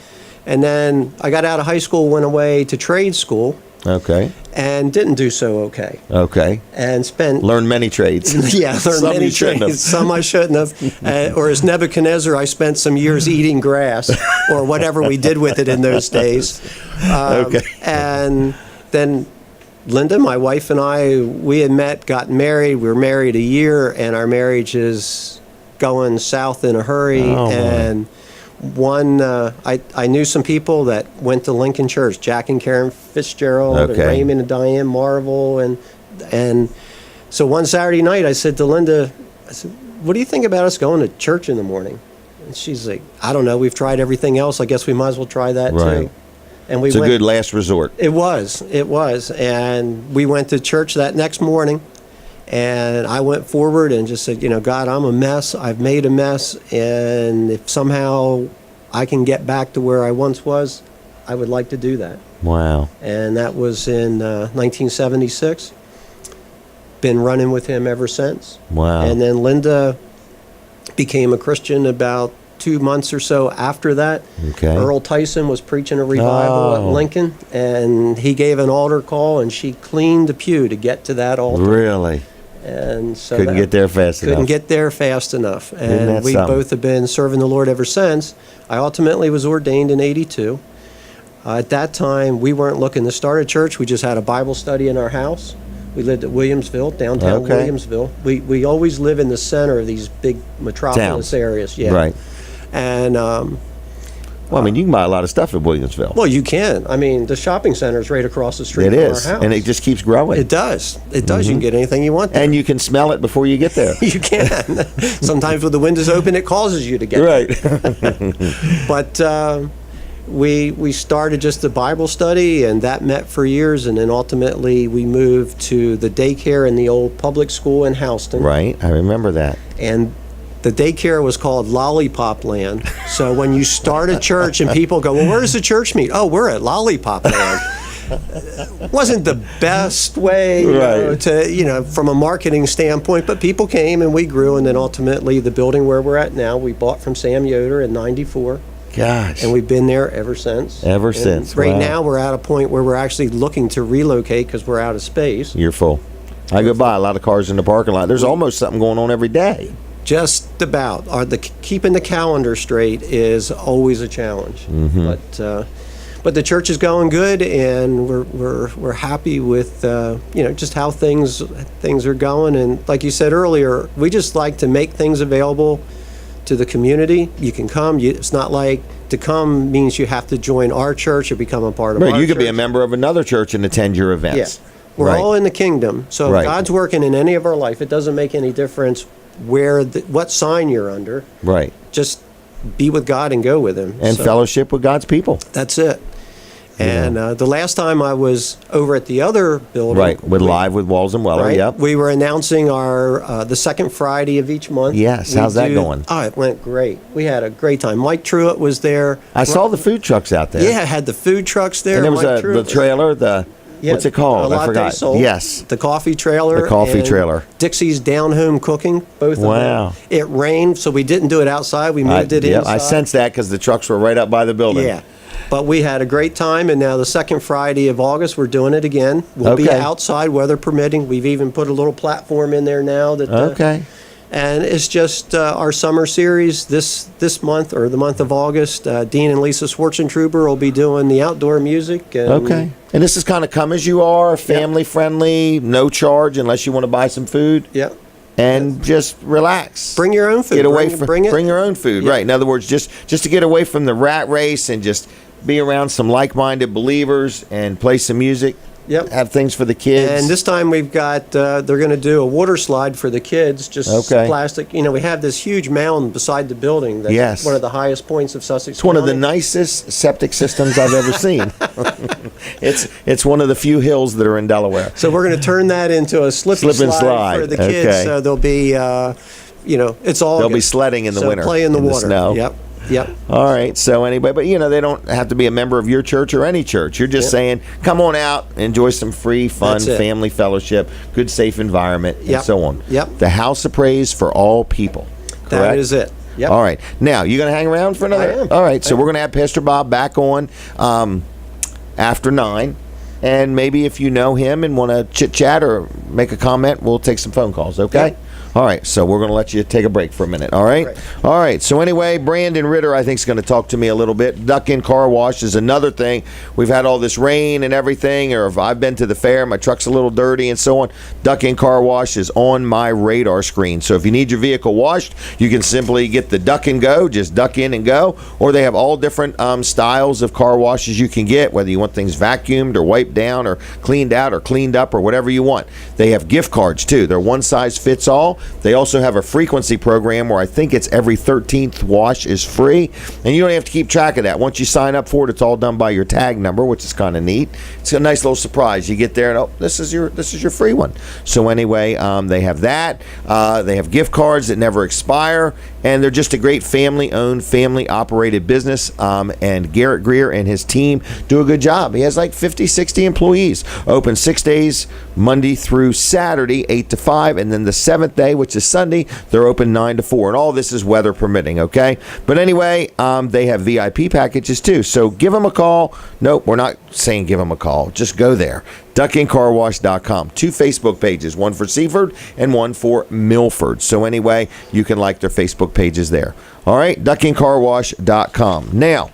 And then I got out of high school, went away to trade school, Okay. and didn't do so okay. Okay. And spent Learn many trades. yeah, learned Some many you shouldn't have. trades. Some I shouldn't have. Or as Nebuchadnezzar, I spent some years eating grass, or whatever we did with it in those days. Okay. And then Linda, my wife, and I, we had met, got married. We were married a year, and our marriage is going south in a hurry. Oh, and I knew some people that went to Lincoln Church, Jack and Karen Fitzgerald, and Okay. Raymond and Diane Marvel, and so one Saturday night I said to Linda, I said, "What do you think about us going to church in the morning?" And she's like, "I don't know. We've tried everything else. I guess we might as well try that Right. too." And we It's a went. good last resort. It was, and we went to church that next morning. And I went forward and just said, God, I'm a mess. I've made a mess. And if somehow I can get back to where I once was, I would like to do that. Wow. And that was in 1976. Been running with him ever since. Wow. And then Linda became a Christian about 2 months or so after that. Okay. Earl Tyson was preaching a revival at Oh. Lincoln, and he gave an altar call, and she cleaned the pew to get to that altar. Really? And so Couldn't that- get there fast enough. Couldn't get there fast enough. Isn't And that we something? both have been serving the Lord ever since. I ultimately was ordained in 82. At that time, we weren't looking to start a church. We just had a Bible study in our house. We lived at Williamsville, downtown Okay. Williamsville. We always live in the center of these big metropolis Towns. areas. Yeah. Right. And, Well, I mean, you can buy a lot of stuff at Williamsville. well, you can. I mean, the shopping center is right across the street It from is, our house. and it just keeps growing. It does. It does. You can get anything you want there. And you can smell it before you get there. You can. Sometimes with the windows open, it causes you to get there. Right. But we started just a Bible study, and that met for years, and then ultimately we moved to the daycare in the old public school in Houston. Right. I remember that. And the daycare was called Lollipop Land. So when you start a church and people go, well, where does the church meet? Oh, we're at Lollipop Land. Wasn't the best way Right. to, from a marketing standpoint, but people came and we grew, and then ultimately the building where we're at now, we bought from Sam Yoder in 94. Gosh. And we've been there ever since. Ever And since, Right wow. now, we're at a point where we're actually looking to relocate because we're out of space. You're full. I go by a lot of cars in the parking lot. There's almost something going on every day. Just about. Keeping the calendar straight is always a challenge. Mm-hmm. But the church is going good, and we're happy with just how things are going. And like you said earlier, we just like to make things available to the community. You can come. It's not like to come means you have to join our church or become a part of our Right. You could be a church. member of another church and attend your events. Yeah. We're Right. all in the kingdom. So Right. if God's working in any of our life, it doesn't make any difference what sign you're under. Right. Just be with God and go with Him. And So fellowship with God's people. That's it. And the last time I was over at the other building, Right. With Live with Walls and Weller. right, Yep. we were announcing our the second Friday of each month. Yes, We how's that going? Oh, it went great. We had a great time. Mike Truitt was there. I saw the food trucks out there. Yeah, had the food trucks there. And there was Mike the Truitt was- trailer, Yeah, what's it called? a I latte forgot. soul, Yes. the coffee trailer. The coffee and trailer. Dixie's Down Home Cooking, both of Wow. them. It rained, so we didn't do it outside. We moved it yeah, inside. I sensed that because the trucks were right up by the building. Yeah. But we had a great time, and now the second Friday of August, we're doing it again. We'll be Okay. outside, weather permitting. We've even put a little platform in there now. Okay. And it's just our summer series this month, or the month of August. Dean and Lisa Schwartzentruber will be doing the outdoor music. And Okay. And this is kind of come as you are, family friendly, no charge unless you want to buy some food. Yep. And just relax. Bring your own food. Get away Bring- from bring it. bring your own food. Yeah. Right. In other words, just to get away from the rat race and just be around some like-minded believers and play some music. Yep. Have things for the kids. And this time we've got, they're going to do a water slide for the kids, just Okay. plastic. We have this huge mound beside the building that's Yes. one of the highest points of Sussex It's one of the County. nicest septic systems I've ever seen. It's one of the few hills that are in Delaware. So we're going to turn that into a slip Slip and slide. for the kids. Okay. So there'll be, it's all. They'll be sledding in the so winter, play in the in the water. snow. Yep. All right. So anyway, but they don't have to be a member of your church or any church. You're just Yep. saying, come on out, enjoy some free, fun, That's it. family fellowship, good, safe environment, and Yep. so on. Yep. The House of Praise for all people. That Correct? is it. Yep. All right. Now, you going to hang around for another? I am. All right. So we're going to have Pastor Bob back on after 9. And maybe if you know him and want to chit-chat or make a comment, we'll take some phone calls, okay? Yep. All right, so we're going to let you take a break for a minute, all right? Great. All right, so anyway, Brandon Ritter, I think, is going to talk to me a little bit. Duck-in car wash is another thing. We've had all this rain and everything, or if I've been to the fair, my truck's a little dirty and so on. Duck-in car wash is on my radar screen. So if you need your vehicle washed, you can simply get the Duck and Go, just duck in and go, or they have all different styles of car washes you can get, whether you want things vacuumed or wiped down or cleaned out or cleaned up or whatever you want. They have gift cards, too. They're one size fits all. They also have a frequency program where I think it's every 13th wash is free, and you don't have to keep track of that. Once you sign up for it, it's all done by your tag number, which is kind of neat. It's a nice little surprise. You get there and, oh, this is your free one. So anyway, they have that. They have gift cards that never expire, and they're just a great family-owned, family-operated business, and Garrett Greer and his team do a good job. He has like 50, 60 employees. Open 6 days, Monday through Saturday, 8 to 5, and then the 7th day, which is Sunday, they're open 9 to 4, and all this is weather permitting, okay? But anyway, they have VIP packages too, so give them a call. Nope, we're not saying give them a call. Just go there. duckincarwash.com. 2 Facebook pages, one for Seaford and one for Milford. So anyway, you can like their Facebook pages there. All right, duckincarwash.com. Now,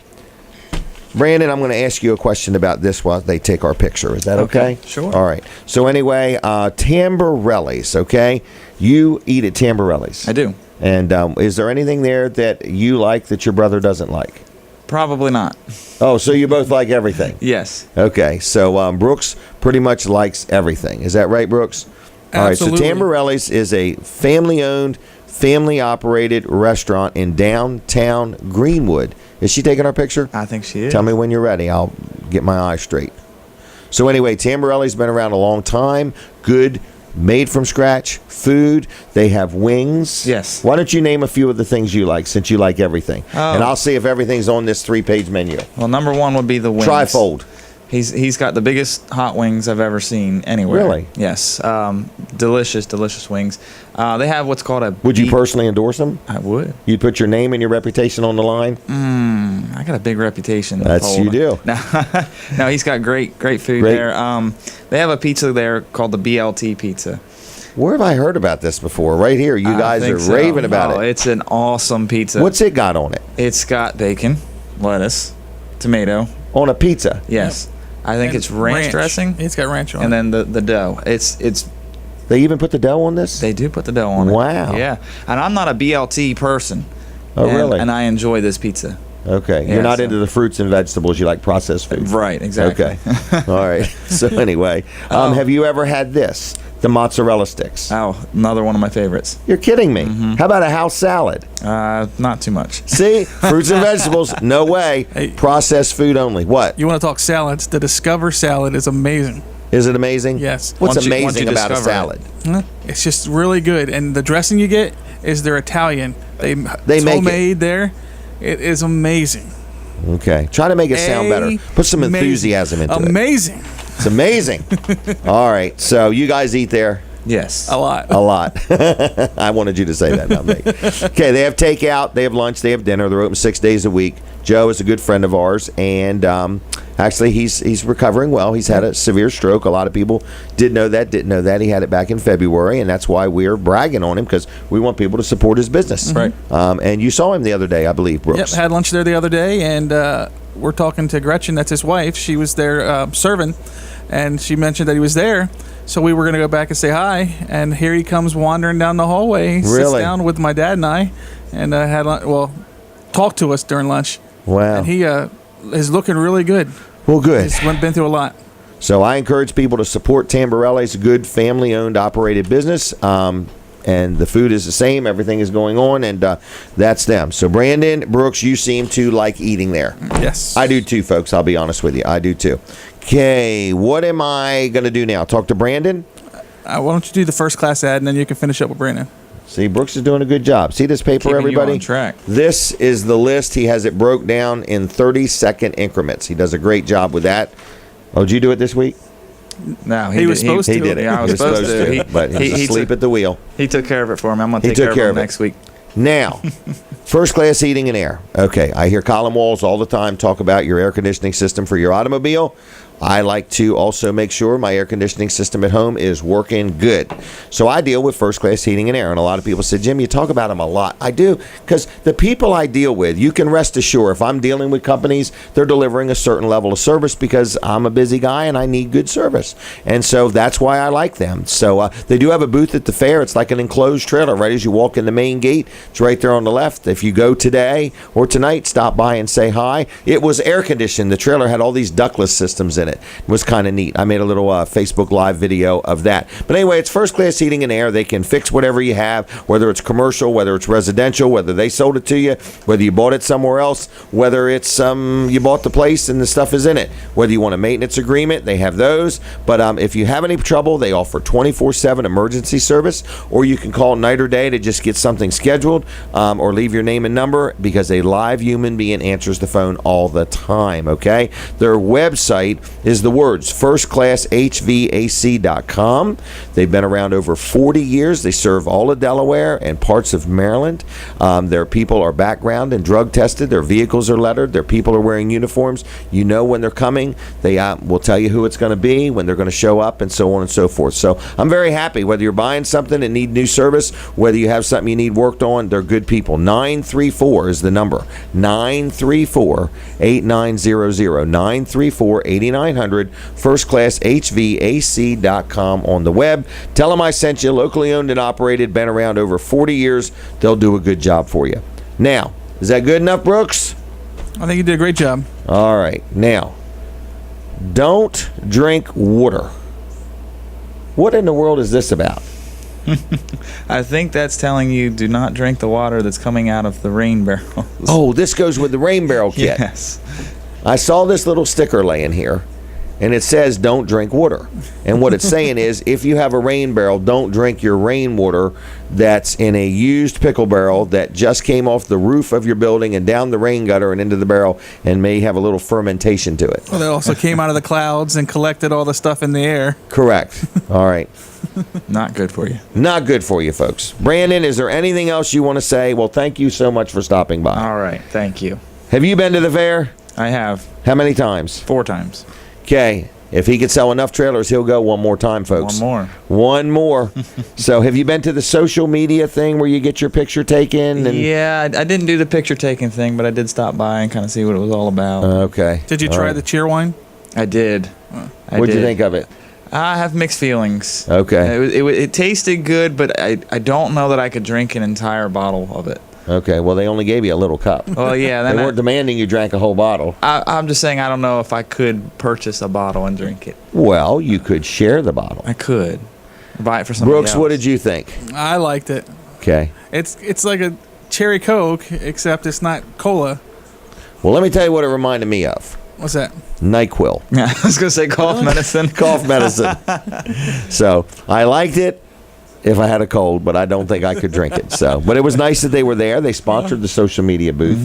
Brandon, I'm going to ask you a question about this while they take our picture. Is that okay? Sure. All right. So anyway, Tamborelli's, okay? You eat at Tamborelli's. I do. And is there anything there that you like that your brother doesn't like? Probably not. Oh, so you both like everything? Yes. Okay. So Brooks pretty much likes everything. Is that right, Brooks? Absolutely. All right. So Tamborelli's is a family-owned, family-operated restaurant in downtown Greenwood. Is she taking our picture? I think she is. Tell me when you're ready. I'll get my eyes straight. So anyway, Tamborelli's been around a long time. Good, made from scratch food. They have wings. Yes. Why don't you name a few of the things you like, since you like everything? Oh. And I'll see if everything's on this 3-page menu. Well, number one would be the wings. Trifold. He's got the biggest hot wings I've ever seen anywhere. Really? Yes. Delicious wings. They have what's called a. Would you personally endorse them? I would. You'd put your name and your reputation on the line? I got a big reputation. That's you do. No, he's got great food there. They have a pizza there called the BLT pizza. Where have I heard about this before? Right here. You guys are raving about it. It's an awesome pizza. What's it got on it? It's got bacon, lettuce, tomato. On a pizza? Yes. I think it's ranch dressing. It's got ranch on and it. then the dough. It's They even put the dough on this? They do put the dough on it. Wow. Yeah. And I'm not a BLT person. Oh, really? And I enjoy this pizza. Okay. Yeah, You're not so- into the fruits and vegetables. You like processed food. Right, exactly. Okay. All right. So anyway, have you ever had this? The mozzarella sticks. Oh, another one of my favorites. You're kidding me. How about a house salad? Not too much. See? Fruits and vegetables, no way. Processed food only. What? You want to talk salads? The Discover salad is amazing. Is it amazing? Yes. What's Once you amazing about a discover it. salad? It's just really good, and the dressing you get is they're Italian. It's make it. homemade there. It is amazing. Okay. Try to make it sound better. Put some enthusiasm into it. Amazing. It's amazing. All right. So you guys eat there? Yes. A lot. A lot. I wanted you to say that, not me. Okay, they have takeout, they have lunch, they have dinner. They're open 6 days a week. Joe is a good friend of ours, and actually he's recovering well. He's had a severe stroke. A lot of people didn't know that. He had it back in February, and that's why we're bragging on him, because we want people to support his business. Right. And you saw him the other day, I believe, Brooks. Yep, had lunch there the other day, and we're talking to Gretchen, that's his wife. She was there serving, and she mentioned that he was there. So we were going to go back and say hi, and here he comes wandering down the hallway. He sits down with my dad and I, and talked to us during lunch. Wow. And he is looking really good. Well, good. He's been through a lot. So I encourage people to support Tamborelli's, a good family-owned, operated business. And the food is the same. Everything is going on, and that's them. So, Brandon, Brooks, you seem to like eating there. Yes. I do too, folks. I'll be honest with you. I do too. Okay, what am I going to do now? Talk to Brandon? Why don't you do the first class ad, and then you can finish up with Brandon. See, Brooks is doing a good job. See this paper, Keeping everybody? you on track. This is the list. He has it broke down in 30-second increments. He does a great job with that. Oh, did you do it this week? No, He was supposed to. He did it. Yeah, I was He supposed to. but he's he asleep took- at the wheel. He took care of it for me. I'm going to He take took care care of of it it. next week. Now, first class heating and air. Okay, I hear Colin Walls all the time talk about your air conditioning system for your automobile. I like to also make sure my air conditioning system at home is working good. So I deal with first class heating and air. And a lot of people say, Jim, you talk about them a lot. I do, because the people I deal with, you can rest assured, if I'm dealing with companies, they're delivering a certain level of service because I'm a busy guy and I need good service. And so that's why I like them. So they do have a booth at the fair. It's like an enclosed trailer right as you walk in the main gate. It's right there on the left. If you go today or tonight, stop by and say hi. It was air conditioned. The trailer had all these ductless systems in it. It was kind of neat. I made a little Facebook Live video of that. But anyway, it's first class heating and air. They can fix whatever you have, whether it's commercial, whether it's residential, whether they sold it to you, whether you bought it somewhere else, whether it's you bought the place and the stuff is in it. Whether you want a maintenance agreement, they have those. But if you have any trouble, they offer 24/7 emergency service, or you can call night or day to just get something scheduled, or leave your name and number, because a live human being answers the phone all the time. Okay, their website is the words firstclasshvac.com. They've been around over 40 years. They serve all of Delaware and parts of Maryland. Their people are background and drug tested. Their vehicles are lettered. Their people are wearing uniforms. You know when they're coming. They will tell you who it's going to be, when they're going to show up, and so on and so forth. So I'm very happy. Whether you're buying something and need new service, whether you have something you need worked on, they're good people. 934 is the number. 934-8900. 934-8900. firstclasshvac.com on the web. Tell them I sent you. Locally owned and operated, been around over 40 years. They'll do a good job for you. Now, is that good enough, Brooks? I think you did a great job. All right. Now, don't drink water. What in the world is this about? I think that's telling you do not drink the water that's coming out of the rain barrels. Oh, this goes with the rain barrel kit. Yes. I saw this little sticker laying here, and it says don't drink water. And what it's saying is, if you have a rain barrel, don't drink your rainwater that's in a used pickle barrel that just came off the roof of your building and down the rain gutter and into the barrel and may have a little fermentation to it. Well, they also came out of the clouds and collected all the stuff in the air. Correct. All right. Not good for you. Not good for you, folks. Brandon, is there anything else you want to say? Well, thank you so much for stopping by. All right. Thank you. Have you been to the fair? I have. How many times? 4 times. Okay. If he could sell enough trailers, he'll go one more time, folks. One more. So have you been to the social media thing where you get your picture taken? And Yeah, I didn't do the picture taking thing, but I did stop by and kind of see what it was all about. Okay. Did you try the cheer wine? I did. What'd you think of it? I have mixed feelings. Okay. It tasted good, but I don't know that I could drink an entire bottle of it. Okay, well, they only gave you a little cup. Well, yeah. They weren't demanding you drank a whole bottle. I'm just saying I don't know if I could purchase a bottle and drink it. Well, you could share the bottle. I could. Buy it for somebody Brooks, else. what did you think? I liked it. Okay. It's like a cherry Coke, except it's not cola. Well, let me tell you what it reminded me of. What's that? NyQuil. Yeah, I was going to say cough medicine. Cough medicine. So, I liked it if I had a cold, but I don't think I could drink it. So, but it was nice that they were there. They sponsored the social media booth.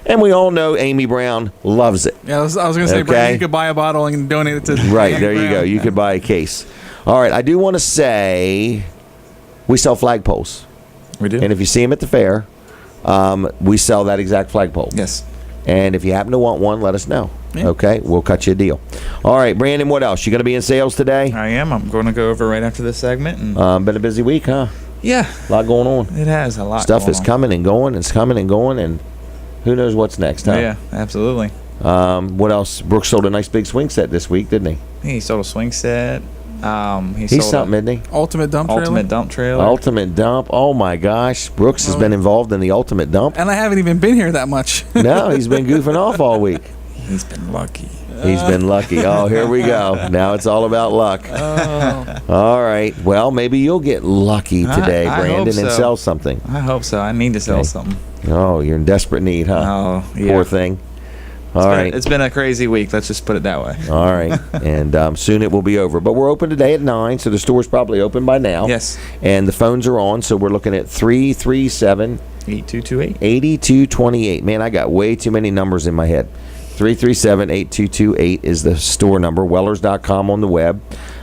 And we all know Amy Brown loves it. Yeah, I was going to say, Brandon, you could buy a bottle and donate it to Right, Amy there you Brown. go. You could buy a case. All right, I do want to say we sell flagpoles. We do. And if you see them at the fair, we sell that exact flagpole. Yes. And if you happen to want one, let us know. Yeah. Okay, we'll cut you a deal. All right, Brandon, what else? You going to be in sales today? I am. I'm going to go over right after this segment. And Been a busy week, huh? yeah, A lot going on. it has a lot. Stuff going is on. coming and going. It's coming and going, and who knows what's next, huh? Yeah, absolutely. What else? Brooks sold a nice big swing set this week, didn't he? He sold a swing set. He's sold something, isn't he? Ultimate dump trailer. ultimate dump trailer. Ultimate dump. Oh my gosh, Brooks has been involved in the ultimate dump. And I haven't even been here that much. No, he's been goofing off all week. He's been lucky. He's been lucky. Oh, here we go. Now it's all about luck. All right. Well, maybe you'll get lucky today, I hope Brandon, and so. sell something. I hope so. I need to sell Okay. something. Oh, you're in desperate need, huh? Oh, yeah. Poor thing. All right. It's been a crazy week. Let's just put it that way. All right. And soon it will be over. But we're open today at 9, so the store's probably open by now. Yes. And the phones are on, so we're looking at 337 8228. 8228. Man, I got way too many numbers in my head. 337-8228 is the store number. Wellers.com on the web.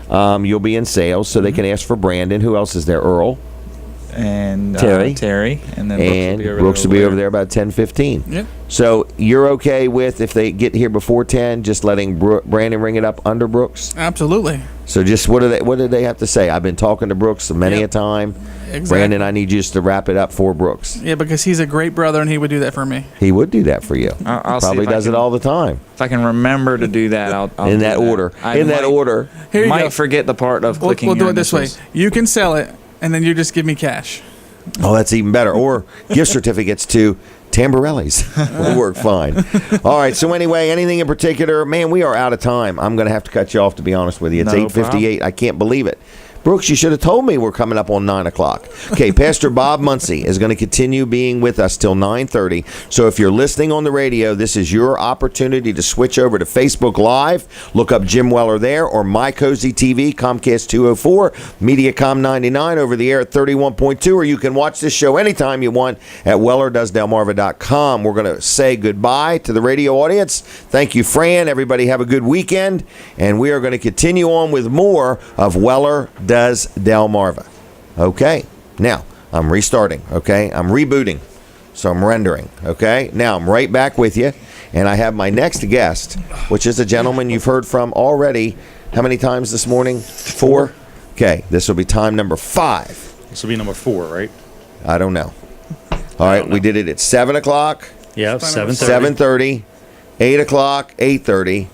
You'll be in sales, so they can ask for Brandon. Who else is there? Earl? and Terry. and then And Brooks will be over there about 10:15. Yep. So you're okay with, if they get here before 10, just letting Brandon ring it up under Brooks? Absolutely. So just what do they have to say? I've been talking to Brooks many a time. Exactly. Brandon, I need you just to wrap it up for Brooks. Yeah, because he's a great brother and he would do that for me. He would do that for you. I'll see Probably if I does it can- all the time. If I can remember to do that, I'll In do that order. I In that might- order. Here you might go. forget the part of We'll clicking do your it this way. initials. You can sell it, and then you just give me cash. Oh, that's even better. Or gift certificates to Tamborelli's will work fine. All right. So anyway, anything in particular? Man, we are out of time. I'm going to have to cut you off, to be honest with you. It's No 8:58. I can't believe it. Brooks, you should have told me we're coming up on 9 o'clock. Okay, Pastor Bob Muncie is going to continue being with us till 9:30. So if you're listening on the radio, this is your opportunity to switch over to Facebook Live. Look up Jim Weller there, or My Cozy TV, Comcast 204, Mediacom 99 over the air at 31.2, or you can watch this show anytime you want at WellerDoesDelmarva.com. We're going to say goodbye to the radio audience. Thank you, Fran. Everybody have a good weekend, and we are going to continue on with more of Weller Does Delmarva. Okay, now I'm restarting. Okay, I'm rebooting, so I'm rendering. Okay, now I'm right back with you, and I have my next guest, which is a gentleman you've heard from already. How many times this morning? 4. Okay, this will be time number 5. This will be number 4, right? I don't know. All right, we did it at 7 o'clock, Yeah, 7:30. 7:30, 8 o'clock, 8:30,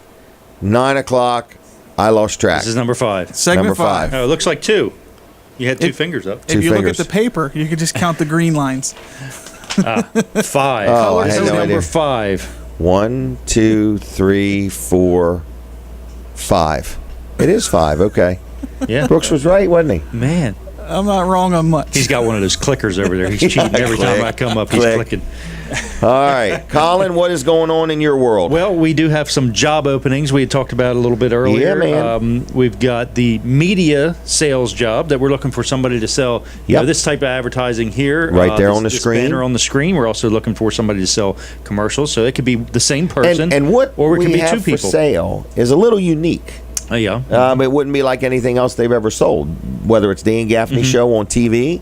9 o'clock. I lost track. This is number 5. Segment Number 5. five. Oh, it looks like 2. You had 2 fingers up. Two If you look fingers. at the paper, you can just count the green lines. 5. Oh, I This had is no number idea. 5. 1, 2, 3, 4, 5. It is 5. Okay. Yeah. Brooks was right, wasn't he? Man, I'm not wrong on much. he's got one of those clickers over there. He's cheating every click, time I come up. He's click. clicking. All right, Colin, what is going on in your world? Well, we do have some job openings we had talked about a little bit earlier. Yeah, man. We've got the media sales job that we're looking for somebody to sell you Yep. know, this type of advertising here. Right there this- on the this screen. banner on the screen. We're also looking for somebody to sell commercials. So it could be the same person. and what or it we could be have 2 for people. sale is a little unique. Yeah. It wouldn't be like anything else they've ever sold. Whether it's Dan Gaffney Mm-hmm. show on TV,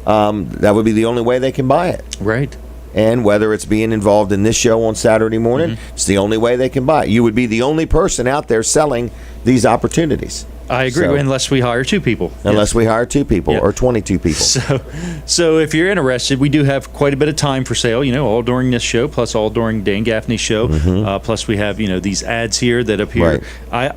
that would be the only way they can buy it. Right. And whether it's being involved in this show on Saturday morning, Mm-hmm. it's the only way they can buy it. You would be the only person out there selling these opportunities. I agree, So- unless we hire 2 people. Unless we hire 2 people Yeah. or 22 people. So if you're interested, we do have quite a bit of time for sale, you know, all during this show, plus all during Dan Gaffney's show. Plus we have, you know, these ads here that appear. Right.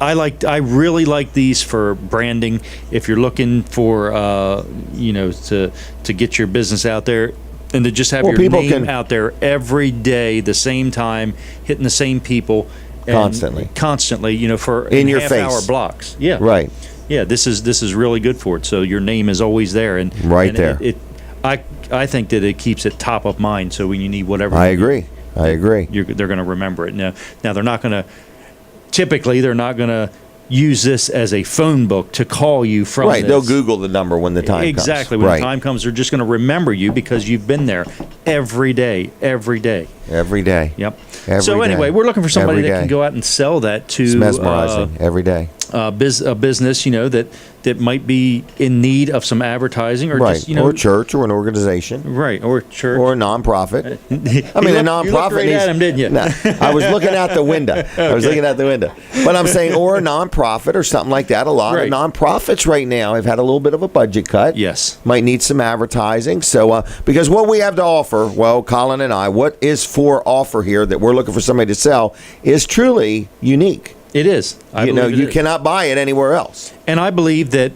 I really like these for branding. If you're looking for, you know, to get your business out there and to just have Well, your people name can- out there every day, the same time, hitting the same people. and constantly, you know, for In your half-hour face. blocks. Yeah. Right. Yeah, this is really good for it. So your name is always there, and Right there. I think that it keeps it top of mind. So when you need whatever, I agree. I agree. they're going to remember it. Now they're not going to. Typically, they're not going to use this as a phone book to call you from. Right. this. They'll Google the number when the time comes. Exactly. When Right. the time comes, they're just going to remember you because you've been there every day, every day. Every day. Yep. Every So anyway, day. we're looking for somebody Every that can day. go out and sell that to It's mesmerizing every day. a business, you know, that might be in need of some advertising or Right. just, you know, or a church or an organization. right, or church. Or a nonprofit. I mean, You a looked- you nonprofit looked right needs. at him, didn't you? No, I was looking out the window. I was looking out the window. But I'm saying, or a nonprofit or something like that. A lot Right. of nonprofits right now have had a little bit of a budget cut. Yes. Might need some advertising. So, because what we have to offer, well, Colin and I, what is for offer here that we're looking for somebody to sell is truly unique. It is. I You know, believe it you is. cannot buy it anywhere else. And I believe that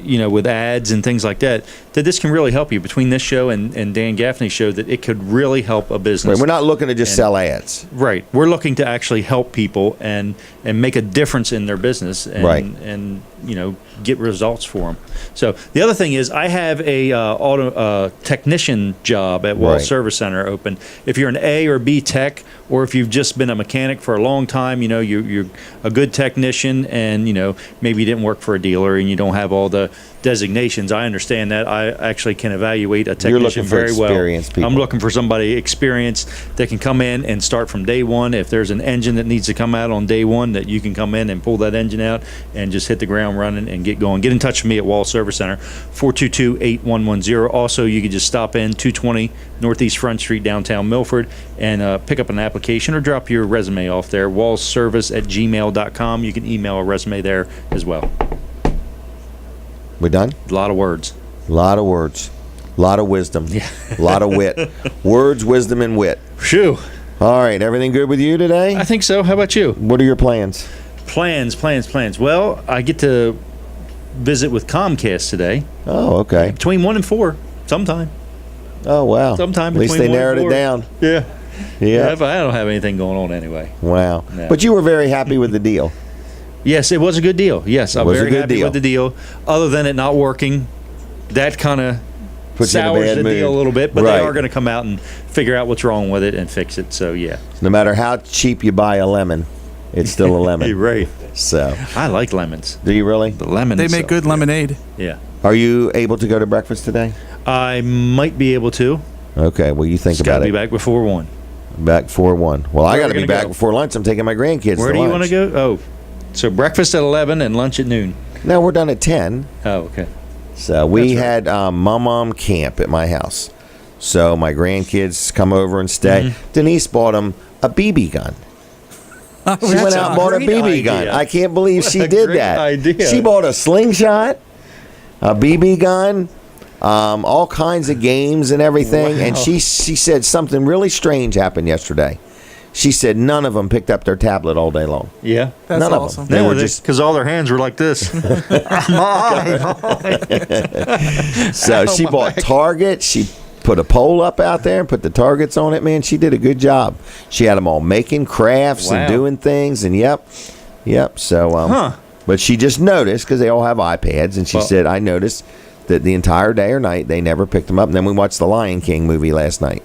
you know, with ads and things like that, that this can really help you between this show and Dan Gaffney's show. That it could really help a business. Right, we're not looking to just sell ads. Right. We're looking to actually help people and make a difference in their business and Right. and you know, get results for them. So the other thing is I have a auto technician job at Wall Right. Service Center open. If you're an A or B tech, or if you've just been a mechanic for a long time, you know, you're a good technician and, you know, maybe you didn't work for a dealer and you don't have all the designations. I understand that. I actually can evaluate a You're technician looking for very well. experienced people. I'm looking for somebody experienced that can come in and start from day one. If there's an engine that needs to come out on day one, that you can come in and pull that engine out and just hit the ground running and get going. Get in touch with me at Wall Service Center, 422-8110. Also, you can just stop in 220 Northeast Front Street, downtown Milford, and pick up an application or drop your resume off there, wallservice@gmail.com. You can email a resume there as well. We done? A lot of words. A lot of words. A lot of wisdom. Yeah. A lot of wit. Words, wisdom, and wit. Phew. All right. Everything good with you today? I think so. How about you? What are your plans? Plans. Well, I get to visit with Comcast today Oh, okay. between 1 and 4 sometime. Oh, wow. Sometime At least they between 1 and narrowed it 4. down. Yeah. Yeah. But I don't have anything going on anyway. Wow. No. But you were very happy with the deal. Yes, it was a good deal. Yes, I'm Was a very good happy deal. with the deal. Other than it not working, that kind of Puts you in a sours bad the mood. deal a little bit. But Right. they are going to come out and figure out what's wrong with it and fix it. So yeah, No matter how cheap you buy a lemon, it's still a lemon. you're right. So, I like lemons. do you really? The lemon. They is make so good lemonade. Yeah, Are you able to go to breakfast today? I might be able to. Okay. Well, you think Just got about to it. be back before 1. Back 4-1. Well, I Where got are to we be gonna back go? before lunch. I'm taking my grandkids Where to do you lunch. want to go? Oh, so breakfast at 11 and lunch at noon. No, we're done at 10. Oh, okay. So we That's right. had mom camp at my house. So my grandkids come over and stay. Mm-hmm. Denise bought them a BB gun. She went out and bought a great BB gun. idea. I can't believe What she a did great that. idea. She bought a slingshot, a BB gun, all kinds of games and everything. And Wow. she said something really strange happened yesterday. She said none of them picked up their tablet all day long. Yeah. That's None of awesome. them. They were just because all their hands were like this. so she bought Target. She put a pole up out there and put the targets on it. Man, she did a good job. She had them all making crafts Wow. and doing things. And yep. So, Huh. but she just noticed because they all have iPads, and she Well- said, "I noticed that the entire day or night they never picked them up." And then we watched the Lion King movie last night.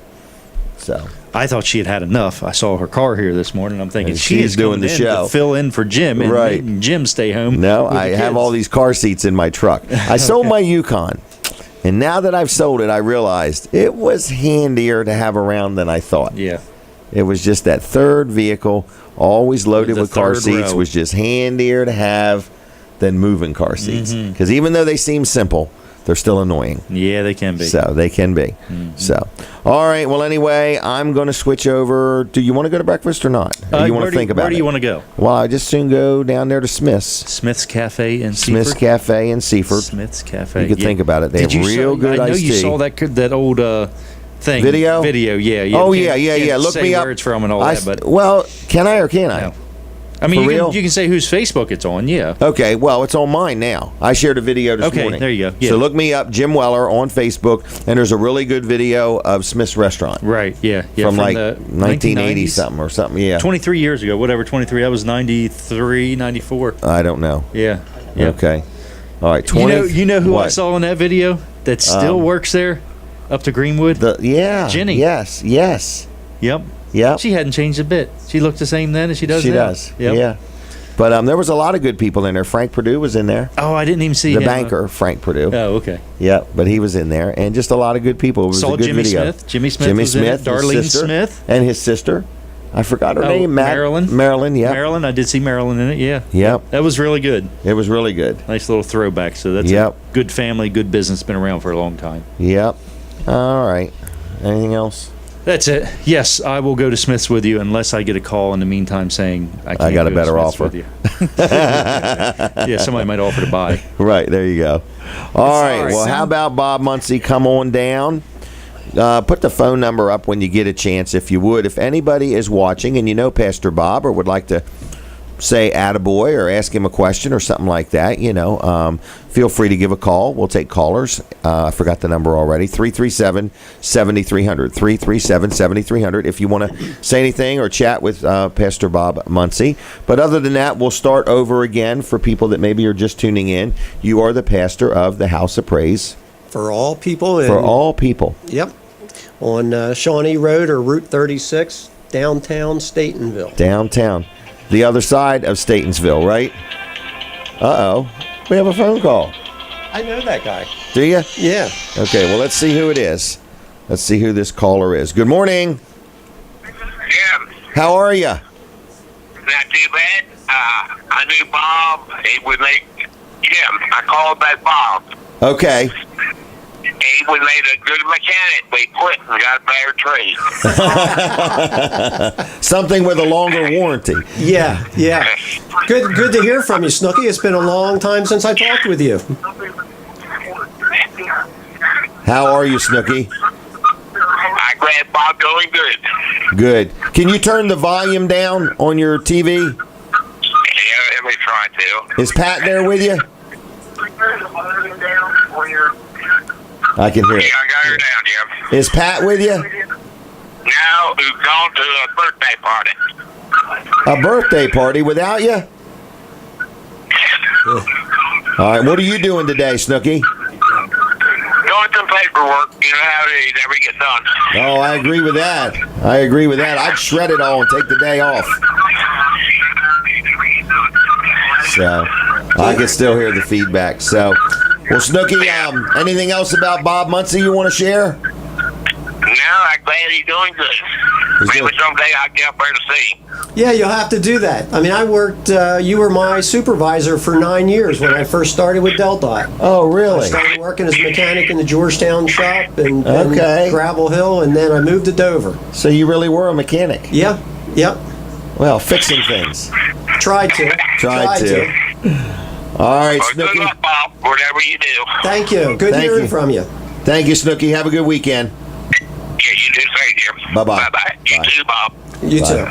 So I thought she had had enough. I saw her car here this morning. I'm thinking And she she's is doing coming the in show. to fill in for Jim and Right. making Jim stay home. no, with the I have kids. all these car seats in my truck. I sold my Yukon. And now that I've sold it, I realized it was handier to have around than I thought. Yeah. It was just that third vehicle, always loaded The with car third seats, row. was just handier to have than moving car seats. Mm-hmm. Because even though they seem simple, they're still annoying. Yeah, they can be. So they can be. So, all right. Well, anyway, I'm going to switch over. Do you want to go to breakfast or not? Or you want where to think about Where do it? you want to go? Well, I just soon go down there to Smith's. Smith's Cafe in Smith's Seaford? Cafe in Seaford. Smith's Cafe. You could think about it. They Did have you real saw, good I know iced you tea. saw that old thing. Video? Video, yeah. Oh, You can't- yeah. can't Look say me up. where it's from and all that, but well, can I or can't I? no. I mean, For you real? can say whose Facebook it's on, yeah. Okay, well, it's on mine now. I shared a video this Okay, morning. there you go. Yeah. So look me up, Jim Weller, on Facebook, and there's a really good video of Smith's Restaurant Right, yeah. from like the 1980 1990s. something or something. Yeah, 23 years ago, whatever, 23. That was 93, 94. I don't know. Yeah. Yeah. Okay, all right. 20, You know who I what? saw in that video that still works there up to Greenwood? Yeah, Jenny. Yes. Yep. Yep. She hadn't changed a bit. She looked the same then as she does She now. does. Yep. Yeah. But there was a lot of good people in there. Frank Perdue was in there. Oh, I didn't even see The him. banker, Frank Perdue. Oh, okay. Yeah, but he was in there, and just a lot of good people. It was Saw a good Jimmy video. Smith. Jimmy Smith was in it. his Darlene sister, Smith. and his sister. I forgot her Oh, name. Marilyn? Marilyn. Yeah. Marilyn, I did see Marilyn in it, yeah. Yep. That was really good. It was really good. Nice little throwback. So that's Yep. a good family, good business, been around for a long time. Yep. All right. Anything else? That's it. Yes, I will go to Smith's with you unless I get a call in the meantime saying I can't got a go to better Smith's offer. with you. Yeah, somebody might offer to buy. Right. There you go. All right. Sorry, Well, Sam. how about Bob Muncie? Come on down. Put the phone number up when you get a chance, if you would. If anybody is watching and you know Pastor Bob or would like to say attaboy or ask him a question or something like that, feel free to give a call. We'll take callers. I forgot the number already. 337-7300. 337-7300 if you want to say anything or chat with Pastor Bob Muncie. But other than that, we'll start over again for people that maybe are just tuning in. You are the pastor of the House of Praise For all people. for all people. Yep. On Shawnee Road or Route 36, downtown Statenville. Downtown. The other side of Statonsville, right? Uh-oh. We have a phone call. I know that guy. Do you? Yeah. Okay, well, let's see who it is. Let's see who this caller is. Good morning. Jim, How are you? not too bad. I knew Bob. He would make Jim. I called that Bob. Okay. He would make a good mechanic. We quit and got a better trade. Something with a longer warranty. Yeah, yeah. Good to hear from you, Snooky. It's been a long time since I talked with you. How are you, Snooky? I glad Bob doing good. Good. Can you turn the volume down on your TV? Yeah, let me try to. Is Pat there with you? I can hear Yeah, it. I got her down, Jim. Is Pat with you? Now, who's gone to a birthday party? A birthday party without you? All right, what are you doing today, Snooky? Doing some paperwork. You know how it never gets done. Oh, I agree with that. I'd shred it all and take the day off. So, I can still hear the feedback. So, well, Snooky, anything else about Bob Muncie you want to share? No, I'm glad he's doing good. Maybe someday I'll get up there to see him. Yeah, you'll have to do that. I mean, I worked, you were my supervisor for 9 years when I first started with Del-Dot. Oh, I really? started working as a mechanic in the Georgetown shop and Okay. Gravel Hill, and then I moved to Dover. So you really were a mechanic? Yeah, yep. Well, fixing things. Tried to. Tried to. All right, Well, good Snooky. luck, Bob, whatever you do. Thank you. Good Thank hearing you. from you. Thank you, Snooky. Have a good weekend. Yeah, you do say, Jim. Bye-bye. Bye-bye. You Bye. too, Bob. You Bye. too.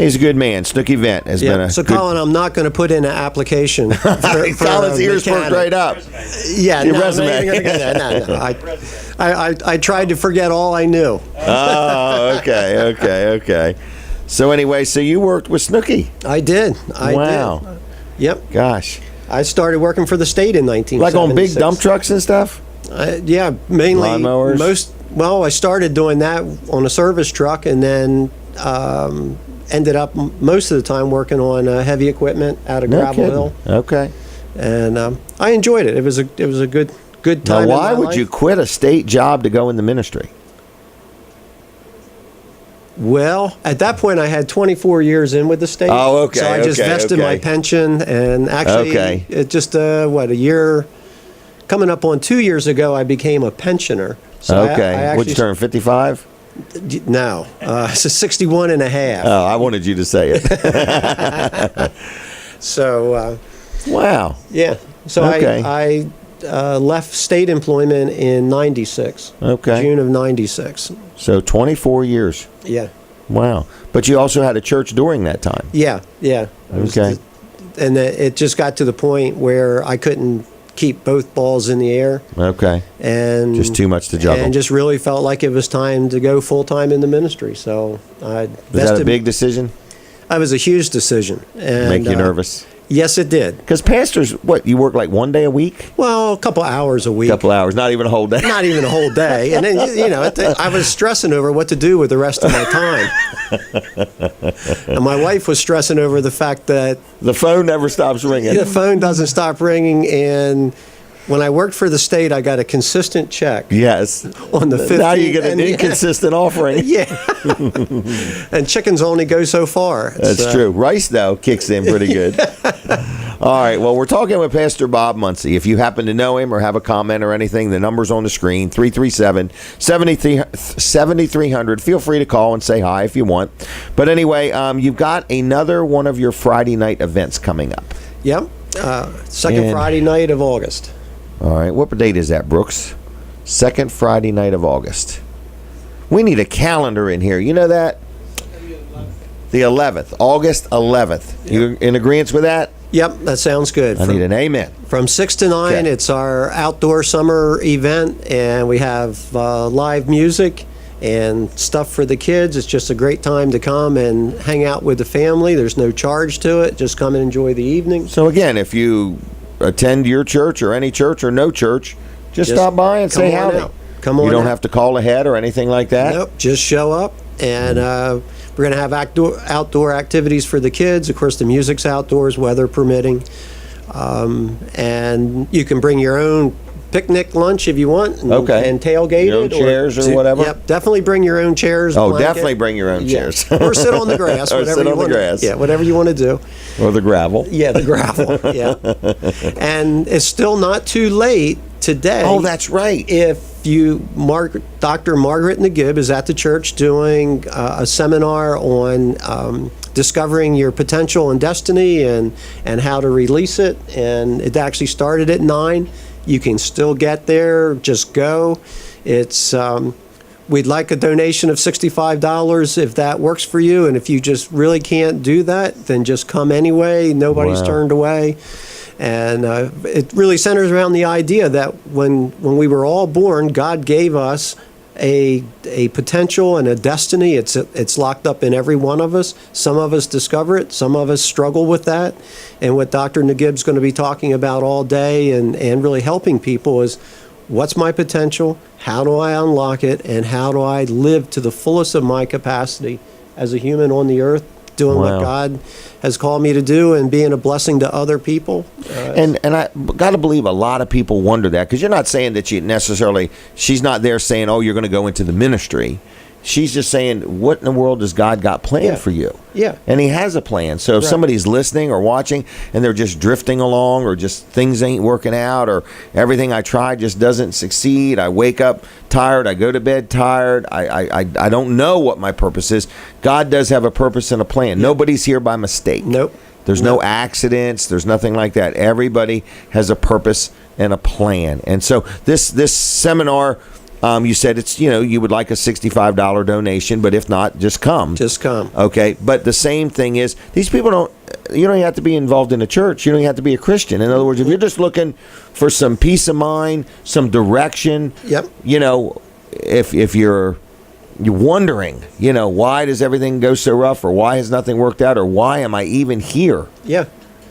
He's a good man. Snooky Vent has been Yeah. a So, good... Colin, I'm not going to put in an application for Colin's a ears perked mechanic. right up. Yeah, Your no, resume. I'm not even gonna go there. No. I tried to forget all I knew. Oh, okay. So anyway, so you worked with Snooky. I did. Wow. did. Yep. Gosh. I started working for the state in 1976. Like on big dump trucks and stuff? Yeah, mainly Lawnmowers? Well, I started doing that on a service truck, and then ended up most of the time working on heavy equipment out of No Gravel kidding. Hill, Okay. and I enjoyed it. It was a good Now, time. why in my would you life. quit a state job to go in the ministry? Well, at that point, I had 24 years in with the state. Oh, okay, So I just okay, vested okay. my pension, and actually, Okay. it just a year, coming up on 2 years ago, I became a pensioner. So Okay. I Would you turn 55? No, it's a 61 and a half. Oh, I wanted you to say it. So, Wow. yeah. So Okay. I left state employment in 96. Okay. June of 96. So 24 years. Yeah. Wow. But you also had a church during that time. Yeah. It was Okay. and it just got to the point where I couldn't keep both balls in the air. Okay. And Just too much to juggle. And just really felt like it was time to go full time in the ministry. So I Was that a big decision? It was a huge decision. And, Make you nervous? Yes, it did. Because pastors, what, you work like one day a week? Well, a couple hours a week. Couple hours, not even a whole day. Not even a whole day. And then, I was stressing over what to do with the rest of my time. And my wife was stressing over the fact that The phone never stops ringing. the phone doesn't stop ringing. And when I worked for the state, I got a consistent check Yes. on the 15th. Now you get an and- inconsistent offering. Yeah. And chickens only go so far. That's So- true. Rice, though, kicks in pretty good. All right. Well, we're talking with Pastor Bob Muncie. If you happen to know him or have a comment or anything, the number's on the screen, 337-7300. Feel free to call and say hi if you want. But anyway, you've got another one of your Friday night events coming up. Yep. Second And- Friday night of August. All right. What date is that, Brooks? Second Friday night of August. We need a calendar in here. You know that? The 11th. August 11th. You in agreement with that? Yep, that sounds good. I need an amen. From 6 to 9, Okay. it's our outdoor summer event, and we have live music and stuff for the kids. It's just a great time to come and hang out with the family. There's no charge to it. Just come and enjoy the evening. So again, if you attend your church or any church or no church, just stop by and come say on howdy. out. Come on You don't out. have to call ahead or anything like that. Nope, just show up, and we're going to have outdoor activities for the kids. Of course, the music's outdoors, weather permitting. And you can bring your own picnic lunch if you want, and, Okay. and tailgate Your own it, chairs or whatever? Yep, definitely bring your own chairs. Oh, blanket. definitely bring your own Yeah. chairs. Or sit on the grass, Or whatever sit you on the want. grass. Yeah, whatever you want to do. Or the gravel. Yeah, the gravel. Yeah, and it's still not too late today. Oh, that's right. If Dr. Margaret Nagib is at the church doing a seminar on discovering your potential and destiny and how to release it, and it actually started at 9. You can still get there. Just go. It's we'd like a donation of $65 if that works for you, and if you just really can't do that, then just come anyway. Nobody's Wow. turned away. And it really centers around the idea that when we were all born, God gave us a potential and a destiny. It's locked up in every one of us. Some of us discover it. Some of us struggle with that. And what Dr. Nagib's going to be talking about all day and really helping people is, what's my potential? How do I unlock it? And how do I live to the fullest of my capacity as a human on the earth, doing Wow. what God has called me to do and being a blessing to other people. And I got to believe a lot of people wonder that, because you're not saying that she's not there saying, oh, you're going to go into the ministry. She's just saying, what in the world does God got planned Yeah. for you? Yeah. And he has a plan. So if Right. somebody's listening or watching and they're just drifting along, or just things ain't working out, or everything I tried just doesn't succeed, I wake up tired, I go to bed tired, I don't know what my purpose is. God does have a purpose and a plan. Nobody's here by mistake. Nope. There's no accidents. There's nothing like that. Everybody has a purpose and a plan. And so this seminar, you said it's, you would like a $65 donation, but if not, just come. Just come. Okay. But the same thing is, these people you don't have to be involved in a church. You don't have to be a Christian. In other words, if you're just looking for some peace of mind, some direction, Yep. If you're wondering, why does everything go so rough, or why has nothing worked out, or why am I even here? Yeah.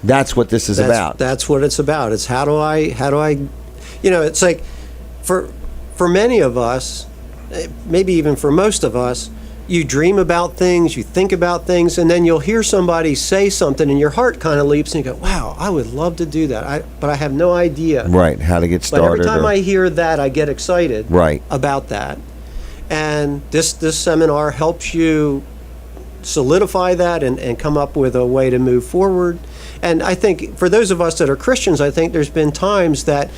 That's what this is about. That's what it's about. It's how do I, it's like for many of us, maybe even for most of us, you dream about things, you think about things, and then you'll hear somebody say something and your heart kind of leaps and you go, wow, I would love to do that. But I have no idea. Right, how to get But started. every time I hear that, I get excited Right. about that. And this seminar helps you solidify that and come up with a way to move forward. And I think for those of us that are Christians, I think there's been times that,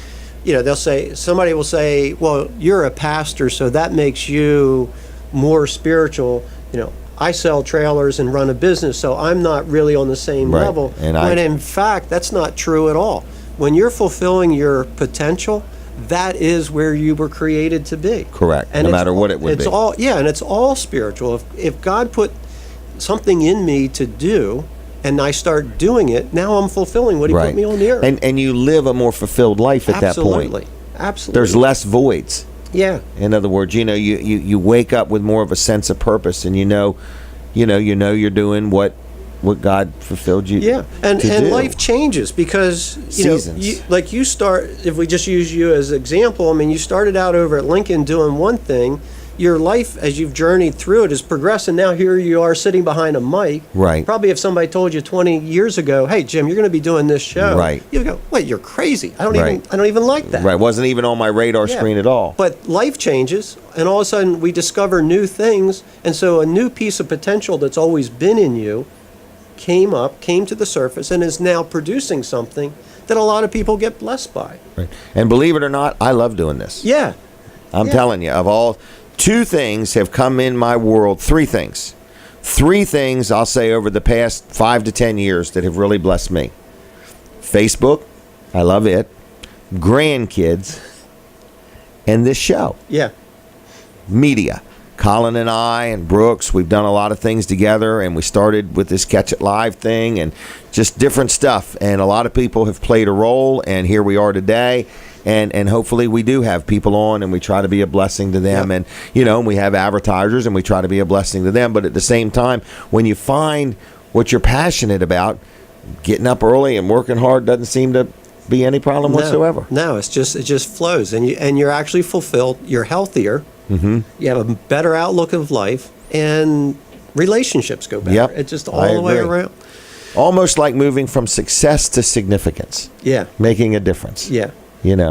somebody will say, well, you're a pastor, so that makes you more spiritual. I sell trailers and run a business, so I'm not really on the same Right. level. And when in fact, that's not true at all. When you're fulfilling your potential, that is where you were created to be. Correct. And No it's matter what it would it's be. and it's all spiritual. If God put something in me to do, and I start doing it, now I'm fulfilling what He Right. put me on the earth. And you live a more fulfilled life at that point. Absolutely. There's less voids. Yeah. In other words, you wake up with more of a sense of purpose, and you know you're doing what God fulfilled you. Yeah, and to do. life changes because Seasons. you start. If we just use you as example, I mean, you started out over at Lincoln doing one thing. Your life, as you've journeyed through it, has progressed, and now here you are sitting behind a mic. Right. Probably if somebody told you 20 years ago, "Hey, Jim, you're going to be doing this show," Right. you'd go, "Wait, you're crazy! I don't Right. even like that." Right, wasn't even on my radar Yeah. screen at all. But life changes, and all of a sudden we discover new things, and so a new piece of potential that's always been in you came to the surface, and is now producing something that a lot of people get blessed by. Right. And believe it or not, I love doing this. Yeah. I'm Yeah. telling you, of all, 2 things have come in my world, 3 things. 3 things I'll say over the past 5 to 10 years that have really blessed me. Facebook, I love it. Grandkids, and this show. Yeah. Media. Colin and I and Brooks, we've done a lot of things together, and we started with this Catch It Live thing and just different stuff. And a lot of people have played a role, and here we are today. And hopefully we do have people on, and we try to be a blessing to them. Yep. And, we have advertisers, and we try to be a blessing to them. But at the same time, when you find what you're passionate about, getting up early and working hard doesn't seem to be any problem whatsoever. No, it just flows, and you're actually fulfilled. You're healthier. Mm-hmm. You have a better outlook of life, and relationships go better. Yep, It's just I all the way agree. around. almost like moving from success to significance, Yeah. making a difference. Yeah.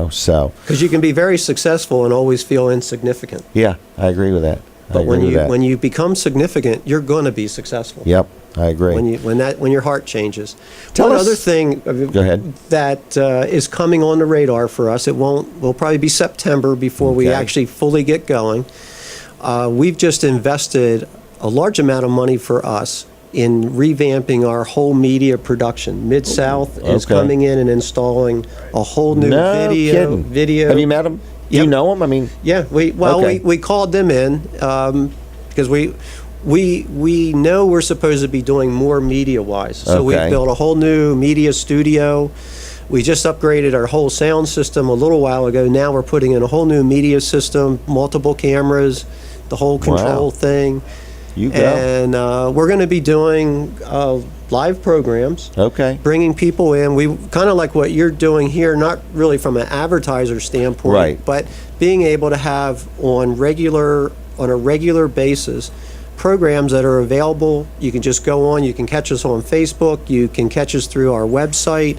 So Because you can be very successful and always feel insignificant. yeah, I agree with that. But when you become significant, you're going to be successful. Yep, I agree. When your heart changes. Tell One us- other thing Go ahead. that is coming on the radar for us. Will probably be September before we Okay. actually fully get going. We've just invested a large amount of money for us in revamping our whole media production. Mid-South is Okay. coming in and installing a whole new No kidding. video. Have you met them? Do you Yep. know them? I mean, Yeah, Okay. we called them in because we know we're supposed to be doing more media-wise. So we Okay. built a whole new media studio. We just upgraded our whole sound system a little while ago. Now we're putting in a whole new media system, multiple cameras, the whole control Wow. thing. you go. And we're going to be doing live programs, Okay. bringing people in. We kind of like what you're doing here, not really from an advertiser standpoint, Right. but being able to have on a regular basis programs that are available. You can just go on. You can catch us on Facebook. You can catch us through our website.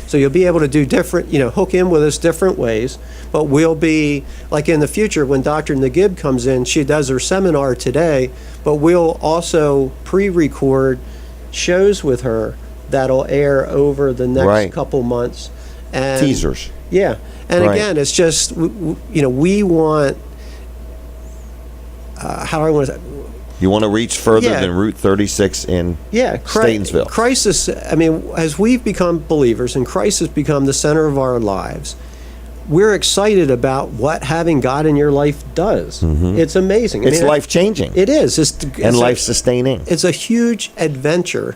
So you'll be able to do different, hook in with us different ways. But we'll be, like in the future, when Dr. Nagib comes in, she does her seminar today, but we'll also pre-record shows with her that'll air over the next Right. couple months. And Teasers. yeah. And Right. again, it's just, we want, how do I want to say? You want to reach further Yeah. than Route 36 in Yeah, Statensville. Crisis, I mean, as we've become believers and Christ has become the center of our lives, we're excited about what having God in your life does. It's amazing. I It's mean, life-changing. It is. It's and a- life-sustaining. It's a huge adventure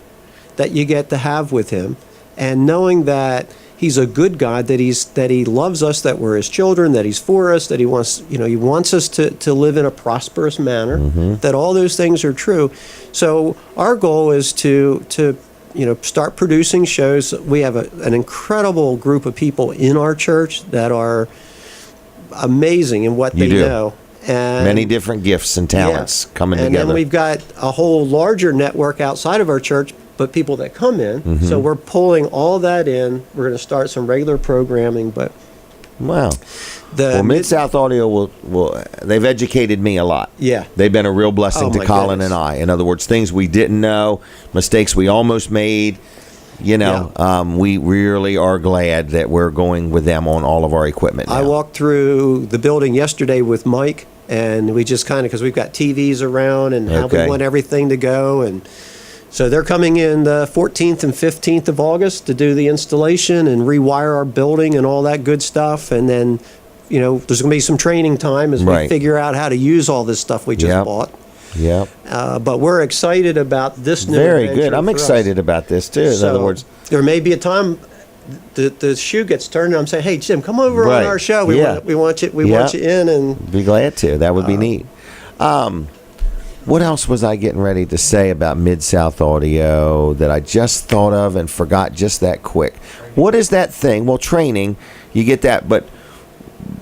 that you get to have with him, and knowing that he's a good God, that he loves us, that we're his children, that he's for us, that he wants us to live in a prosperous manner, that all those things are true. So our goal is to start producing shows. We have an incredible group of people in our church that are amazing in what You they do. know. And Many different gifts and talents yeah. coming and together. then we've got a whole larger network outside of our church, but people that come in. Mm-hmm. So we're pulling all that in. We're going to start some regular programming, but Wow. the Well, Mid-South Audio will they've educated me a lot. Yeah. They've been a real blessing Oh, to my Colin goodness. and I. In other words, things we didn't know, mistakes we almost made. We really are glad that we're going with them on all of our equipment now. I walked through the building yesterday with Mike, and we just kind of, because we've got TVs around and how Okay. we want everything to go. And so they're coming in the 14th and 15th of August to do the installation and rewire our building and all that good stuff. And then, there's going to be some training time as we Right. figure out how to use all this stuff we just Yep. bought. Yep. But we're excited about this new Very adventure good. I'm for us. excited about this too. In other words, there may be a time the shoe gets turned, and I'm saying, "Hey Jim, come over Right. on our show. Yeah. We want you. We Yeah. want you in." And be glad to. That would be neat. What else was I getting ready to say about Mid-South Audio that I just thought of and forgot just that quick? What is that thing? Well, training, you get that, but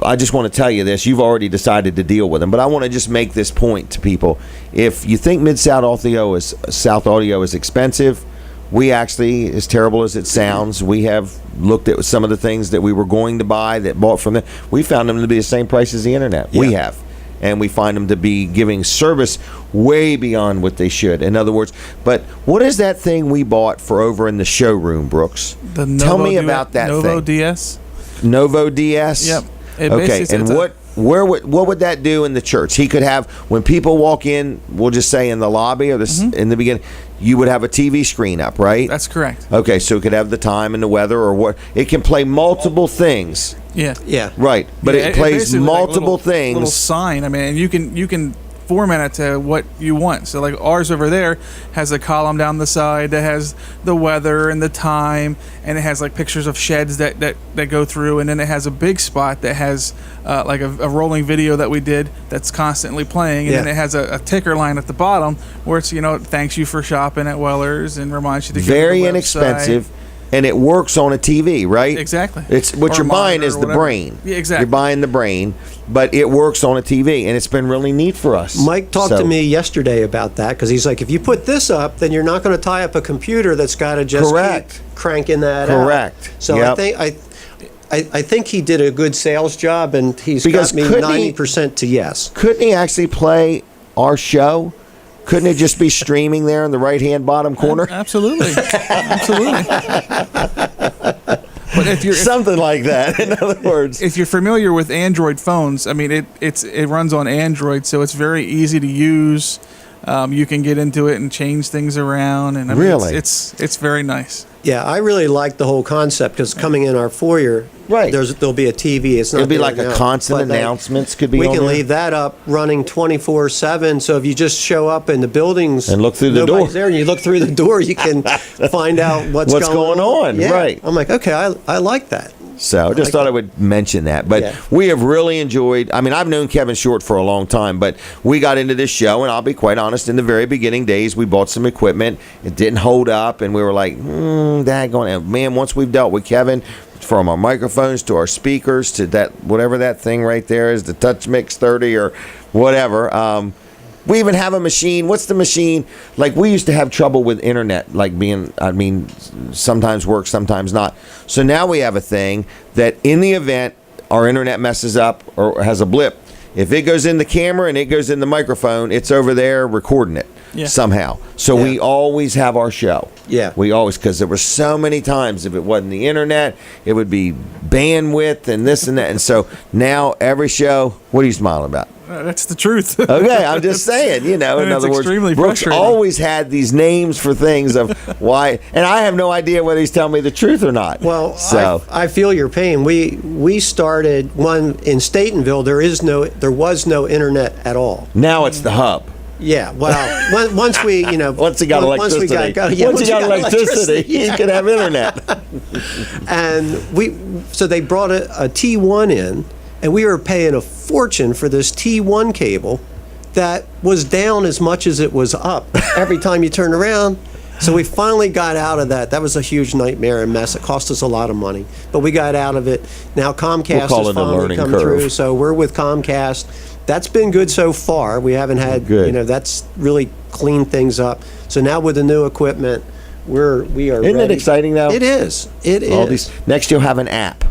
I just want to tell you this. You've already decided to deal with them, but I want to just make this point to people. If you think Mid-South Audio is expensive, we actually, as terrible as it sounds, we have looked at some of the things that we were going to buy that bought from them. We found them to be the same price as the internet. We Yeah. have. And we find them to be giving service way beyond what they should. In other words, but what is that thing we bought for over in the showroom, Brooks? The Tell Novo me about that Novo thing. DS. Novo DS? Yep. It Okay, basically and says what would that do in the church? He could have, when people walk in, we'll just say in the lobby or in the beginning, you would have a TV screen up, right? That's correct. Okay, so it could have the time and the weather or what. It can play multiple things. Yeah. yeah, Right, but Yeah, it plays basically like multiple little things. sign. I mean, you can format it to what you want. So like ours over there has a column down the side that has the weather and the time, and it has like pictures of sheds that go through, and then it has a big spot that has like a rolling video that we did that's constantly playing, and then Yeah. it has a ticker line at the bottom where it's thanks you for shopping at Weller's and reminds you to go to Very the website. inexpensive. and it works on a TV, right? Exactly. It's what Or you're a buying monitor is or the whatever. brain. Yeah, exactly. You're buying the brain, but it works on a TV, and it's been really neat for us. Mike talked So- to me yesterday about that because he's like, if you put this up, then you're not going to tie up a computer that's got to just Correct. keep cranking that out. Correct. So Yep. I think he did a good sales job, and he's Because got me couldn't he- 90% to yes. Couldn't he actually play our show? Couldn't it just be streaming there in the right-hand bottom corner? Absolutely. Absolutely. But if you're Something like that, in other words. if you're familiar with Android phones, I mean it runs on Android, so it's very easy to use. You can get into it and change things around, and I mean, Really? it's very nice. Yeah, I really like the whole concept because coming in our foyer, Right. there'll be a TV. It's not It'll be there like a now, constant but announcements could be we on can there. leave that up running 24/7. So if you just show up in the buildings And look through the nobody's door. there, and you look through the door, you can find out what's going on, Yeah. right. I'm like, okay, I like that. So just thought I would mention that. But Yeah. we have really enjoyed, I mean, I've known Kevin Short for a long time, but we got into this show, and I'll be quite honest, in the very beginning days, we bought some equipment. It didn't hold up, and we were like, daggone it. Man, once we've dealt with Kevin, from our microphones to our speakers to that, whatever that thing right there is, the Touch Mix 30 or whatever, we even have a machine. What's the machine? Like, we used to have trouble with internet, like sometimes works, sometimes not. So now we have a thing that in the event our internet messes up or has a blip, if it goes in the camera and it goes in the microphone, it's over there recording it somehow. So we always have our show. Yeah. We always, because there were so many times if it wasn't the internet, it would be bandwidth and this and that. And so now every show, what are you smiling about? That's the truth. Okay, I'm just saying, in And it's other words, extremely Brooks frustrating. always had these names for things of why, and I have no idea whether he's telling me the truth or not. Well, so I feel your pain. We started one in Statenville. There was no internet at all. now it's the hub. Yeah, well, once we, Once you got electricity, once you got electricity, you can have internet. And so they brought a T1 in, and we were paying a fortune for this T1 cable that was down as much as it was up every time you turned around. So we finally got out of that. That was a huge nightmare and mess. It cost us a lot of money, but we got out of it. Now Comcast call has it a finally learning come curve. through, so we're with Comcast. That's been good so far. We haven't had, Good. that's really cleaned things up. So now with the new equipment, we are Isn't ready. it exciting now? It is. It is. All these next you'll have an app.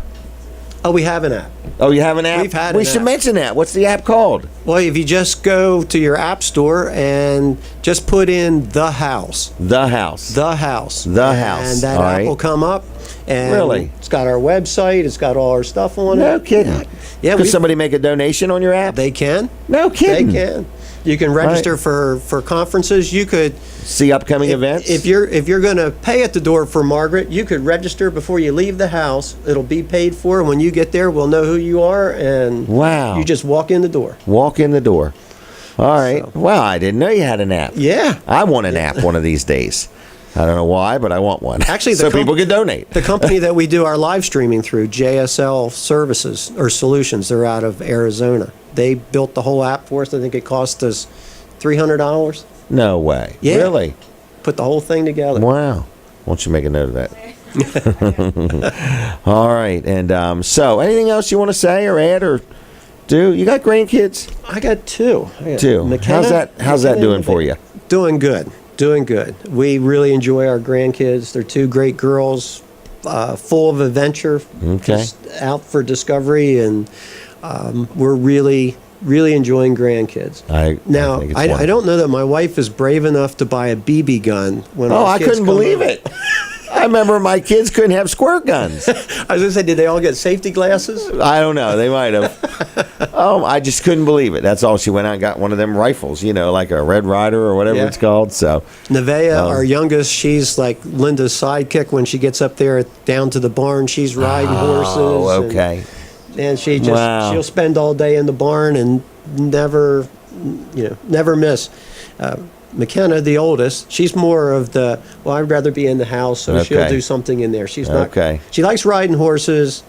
Oh, we have an app. Oh, you have an app? We've had we an should app. mention that. What's the app called? Well, if you just go to your app store and just put in The House. The House. The House. The House. And that All app right. will come up. And Really? It's got our website. It's got all our stuff on No it. kidding. Yeah, Could somebody make a donation on your app? they can. No They kidding. can. You can register for conferences. You could See upcoming events? If you're going to pay at the door for Margaret, you could register before you leave the house. It'll be paid for, and when you get there, we'll know who you are, and Wow. you just walk in the door. Walk in the door. All right. Wow, I didn't know you had an app. Yeah. I want an app one of these days. I don't know why, but I want one. Actually, so people can donate. The company that we do our live streaming through, JSL Services or Solutions, they're out of Arizona. They built the whole app for us. I think it cost us $300. No way. Yeah. Really? Put the whole thing together. Wow. Why don't you make a note of that? All right. And so, anything else you want to say or add or do? You got grandkids? I got two. McKenna? How's that doing for you? Doing good. Doing good. We really enjoy our grandkids. They're two great girls, full of adventure, Okay. just out for discovery, and we're really enjoying grandkids. I think it's I wonderful. don't know that my wife is brave enough to buy a BB gun when Oh, our I kids couldn't come believe over. it. I remember my kids couldn't have squirt guns. I was going to say, did they all get safety glasses? I don't know. They might have. I just couldn't believe it. That's all. She went out and got one of them rifles, like a Red Ryder or whatever Yeah. it's called. So, Nevaeh, our youngest, she's like Linda's sidekick when she gets up there down to the barn. She's riding horses. oh, okay. And she just Wow. she'll spend all day in the barn and never miss. McKenna, the oldest, she's more of the, I'd rather be in the house, so she'll Okay. do something in there. She's not. Okay. She likes riding horses.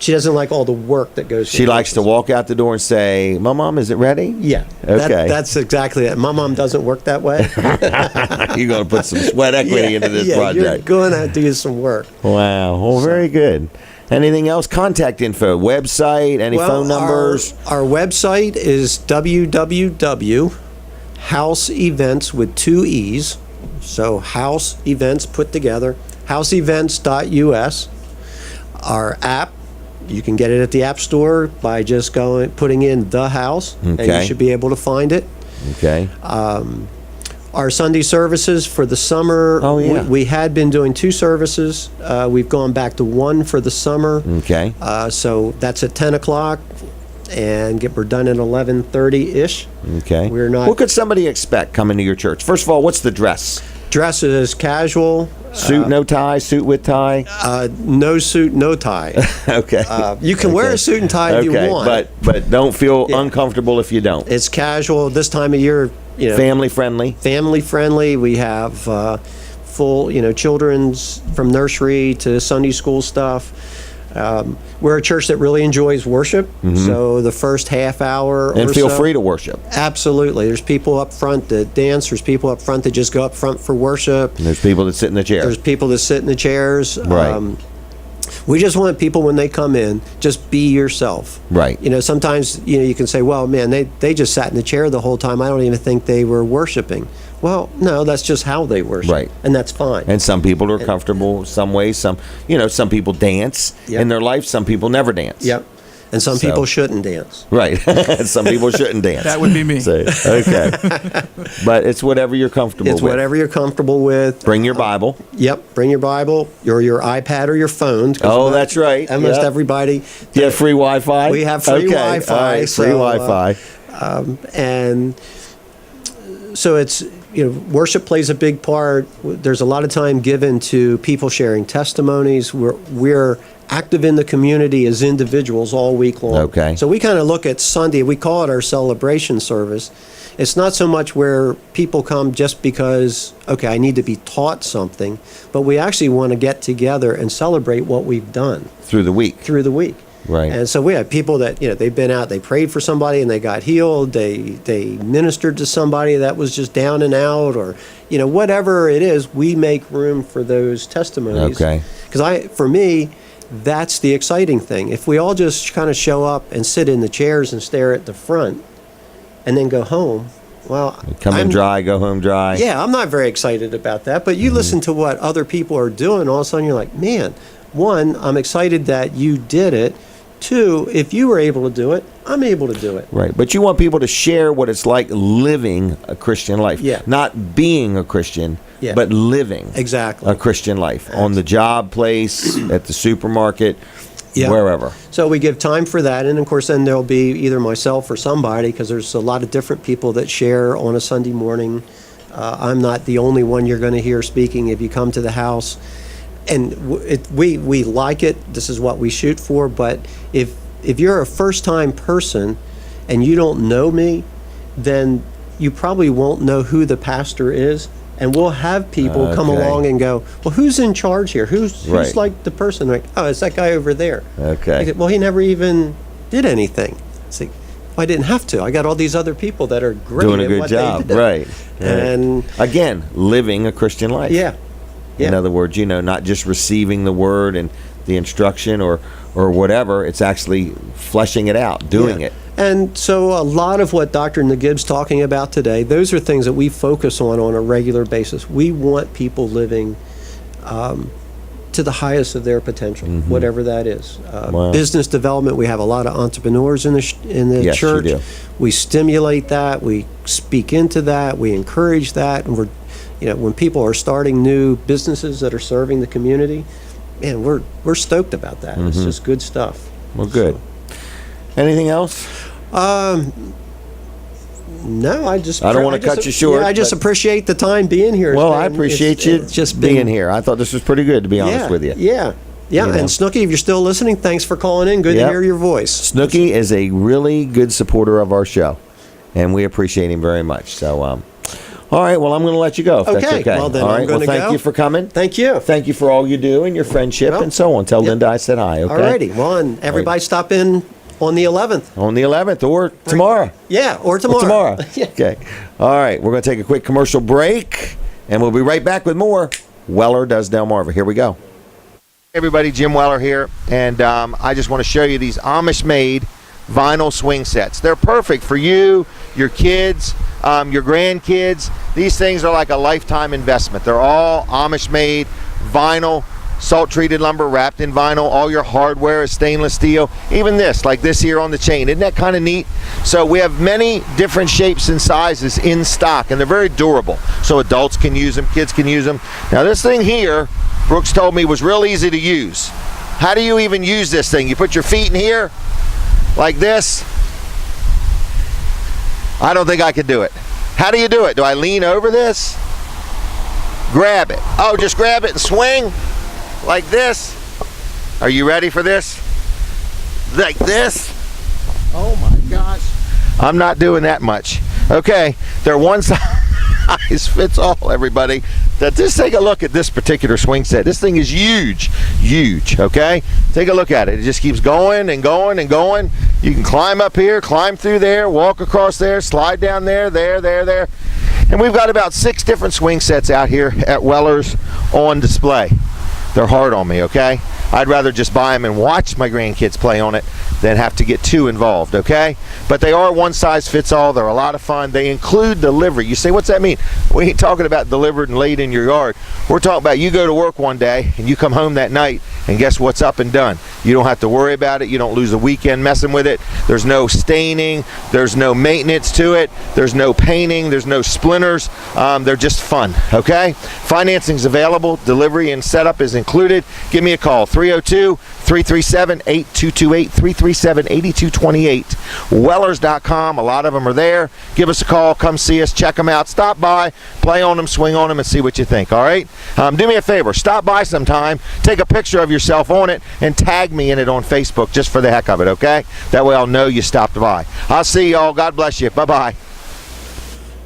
She doesn't like all the work that goes. She likes to walk out the door and say, "Mom, is it ready?" Yeah. Okay. That's exactly it. My mom doesn't work that way. You're going to put some sweat equity into this You're project. going to do some work. Wow. Well, very good. Anything else? Contact info, website, any phone numbers? Our website is www.houseevents with 2 E's. So house events put together, houseevents.us. Our app, you can get it at the App Store by just putting in The House, and you Okay. should be able to find it. Okay. Our Sunday services for the summer, Oh, yeah. we had been doing 2 services. We've gone back to 1 for the summer. Okay. So that's at 10 o'clock, and we're done at 11:30-ish. Okay. We're not- What could somebody expect coming to your church? First of all, what's the dress? Dress is casual. Suit, no tie, suit with tie? No suit, no tie. Okay. You can wear a suit and tie if you want. But don't feel Yeah. uncomfortable if you don't. It's casual this time of year. Family friendly. Family friendly. We have full, children's from nursery to Sunday school stuff. We're a church that really enjoys worship. So the first half hour And or feel so- free to worship. Absolutely. There's people up front that dance. There's people up front that just go up front for worship. And there's people that sit in the chair. There's people that sit in the chairs. Right. We just want people when they come in, just be yourself. Right. Sometimes, you can say, well, man, they just sat in the chair the whole time. I don't even think they were worshiping. Well, no, that's just how they worship. Right. And that's fine. And some people are comfortable some ways. Some people dance Yep. in their life. Some people never dance. Yep. And some So- people shouldn't dance. Right. Some people shouldn't dance. That would be me. So, okay. But it's whatever you're comfortable It's with. whatever you're comfortable with. Bring your Bible. Yep. Bring your Bible or your iPad or your phone. 'cause Oh, that's right. Almost Yep. everybody. Do you have free Wi-Fi? We have free Okay. Wi-Fi, All right. Free so, Wi-Fi. And so it's worship plays a big part. There's a lot of time given to people sharing testimonies. We're active in the community as individuals all week long. Okay. So we kind of look at Sunday, we call it our celebration service. It's not so much where people come just because, okay, I need to be taught something, but we actually want to get together and celebrate what we've done Through the week. through the week. Right. And so we have people that, they've been out, they prayed for somebody and they got healed. They ministered to somebody that was just down and out, or, whatever it is, we make room for those testimonies. Okay. Because for me, that's the exciting thing. If we all just kind of show up and sit in the chairs and stare at the front and then go home, well, Come in dry, go home dry. yeah, I'm not very excited about that. But you listen to what other people are doing, all of a sudden you're like, man, one, I'm excited that you did it. Two, if you were able to do it, I'm able to do it. Right. But you want people to share what it's like living a Christian life. Yeah. Not being a Christian, Yeah. but living Exactly. a Christian life. On the job place, at the supermarket, Yeah. wherever. So we give time for that, and of course then there'll be either myself or somebody, because there's a lot of different people that share on a Sunday morning. I'm not the only one you're going to hear speaking if you come to the house. And we like it. This is what we shoot for. But if you're a first-time person and you don't know me, then you probably won't know who the pastor is. And we'll have people come Okay. along and go, well, who's in charge here? Who's Right. like the person? Like, oh, it's that guy over there. Okay. I said, well, he never even did anything. It's like, well, I didn't have to. I got all these other people that are great Doing a at good what job. they did. Right. And Again, living a Christian life. yeah, In yeah. other words, not just receiving the word and the instruction or whatever. It's actually fleshing it out, doing Yeah. it. And so a lot of what Dr. Nagib's talking about today, those are things that we focus on a regular basis. We want people living to the highest of their potential, whatever that is. Wow. Business development, we have a lot of entrepreneurs in the Yes, you church. do. We stimulate that, we speak into that, we encourage that, and when people are starting new businesses that are serving the community, man, we're stoked about that. It's just good stuff. Well, good. Anything else? No, I don't want to cut you short, Yeah, I just but- appreciate the time being here. Well, It's I been- appreciate you it's just being been- here. I thought this was pretty good, to be honest Yeah, with you. Yeah, yeah. You know? And Snooky, if you're still listening, thanks for calling in. Good Yep. to hear your voice. Snooky is a really good supporter of our show, and we appreciate him very much. So, All right. Well, I'm going to let you go if that's Okay, okay. well, then all I'm right. Well, gonna thank go. you for coming. Thank you. Thank you for all you do and your friendship Well, and so on. Tell yep. Linda I said hi. Okay. All righty. Well, and everybody stop in on the 11th. On the 11th or tomorrow. Yeah, or tomorrow. Tomorrow. Yeah. Okay. All right. We're going to take a quick commercial break, and we'll be right back with more Weller Does Delmarva. Here we go. Hey everybody, Jim Weller here, and I just want to show you these Amish-made vinyl swing sets. They're perfect for you, your kids, your grandkids. These things are like a lifetime investment. They're all Amish-made vinyl, salt-treated lumber wrapped in vinyl. All your hardware is stainless steel. Even this, like this here on the chain. Isn't that kind of neat? So we have many different shapes and sizes in stock, and they're very durable. So adults can use them, kids can use them. Now this thing here, Brooks told me, was real easy to use. How do you even use this thing? You put your feet in here, like this. I don't think I could do it. How do you do it? Do I lean over this? Grab it. Oh, just grab it and swing like this. Are you ready for this? Like this? Oh my gosh. I'm not doing that much. Okay, they're one size fits all, everybody. Just take a look at this particular swing set. This thing is huge, okay? Take a look at it. It just keeps going and going and going. You can climb up here, climb through there, walk across there, slide down there, there. And we've got about 6 different swing sets out here at Weller's on display. They're hard on me, okay? I'd rather just buy them and watch my grandkids play on it than have to get too involved, okay? But they are one size fits all. They're a lot of fun. They include delivery. You say, what's that mean? We ain't talking about delivered and laid in your yard. We're talking about you go to work one day and you come home that night and guess what's up and done? You don't have to worry about it. You don't lose a weekend messing with it. There's no staining. There's no maintenance to it. There's no painting. There's no splinters. They're just fun, okay? Financing's available. Delivery and setup is included. Give me a call, 302-337-8228, 337-8228. Wellers.com. A lot of them are there. Give us a call. Come see us. Check them out. Stop by. Play on them. Swing on them and see what you think, all right? Do me a favor. Stop by sometime. Take a picture of yourself on it and tag me in it on Facebook just for the heck of it, okay? That way I'll know you stopped by. I'll see y'all. God bless you. Bye-bye.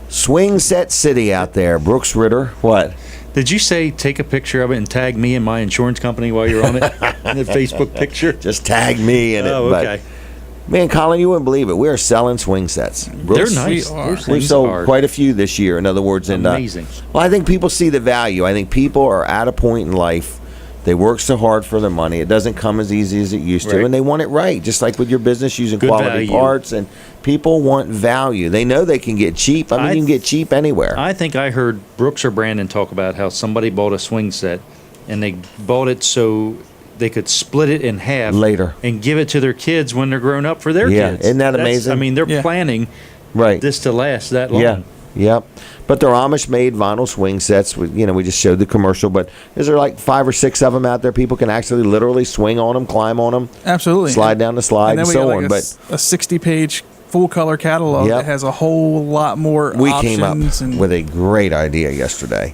Swing Set City out there. Brooks Ritter. What? Did you say take a picture of it and tag me and my insurance company while you're on it in the Facebook picture? Just tag me in it. Oh, okay. Man, Colin, you wouldn't believe it. We're selling swing sets. They're nice. We've sold quite a few this year, in other words. And, amazing. Well, I think people see the value. I think people are at a point in life, they work so hard for their money. It doesn't come as easy as it used to, Right. and they want it right, just like with your business using Good quality value. parts. And people want value. They know they can get cheap. I mean, you can get cheap anywhere. I think I heard Brooks or Brandon talk about how somebody bought a swing set and they bought it so they could split it in half Later. and give it to their kids when they're grown up for their Yeah, kids. isn't that amazing? I mean, they're Yeah. planning Right. this to last that long. Yeah. Yep. But they're Amish-made vinyl swing sets. We just showed the commercial, but is there like 5 or 6 of them out there? People can actually literally swing on them, climb on them, Absolutely. slide down the slide, and then we so got on. like But a 60-page full color catalog Yep. that has a whole lot more we options. came up and with a great idea yesterday,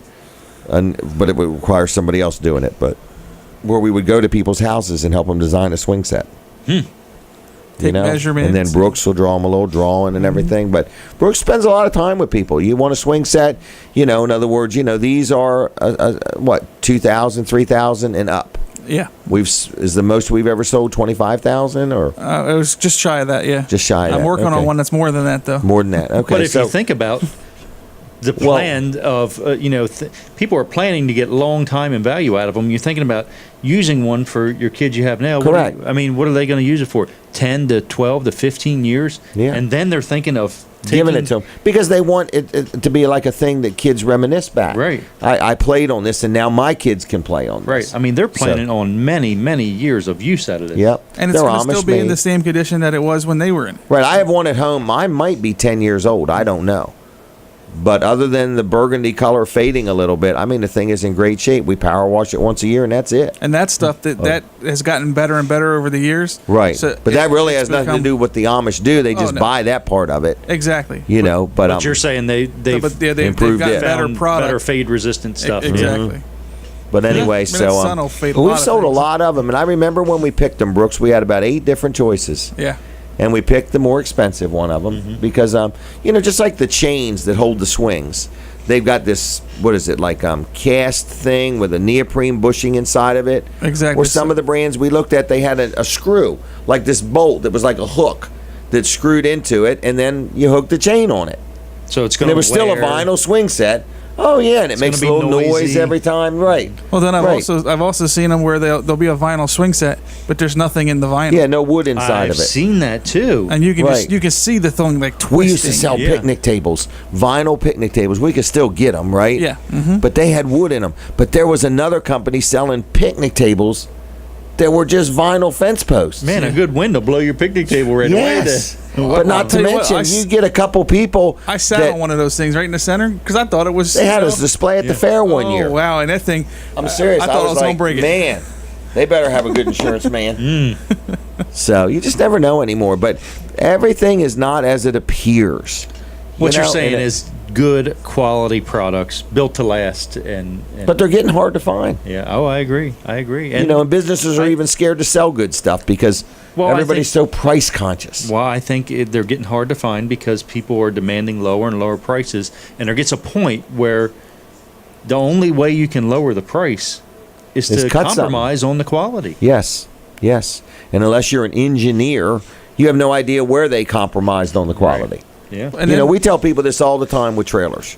but it would require somebody else doing it. But where we would go to people's houses and help them design a swing set. Take measurements. And then Brooks will draw them a little drawing and everything. But Brooks spends a lot of time with people. You want a swing set, in other words, these are, what, 2,000, 3,000 and up. Yeah. Is the most we've ever sold 25,000 or It was just shy of that, yeah. just shy of I'm that? working Okay. on one that's more than that, though. More than that. Okay. But if you think about the Well- plan of, people are planning to get long time and value out of them. You're thinking about using one for your kids you have now. Correct. What are they going to use it for? 10 to 12 to 15 years? Yeah. And then they're thinking of giving it to them because they want it to be like a thing that kids reminisce back. Right. I played on this, and now my kids can play on this. Right. I mean, they're planning on many, many years of use out of it. Yep. And it's They're going to still be in Amish-made. the same condition that it was when they were in it. Right. I have one at home. Mine might be 10 years old. I don't know. But other than the burgundy color fading a little bit, I mean, the thing is in great shape. We power wash it once a year, and that's it. And that stuff that has gotten better and better over the years. Right. So but that really it's has nothing to become- do with what the Amish do. They Oh, just no. buy that part of it, Exactly. But But you're saying they've they've improved got it. better found product. better fade resistant stuff. Exactly. But anyway, I mean, so the sun will fade a we've lot of sold a things. lot of them, and I remember when we picked them, Brooks, we had about 8 different choices. Yeah. and we picked the more expensive one of them because, just like the chains that hold the swings, they've got this, what is it, like cast thing with a neoprene bushing inside of it. Exactly. Or some of the brands we looked at, they had a screw, like this bolt that was like a hook that screwed into it, and then you hooked the chain on it. So it's going And to it was still a vinyl swing set. Oh yeah, and it makes a gonna be little noise noisy. every time, right? Well, then Right. I've also seen them where there'll be a vinyl swing set, but there's nothing in the vinyl. Yeah, no wood inside I've of it. seen that too. And you can Right. you can see the thing like twisting. We used to sell Yeah. picnic tables, vinyl picnic tables. We could still get them, right? Yeah. But they had wood in them. But there was another company selling picnic tables that were just vinyl fence posts. Man, a good wind will blow your picnic table right Yes. away. But not to tell you what, mention, you get a couple people. I sat that on one of those things right in the center because I thought it was. They had us display at the fair one oh, year. wow, and that thing. I'm serious. I thought I was like, gonna break it. Man, they better have a good insurance man. So you just never know anymore. But everything is not as it appears. What you're know, saying and is good quality products built to last, and but they're getting hard to find. yeah. Oh, I agree. And And businesses are even scared to sell good stuff because Well, I everybody's so price conscious. Well, I think they're getting hard to find because people are demanding lower and lower prices, and there gets a point where the only way you can lower the price is Is to cut compromise on the quality. Yes, yes. And unless you're an engineer, you have no idea where they compromised on the quality. Yeah. And then, We tell people this all the time with trailers.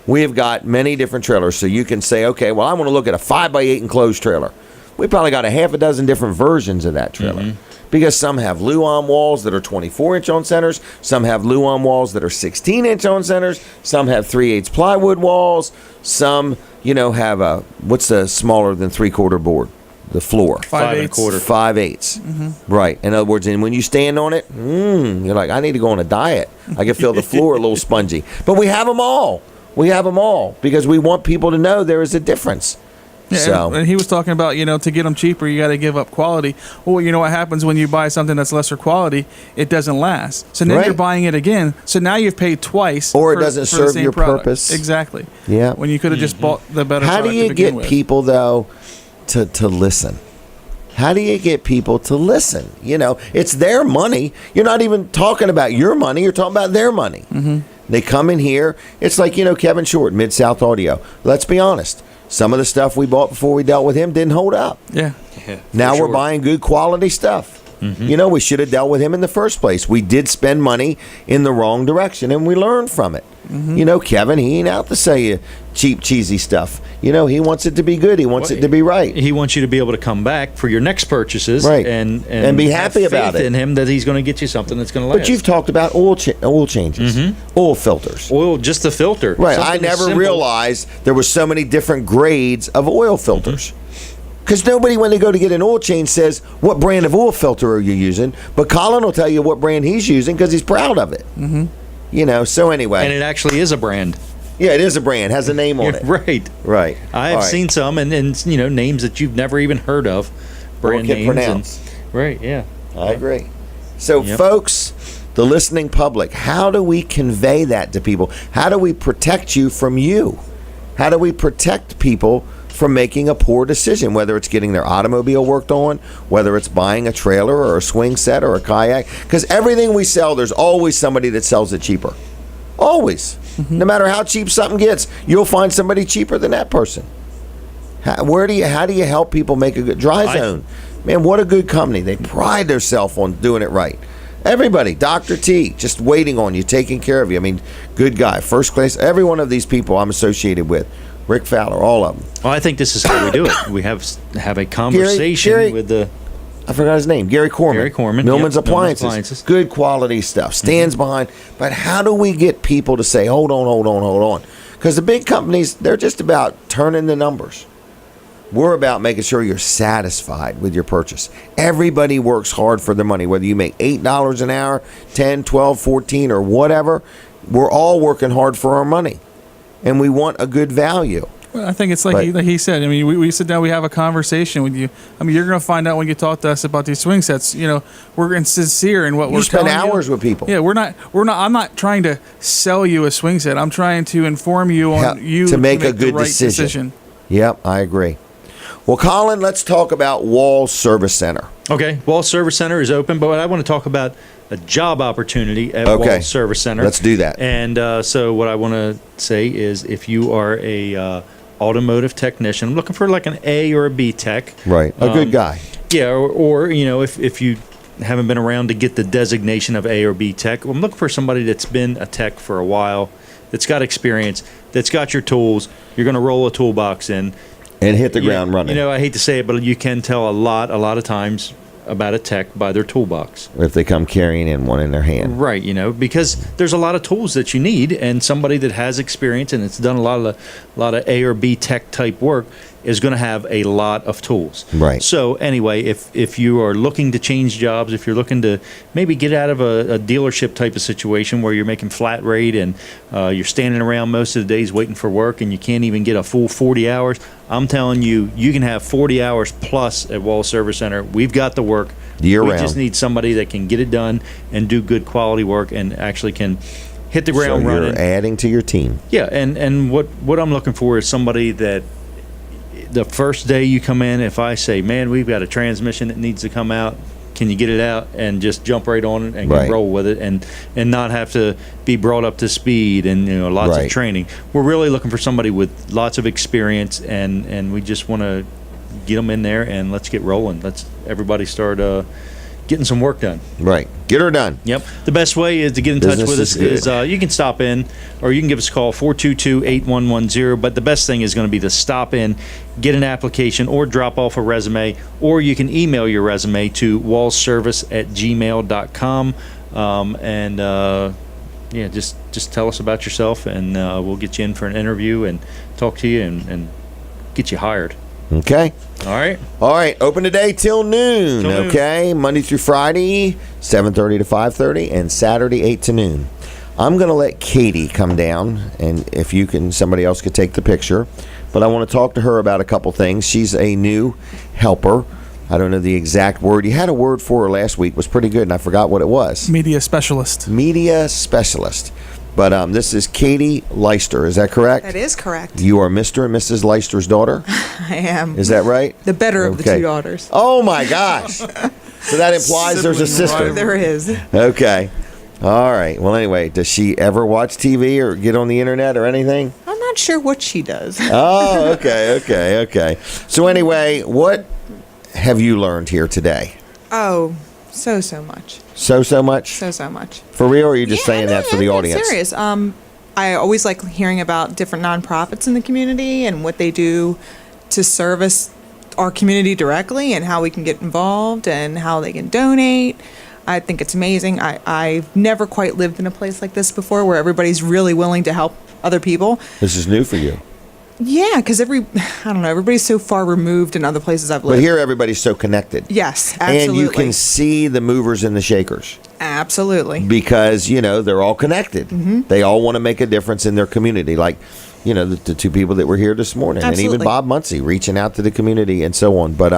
We have got many different trailers, so you can say, okay, well, I want to look at a 5x8 enclosed trailer. We probably got a half a dozen different versions of that trailer. Because some have Luan walls that are 24-inch on centers. Some have Luan walls that are 16-inch on centers. Some have 3/8 plywood walls. Some, have a, what's the smaller than 3/4 board? The floor. 5/8. 5/8. Right. In other words, and when you stand on it, you're like, I need to go on a diet. I can feel the floor a little spongy. But we have them all. We have them all because we want people to know there is a difference. Yeah, So and he was talking about, to get them cheaper, you got to give up quality. Well, you know what happens when you buy something that's lesser quality? It doesn't last. So then Right. you're buying it again. So now you've paid twice. Or it for- doesn't for the serve same your product. purpose. Exactly. Yeah. When you could have just bought the better how do product you to begin get with. people though to listen? How do you get people to listen? It's their money. You're not even talking about your money. You're talking about their money. They come in here. It's like, Kevin Short, Mid-South Audio. Let's be honest. Some of the stuff we bought before we dealt with him didn't hold up. Yeah. Now we're buying good quality stuff. We should have dealt with him in the first place. We did spend money in the wrong direction, and we learned from it. Kevin, he ain't out to sell you cheap, cheesy stuff. He wants it to be good. He wants it to be right. He wants you to be able to come back for your next purchases, Right. and be have happy about faith it. in him that he's going to get you something that's going to last. But you've talked about oil changes, oil filters. oil, just the filter. Right. I Something never simple. realized there were so many different grades of oil filters. Because nobody, when they go to get an oil change, says, what brand of oil filter are you using? But Colin will tell you what brand he's using because he's proud of it. So anyway. And it actually is a brand. Yeah, it is a brand. Has a name on it. Right. Right. I have All right. seen some, and names that you've never even heard of. Brand can names. pronounce. Right, yeah. I agree. So, Yep. folks, the listening public, how do we convey that to people? How do we protect you from you? How do we protect people from making a poor decision, whether it's getting their automobile worked on, whether it's buying a trailer or a swing set or a kayak? Because everything we sell, there's always somebody that sells it cheaper. Always. No matter how cheap something gets, you'll find somebody cheaper than that person. How do you help people make a good Dry Zone? Man, what a good company. They pride themselves on doing it right. Everybody, Dr. T, just waiting on you, taking care of you. I mean, good guy, first class. Every one of these people I'm associated with. Rick Fowler, all of them. Well, I think this is how we do it. We have a conversation Gary- with the. I forgot his name. Gary Corman. Gary Corman, Millman's yep, Millman's Appliances. Appliances. Good quality stuff. Stands behind. But how do we get people to say, hold on? Because the big companies, they're just about turning the numbers. We're about making sure you're satisfied with your purchase. Everybody works hard for their money, whether you make $8 an hour, 10, 12, 14, or whatever. We're all working hard for our money, and we want a good value. Well, I think it's like he said. I mean, we sit down, we have a conversation with you. I mean, you're going to find out when you talk to us about these swing sets. We're sincere in what we're spend telling you. hours with people. Yeah, we're not. I'm not trying to sell you a swing set. I'm trying to inform you on to make a good the right decision. Yep, I agree. Well, Colin, let's talk about Wall Service Center. Okay, Wall Service Center is open, but I want to talk about a job opportunity at Wall Service Center. Let's do that. And so what I want to say is if you are a automotive technician, I'm looking for like an A or a B tech. Right, a good guy. Yeah, or you know, if you haven't been around to get the designation of A or B tech, I'm looking for somebody that's been a tech for a while, that's got experience, that's got your tools. You're going to roll a toolbox in. And hit the ground running. You know, I hate to say it, but you can tell a lot of times about a tech by their toolbox. Or if they come carrying in one in their hand. Right, you know, because there's a lot of tools that you need, and somebody that has experience and it's done a lot of A or B tech type work is going to have a lot of tools. Right. So anyway, if you are looking to change jobs, if you're looking to maybe get out of a dealership type of situation where you're making flat rate and you're standing around most of the days waiting for work and you can't even get a full 40 hours, I'm telling you, you can have 40 hours plus at Wall Service Center. We've got the work. Year we round. just need somebody that can get it done and do good quality work and actually can hit the ground running. You're adding to your team. Yeah, and what I'm looking for is somebody that the first day you come in, if I say, man, we've got a transmission that needs to come out, can you get it out, and just jump right on it and Right. roll with it and not have to be brought up to speed and lots Right. of training. We're really looking for somebody with lots of experience, and we just want to get them in there and let's get rolling. Let's everybody start getting some work done. Right. Get her done. Yep. The best way is to get in touch Business with is us good. is you can stop in or you can give us a call, 422-8110. But the best thing is going to be to stop in, get an application, or drop off a resume, or you can email your resume to wallservice@gmail.com. Yeah, just tell us about yourself, and we'll get you in for an interview and talk to you and get you hired. Okay. All right. All right. Open today till noon. Till noon. Okay. Monday through Friday, 7:30 to 5:30, and Saturday 8 to noon. I'm going to let Katie come down, and if you can, somebody else could take the picture. But I want to talk to her about a couple things. She's a new helper. I don't know the exact word. You had a word for her last week. It was pretty good, and I forgot what it was. Media specialist. Media specialist. But this is Katie Leister. Is that correct? That is correct. You are Mr. and Mrs. Leister's daughter? I am. Is that right? The better of the Okay. two daughters. Oh, my gosh. So that implies there's a Sibling sister. rivalry. There is. Okay. All right. Well, anyway, does she ever watch TV or get on the internet or anything? I'm not sure what she does. Oh, okay. So anyway, what have you learned here today? Oh, so much. So much? So much. For real, or are you just saying no, that for the I'm audience? serious. I always like hearing about different nonprofits in the community and what they do to service our community directly and how we can get involved and how they can donate. I think it's amazing. I've never quite lived in a place like this before where everybody's really willing to help other people. This is new for you. Yeah, because everybody's so far removed in other places I've lived. But here, everybody's so connected. Yes, absolutely. And you can see the movers and the shakers. Absolutely. Because, they're all connected. Mm-hmm. They all want to make a difference in their community. Like, the two people that were here this morning. Absolutely. And even Bob Muncie reaching out to the community and so on. But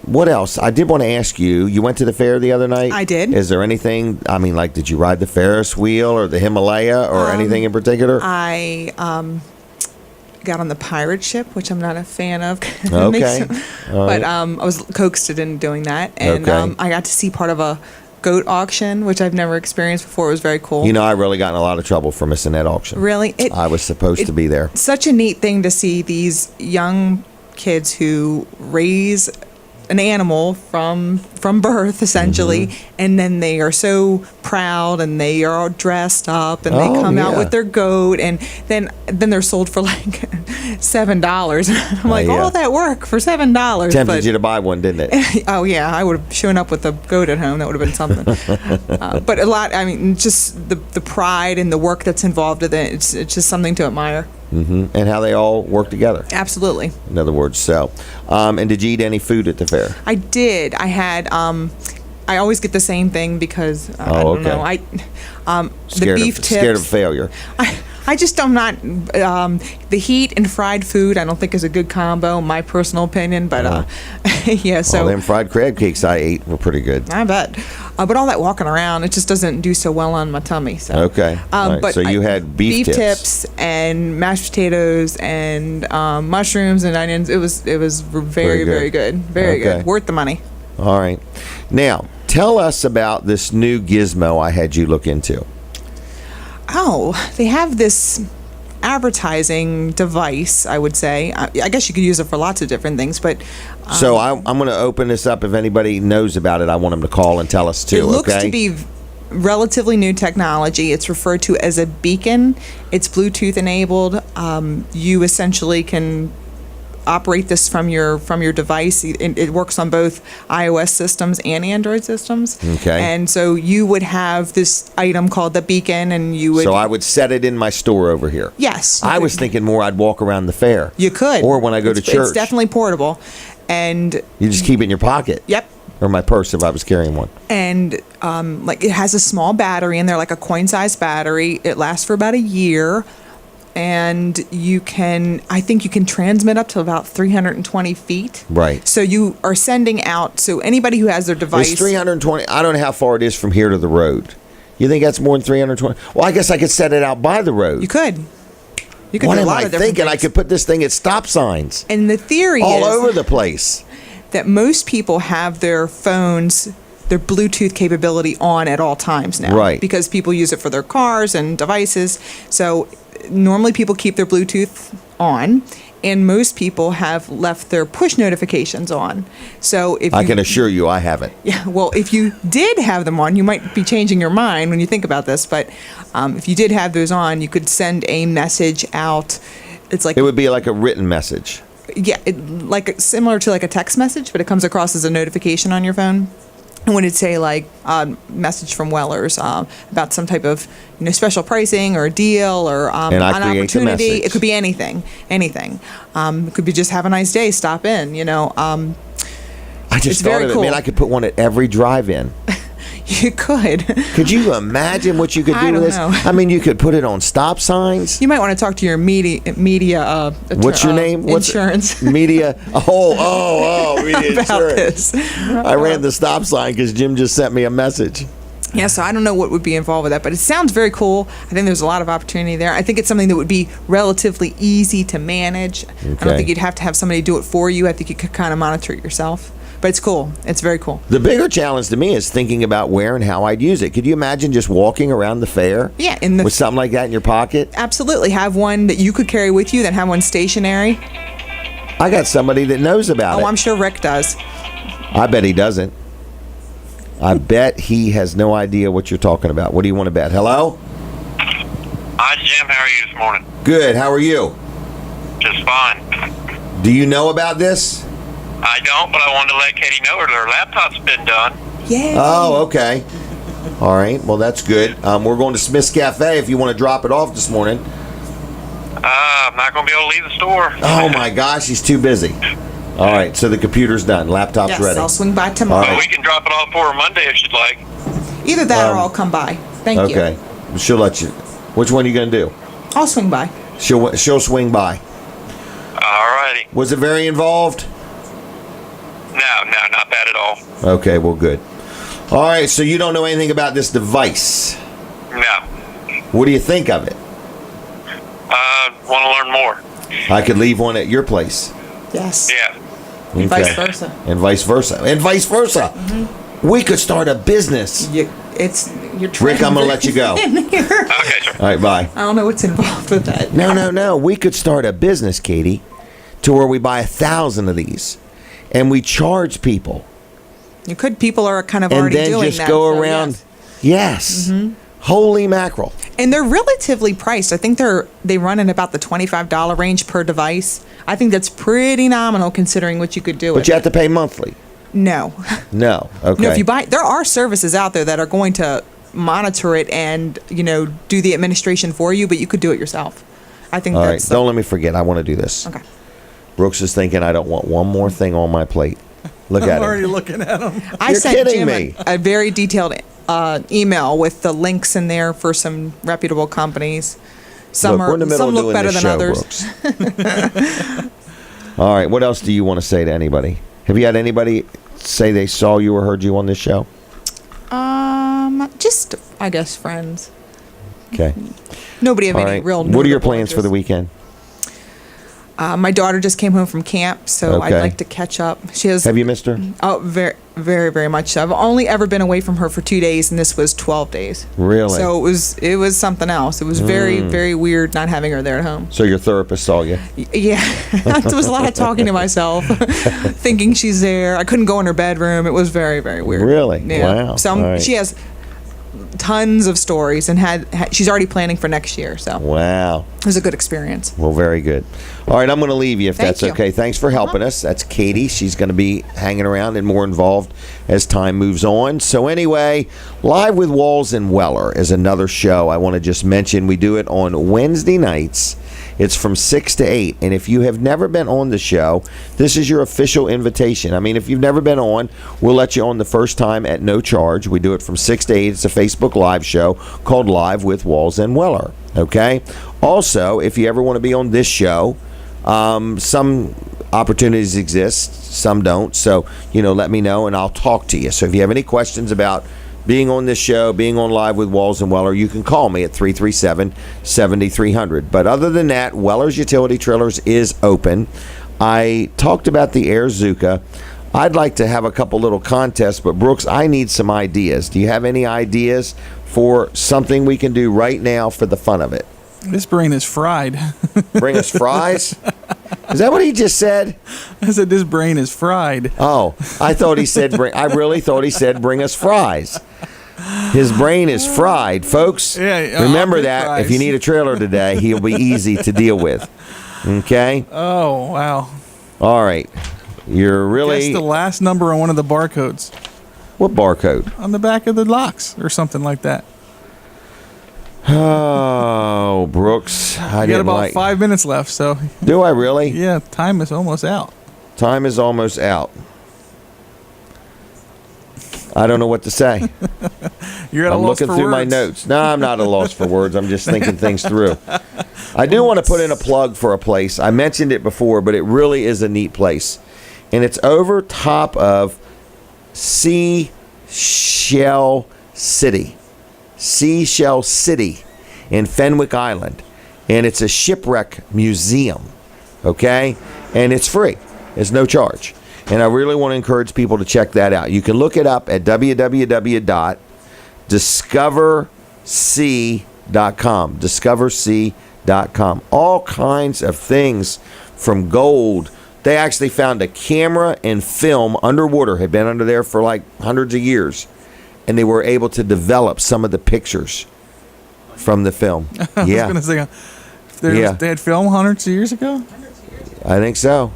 what else? I did want to ask you, you went to the fair the other night? I did. Is there anything, did you ride the Ferris wheel or the Himalaya or anything in particular? I got on the pirate ship, which I'm not a fan of. Okay. All But right. I was coaxed into doing that. And Okay. I got to see part of a goat auction, which I've never experienced before. It was very cool. I really got in a lot of trouble for missing that auction. Really? I was supposed to be there. Such a neat thing to see these young kids who raise an animal from birth essentially, Mm-hmm. and then they are so proud and they are all dressed up and they Oh, come out yeah. with their goat, and then they're sold for like $7. I'm like, yeah. all that work for $7. Tempted you to buy one, didn't it? Oh yeah, I would have shown up with a goat at home. That would have been something. But a lot. Just the pride and the work that's involved with it. It's just something to admire. And how they all work together. Absolutely. In other words, so. And did you eat any food at the fair? I did. I had. I always get the same thing because I Oh, don't know. okay. The Scared beef of, tips. Scared of failure. I just am not the heat and fried food. I don't think is a good combo, my personal opinion. But yeah, so All them fried crab cakes I ate were pretty good. I bet. But all that walking around, it just doesn't do so well on my tummy. So Okay. All right, but so you had beef tips. and mashed potatoes and mushrooms and onions. It was very Very good. very Okay. good, worth the money. All right. Now, tell us about this new gizmo I had you look into. Oh, they have this advertising device, I would say. I guess you could use it for lots of different things, but So I'm going to open this up. If anybody knows about it, I want them to call and tell us too. it looks okay? to be relatively new technology. It's referred to as a beacon. It's Bluetooth enabled. You essentially can operate this from your device. It works on both iOS systems and Android systems. Okay. And so you would have this item called the beacon, and you would. So I would set it in my store over here. Yes. I was thinking more I'd walk around the fair. You could. Or when I go to church. It's definitely portable, and You just keep it in your pocket. yep. Or my purse if I was carrying one. And like it has a small battery in there, like a coin-sized battery. It lasts for about a year, and I think you can transmit up to about 320 feet. Right. So you are sending out. So anybody who has their device, It's 320. I don't know how far it is from here to the road. You think that's more than 320? Well, I guess I could set it out by the road. you could. You could What do a am lot I of different thinking? I things. could put this thing at stop signs And the theory all is over the place. that most people have their phones, their Bluetooth capability on at all times now. Right. Because people use it for their cars and devices. So normally people keep their Bluetooth on, and most people have left their push notifications on. So if I you, can assure you I haven't. yeah, well, if you did have them on, you might be changing your mind when you think about this. But if you did have those on, you could send a message out. It's like It would be like a written message. yeah, similar to like a text message, but it comes across as a notification on your phone. And when it'd say like message from Wellers about some type of special pricing or a deal or an And I create the opportunity, message. it could be anything. It could be just have a nice day, stop in. I just It's thought very of it. cool. Man, I could put one at every drive-in. You could. Could you imagine what you could do I with don't this? know. I mean, you could put it on stop signs. You might want to talk to your media. What's your name? What's insurance. Media. Media about insurance. this. I ran the stop sign because Jim just sent me a message. Yeah, so I don't know what would be involved with that, but it sounds very cool. I think there's a lot of opportunity there. I think it's something that would be relatively easy to manage. I Okay. don't think you'd have to have somebody do it for you. I think you could kind of monitor it yourself. But it's cool. It's very cool. The bigger challenge to me is thinking about where and how I'd use it. Could you imagine just walking around the fair? Yeah, with something like that in your pocket? Absolutely. Have one that you could carry with you, then have one stationary. I got somebody that knows about it. Oh, I'm sure Rick does. I bet he doesn't. I bet he has no idea what you're talking about. What do you want to bet? Hello? Hi, Jim. How are you this morning? Good. How are you? Just fine. Do you know about this? I don't, but I wanted to let Katie know her laptop's been done. Yeah. Oh, okay. All right. Well, that's good. We're going to Smith's Cafe if you want to drop it off this morning. I'm not going to be able to leave the store. Oh, my gosh. He's too busy. All right. So the computer's done. Laptop's Yes, ready. I'll swing by tomorrow. All But right. we can drop it off for her Monday if she'd like. Either that or I'll come by. Thank you. Okay. She'll let you. Which one are you going to do? I'll swing by. She'll swing by. All righty. Was it very involved? No, not bad at all. Okay, well, good. All right, so you don't know anything about this device. No. What do you think of it? Want to learn more. I could leave one at your place. Yes. Yeah. And vice Okay. versa. And vice versa. And vice versa. We could start a business. You're Rick, I'm going to let you go. in here. Okay, sir. All right, bye. I don't know what's involved with that. No. We could start a business, Katie, to where we buy 1,000 of these and we charge people. You could. People are kind of And already then doing just that. go so around. yes. Yes. Holy mackerel. And they're relatively priced. I think they run in about the $25 range per device. I think that's pretty nominal considering what you could do. But with you have to pay monthly. No. No. Okay. No, if you buy, there are services out there that are going to monitor it and do the administration for you, but you could do it yourself. I think All right. that's Don't let me forget. I want to do this. okay. Brooks is thinking I don't want one more thing on my plate. Look at him. looking at him. I You're sent kidding Jim me. a very detailed email with the links in there for some reputable companies Some Look, we're in the middle some of look doing better this than show, others. Brooks. All right. What else do you want to say to anybody? Have you had anybody say they saw you or heard you on this show? Just I guess friends. Okay. Nobody of All any right. real. What are your notable plans for the interest. weekend? My daughter just came home from camp, so Okay. I'd like to catch up. She has. Have you missed her? Oh, very, very, very much so. I've only ever been away from her for 2 days, and this was 12 days. Really? So it was something else. It was very, very weird not having her there at home. So your therapist saw you. Yeah, there was a lot of talking to myself, thinking she's there. I couldn't go in her bedroom. It was very, very weird. Really? Yeah. Wow. So All right. she has tons of stories, and she's already planning for next year. So Wow. it was a good experience. Well, very good. All right, I'm going to leave you if Thank that's you. okay. Thanks for helping us. That's Katie. She's going to be hanging around and more involved as time moves on. So anyway, Live with Walls and Weller is another show I want to just mention. We do it on Wednesday nights. It's from 6 to 8. And if you have never been on the show, this is your official invitation. I mean, if you've never been on, we'll let you on the first time at no charge. We do it from 6 to 8. It's a Facebook Live show called Live with Walls and Weller. Okay? Also, if you ever want to be on this show, some opportunities exist, some don't. So, let me know and I'll talk to you. So if you have any questions about being on this show, being on Live with Walls and Weller, you can call me at 337-7300. But other than that, Weller's Utility Trailers is open. I talked about the Air Zuka. I'd like to have a couple little contests, but Brooks, I need some ideas. Do you have any ideas for something we can do right now for the fun of it? This brain is fried. Bring us fries? Is that what he just said? I said this brain is fried. Oh, I thought he said I really thought he said bring us fries. His brain is fried, folks. Yeah, remember I'll get that. fries. If you need a trailer today, he'll be easy to deal with. Okay? Oh, wow. All right. You're really Guess the last number on one of the barcodes what barcode? on the back of the locks or something like that. Oh, Brooks. I You got didn't about like 5 minutes left, so Do I really? yeah, time is almost out. Time is almost out. I don't know what to say. You're at a I'm loss looking for through my words. notes. No, I'm not at a loss for words. I'm just thinking things through. I do want to put in a plug for a place. I mentioned it before, but it really is a neat place. And it's over top of Seashell City. Seashell City in Fenwick Island. And it's a shipwreck museum. Okay? And it's free. It's no charge. And I really want to encourage people to check that out. You can look it up at www.discoverc.com. Discoverc.com. All kinds of things from gold. They actually found a camera and film underwater, had been under there for like hundreds of years. And they were able to develop some of the pictures from the film. I Yeah, was going to say, Yeah. they had film hundreds of years ago? I think so.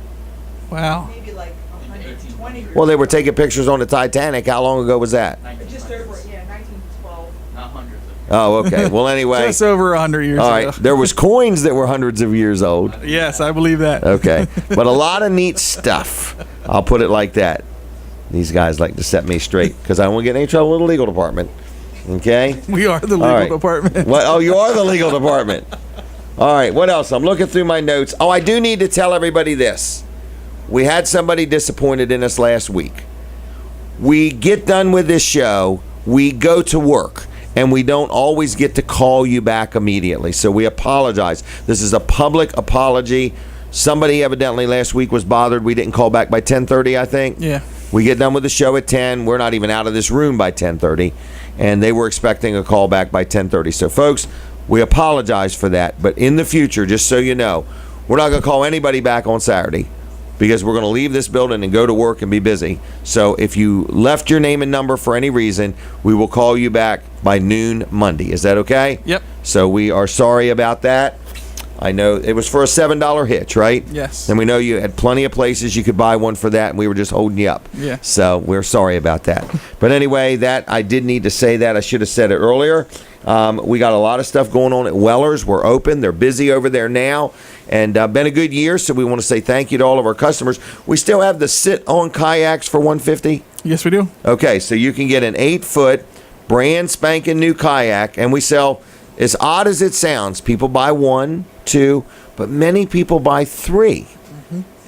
Wow. Maybe like 120 years. Well, they were taking pictures on the Titanic. How long ago was that? Just over, 1912. Oh, okay. Well, anyway. Just over 100 years All ago. right. There was coins that were hundreds of years old. Yes, I believe that. Okay. But a lot of neat stuff. I'll put it like that. These guys like to set me straight because I don't want to get in any trouble with the legal department. Okay? We are the All legal right. department. What? Oh, you are the legal department. All right. What else? I'm looking through my notes. Oh, I do need to tell everybody this. We had somebody disappointed in us last week. We get done with this show, we go to work, and we don't always get to call you back immediately. So we apologize. This is a public apology. Somebody evidently last week was bothered we didn't call back by 10:30, I think. Yeah. We get done with the show at 10. We're not even out of this room by 10:30, and they were expecting a call back by 10:30. So, folks, we apologize for that. But in the future, just so you know, we're not going to call anybody back on Saturday because we're going to leave this building and go to work and be busy. So if you left your name and number for any reason, we will call you back by noon Monday. Is that okay? Yep. So we are sorry about that. I know it was for a $7 hitch, right? Yes. And we know you had plenty of places you could buy one for that, and we were just holding you up. Yeah. So we're sorry about that. But anyway, that I did need to say that. I should have said it earlier. We got a lot of stuff going on at Weller's. We're open. They're busy over there now. And been a good year, so we want to say thank you to all of our customers. We still have the sit-on kayaks for $150. Yes, we do. Okay, so you can get an 8-foot brand spanking new kayak, and we sell as odd as it sounds, people buy 1, 2, but many people buy 3.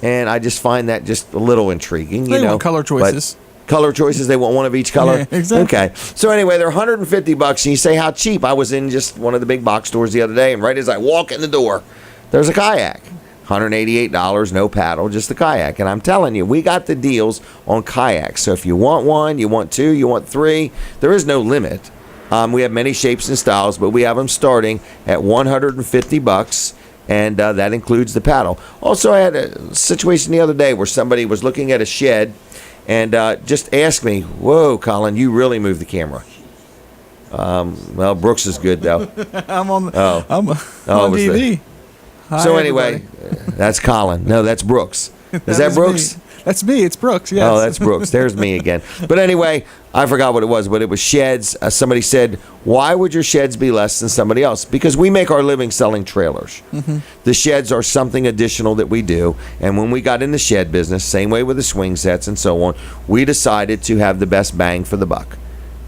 And I just find that just a little intriguing. They want color choices. Color choices, they want one of each color? Yeah, exactly. Okay. So anyway, they're $150, and you say, how cheap? I was in just one of the big box stores the other day, and right as I walk in the door, there's a kayak. $188, no paddle, just the kayak. And I'm telling you, we got the deals on kayaks. So if you want 1, you want 2, you want 3, there is no limit. We have many shapes and styles, but we have them starting at $150. And that includes the paddle. Also, I had a situation the other day where somebody was looking at a shed and just asked me, whoa, Colin, you really moved the camera. Well, Brooks is good, though. I'm on Oh, on TV. Hi, So anyway, everybody. that's Colin. No, that's Brooks. Is that was Brooks? me. That's me. It's Brooks. Yes. Oh, that's Brooks. There's me again. But anyway, I forgot what it was, but it was sheds. Somebody said, why would your sheds be less than somebody else? Because we make our living selling trailers. The sheds are something additional that we do. And when we got in the shed business, same way with the swing sets and so on, we decided to have the best bang for the buck.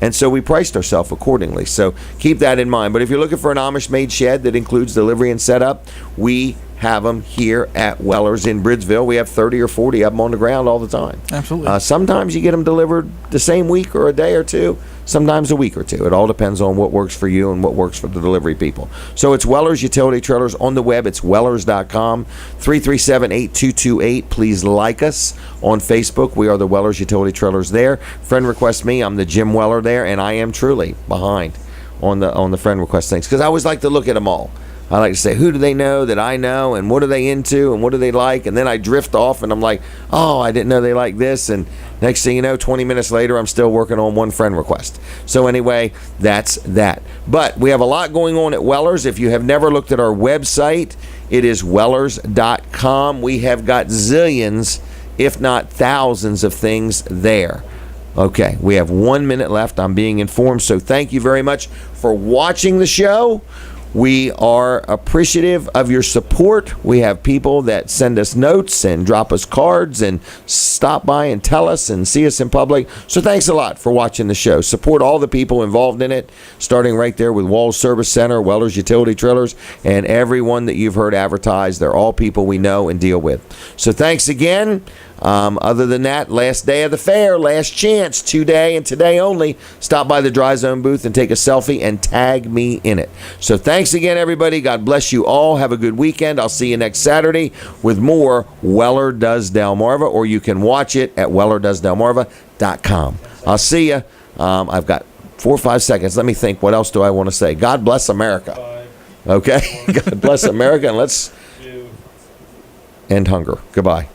And so we priced ourselves accordingly. So keep that in mind. But if you're looking for an Amish-made shed that includes delivery and setup, we have them here at Weller's in Bridgeville. We have 30 or 40 of them on the ground all the time. Absolutely. Sometimes you get them delivered the same week or a day or two, sometimes a week or two. It all depends on what works for you and what works for the delivery people. So it's Weller's Utility Trailers on the web. It's wellers.com, 337-8228. Please like us on Facebook. We are the Weller's Utility Trailers there. Friend request me. I'm the Jim Weller there, and I am truly behind on the friend request things because I always like to look at them all. I like to say, who do they know that I know, and what are they into, and what do they like? And then I drift off, and I'm like, oh, I didn't know they like this. And next thing you know, 20 minutes later, I'm still working on one friend request. So anyway, that's that. But we have a lot going on at Weller's. If you have never looked at our website, it is wellers.com. We have got zillions, if not thousands of things there. Okay, we have 1 minute left. I'm being informed. So thank you very much for watching the show. We are appreciative of your support. We have people that send us notes and drop us cards and stop by and tell us and see us in public. So thanks a lot for watching the show. Support all the people involved in it, starting right there with Walls Service Center, Weller's Utility Trailers, and everyone that you've heard advertised. They're all people we know and deal with. So thanks again. Other than that, last day of the fair, last chance, today and today only. Stop by the Dry Zone booth and take a selfie and tag me in it. So thanks again, everybody. God bless you all. Have a good weekend. I'll see you next Saturday with more Weller Does Delmarva, or you can watch it at wellerdoesdelmarva.com. I'll see you. I've got 4 or 5 seconds. Let me think. What else do I want to say? God bless America. Okay? God bless America, and let's end hunger. Goodbye.